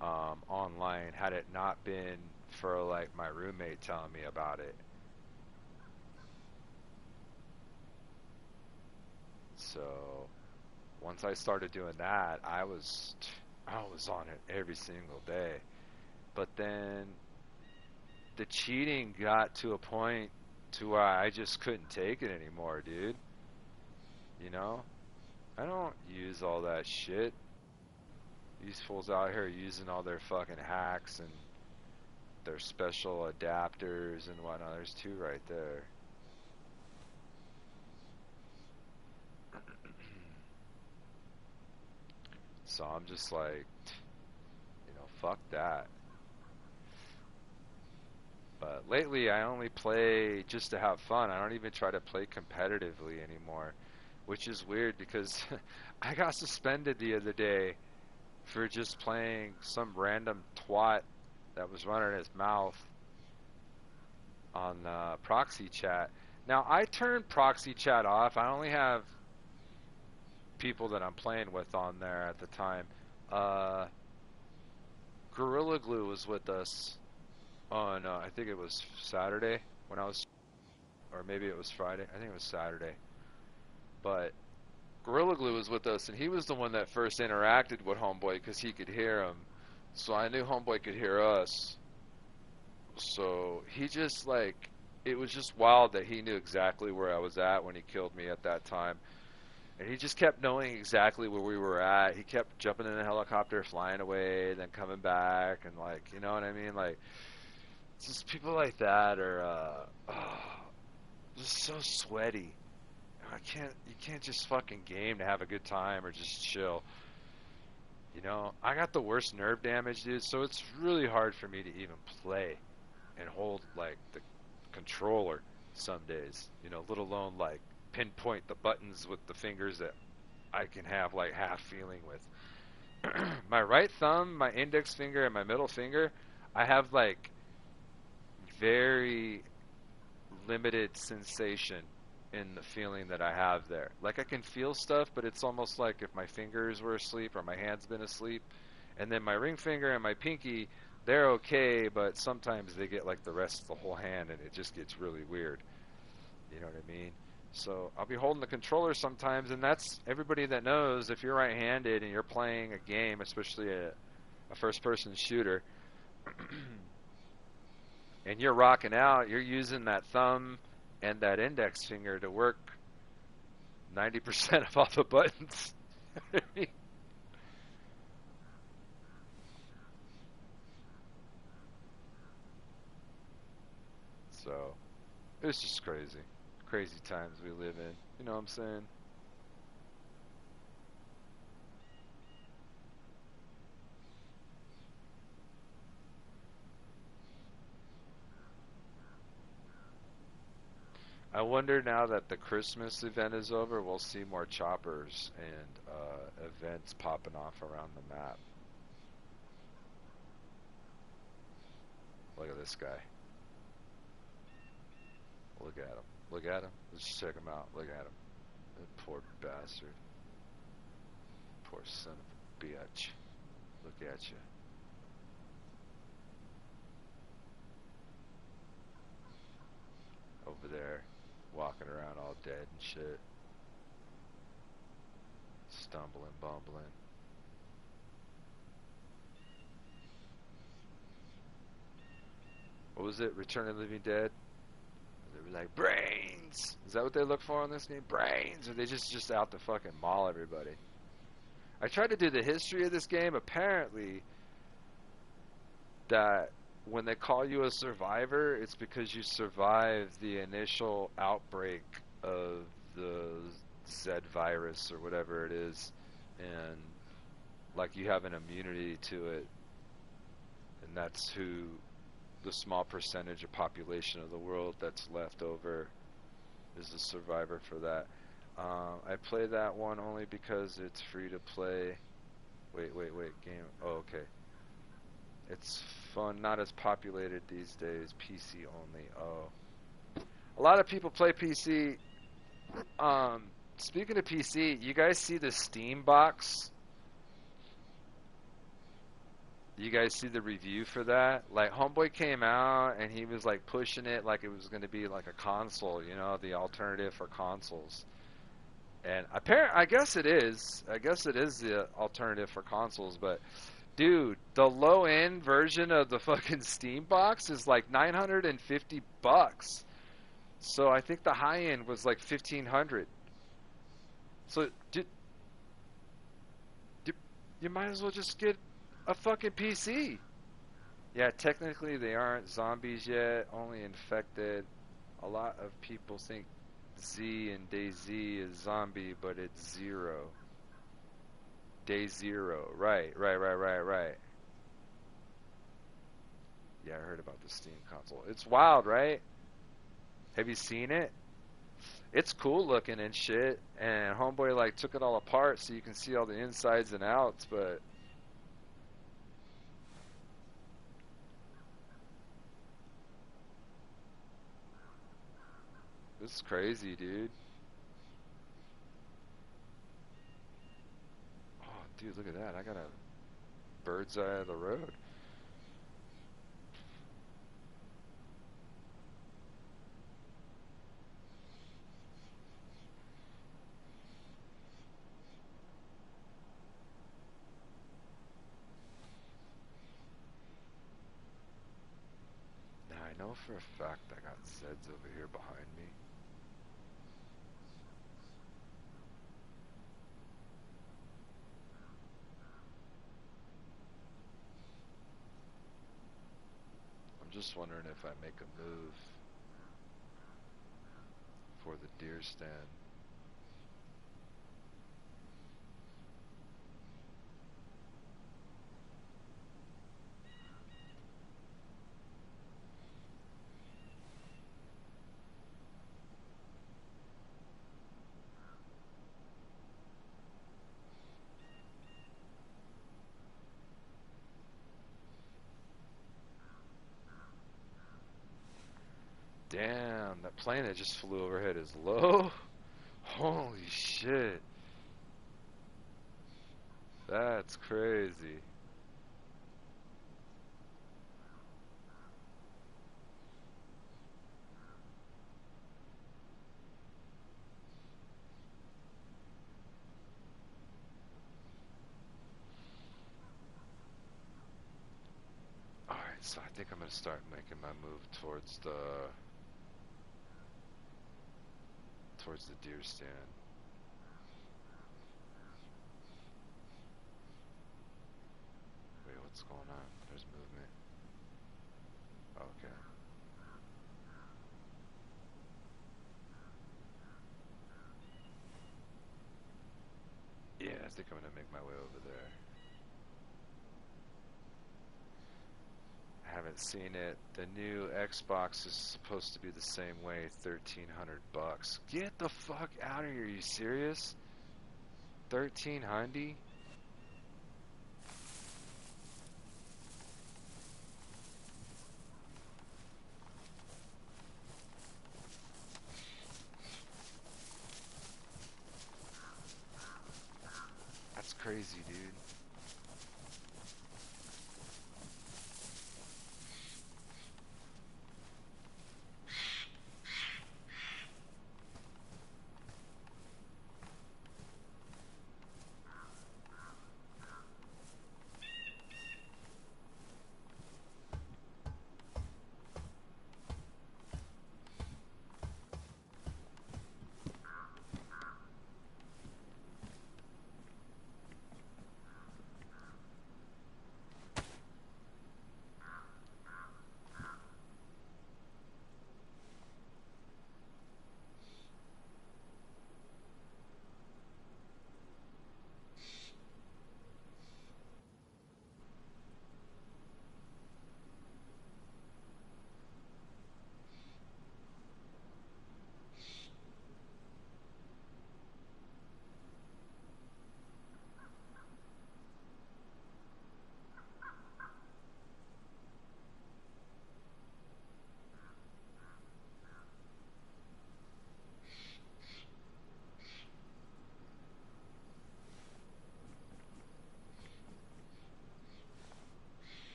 online had it not been for like my roommate telling me about it. So once I started doing that, I was on it every single day. But then the cheating got to a point to where I just couldn't take it anymore, dude. You know? I don't use all that shit. These fools out here using all their fucking hacks and their special adapters and whatnot. There's two right there. So I'm just like, fuck that. But lately, I only play just to have fun. I don't even try to play competitively anymore, which is weird because I got suspended the other day for just playing some random twat that was running his mouth on proxy chat. Now, I turned proxy chat off. I only have people that I'm playing with on there at the time. Uh, Gorilla Glue was with us on, I think it was Saturday when I was, or maybe it was Friday. I think it was Saturday. But Gorilla Glue was with us, and he was the one that first interacted with Homeboy because he could hear him. So I knew Homeboy could hear us. So he just like, it was just wild that he knew exactly where I was at when he killed me at that time. And he just kept knowing exactly where we were at. He kept jumping in a helicopter, flying away, then coming back, and like, you know what I mean? Like, it's just people like that are just so sweaty. You can't just fucking game to have a good time or just chill. You know, I got the worst nerve damage, dude, so it's really hard for me to even play and hold like the controller some days, let alone like pinpoint the buttons with the fingers that I can have like half feeling with. My right thumb, my index finger, and my middle finger, I have like very limited sensation in the feeling that I have there. Like I can feel stuff, but it's almost like if my fingers were asleep or my hand's been asleep. And then my ring finger and my pinky, they're okay, but sometimes they get like the rest of the whole hand and it just gets really weird. You know what I mean? So I'll be holding the controller sometimes, and that's everybody that knows if you're right-handed and you're playing a game, especially a first-person shooter, and you're rocking out, you're using that thumb and that index finger to work 90% of all the buttons. So it's just crazy. Crazy times we live in. You know what I'm saying? I wonder now that the Christmas event is over, we'll see more choppers and events popping off around the map. Look at this guy. Look at him. Look at him. Let's check him out. Look at him. That poor bastard. Poor son of a bitch. Look at you. Over there, walking around all dead and shit. stumbling, bumbling. What was it? Return of the Living Dead? They were like, brains! Is that what they look for on this game? Brains! Or they just out to fucking maul everybody? I tried to do the history of this game. Apparently, that when they call you a survivor, it's because you survived the initial outbreak of the Z virus or whatever it is, and like you have an immunity to it, and that's who the small percentage of population of the world that's left over is a survivor for that. I play that one only because it's free to play. Wait, game. Oh, okay. It's fun, not as populated these days. PC only. Oh, a lot of people play PC. Speaking of PC, you guys see the Steam box? You guys see the review for that? Like, Homeboy came out and he was like pushing it like it was going to be like a console, you know, the alternative for consoles. And I guess it is. I guess it is the alternative for consoles, but dude, the low end version of the fucking Steam box is like $950. So I think the high end was like 1500. So you might as well just get a fucking PC. Yeah, technically they aren't zombies yet, only infected. A lot of people think Z and DayZ is zombie, but it's zero. Day zero. Right. Yeah, I heard about the Steam console. It's wild, right? Have you seen it? It's cool looking and shit. And Homeboy like took it all apart so you can see all the insides and outs, but this is crazy, dude. Oh, dude, look at that. I got a bird's eye of the road. Now I know for a fact I got Zeds over here behind me. I'm just wondering if I make a move for the deer stand. Damn, that plane that just flew overhead is low. Holy shit. That's crazy. Alright, so I think I'm gonna start making my move towards the deer stand. Wait, what's going on? There's movement. Okay. Yeah, I think I'm gonna make my way over there. I haven't seen it. The new Xbox is supposed to be the same way, $1,300. Get the fuck out of here, are you serious? 1,300? That's crazy, dude.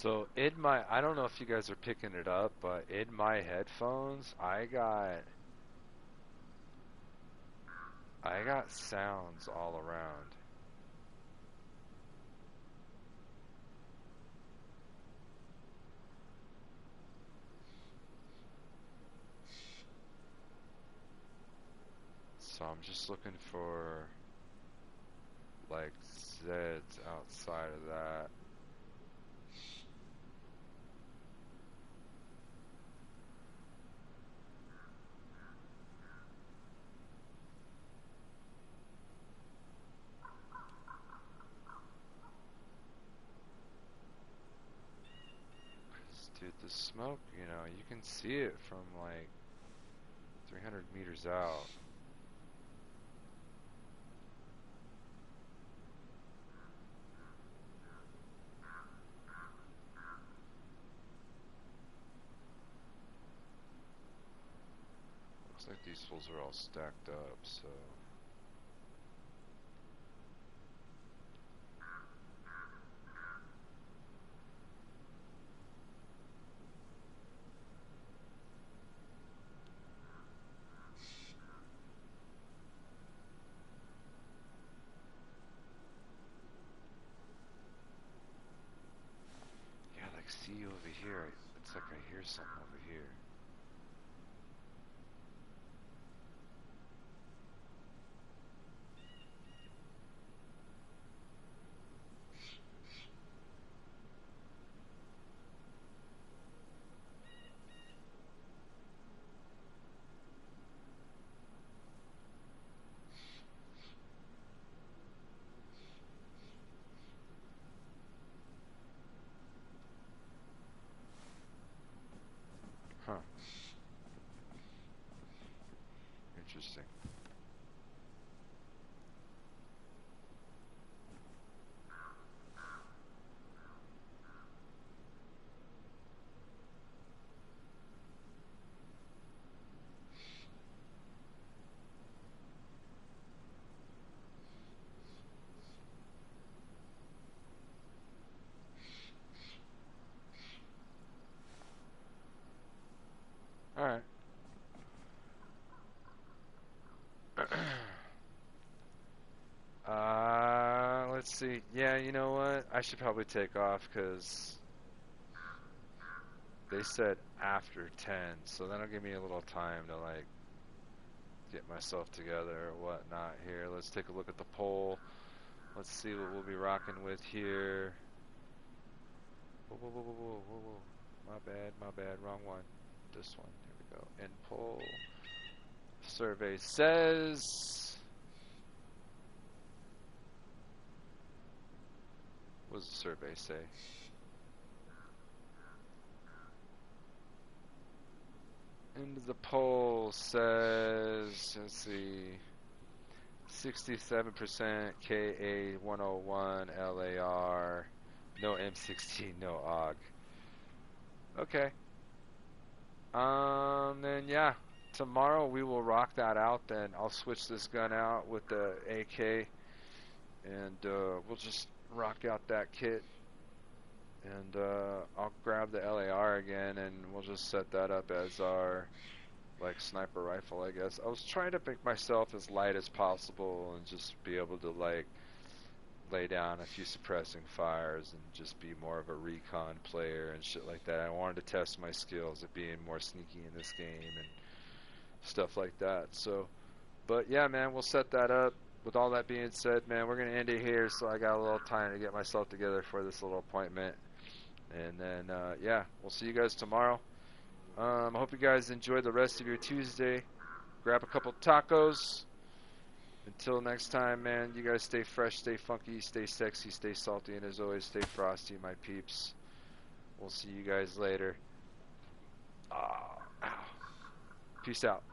So in my, I don't know if you guys are picking it up, but in my headphones, I got sounds all around. So I'm just looking for like Zeds outside of that. Dude, the smoke, you know, you can see it from like 300 meters out. Looks like these fools are all stacked up, so. Yeah, like, see over here. It's like I hear something over here. Huh. Interesting. Alright. Let's see. Yeah, you know what? I should probably take off because they said after 10, so that'll give me a little time to like get myself together or whatnot here. Let's take a look at the poll. Let's see what we'll be rocking with here. Whoa, whoa, whoa, whoa, whoa, whoa, whoa. My bad, wrong one. This one. Here we go. End poll. Survey says. What does the survey say? And the poll says, let's see, 67% KA101 LAR, no M16, no AUG. Okay. Then yeah, tomorrow we will rock that out. Then I'll switch this gun out with the AK, and we'll just rock out that kit. And I'll grab the LAR again, and we'll just set that up as our like sniper rifle, I guess. I was trying to make myself as light as possible and just be able to like lay down a few suppressing fires and just be more of a recon player and shit like that. I wanted to test my skills at being more sneaky in this game and stuff like that. So, but yeah, man, we'll set that up. With all that being said, man, we're gonna end it here. So I got a little time to get myself together for this little appointment, and then yeah, we'll see you guys tomorrow. I hope you guys enjoy the rest of your Tuesday. Grab a couple tacos. Until next time, man, you guys stay fresh, stay funky, stay sexy, stay salty, and as always, stay frosty, my peeps. We'll see you guys later. Oh, ow. Peace out.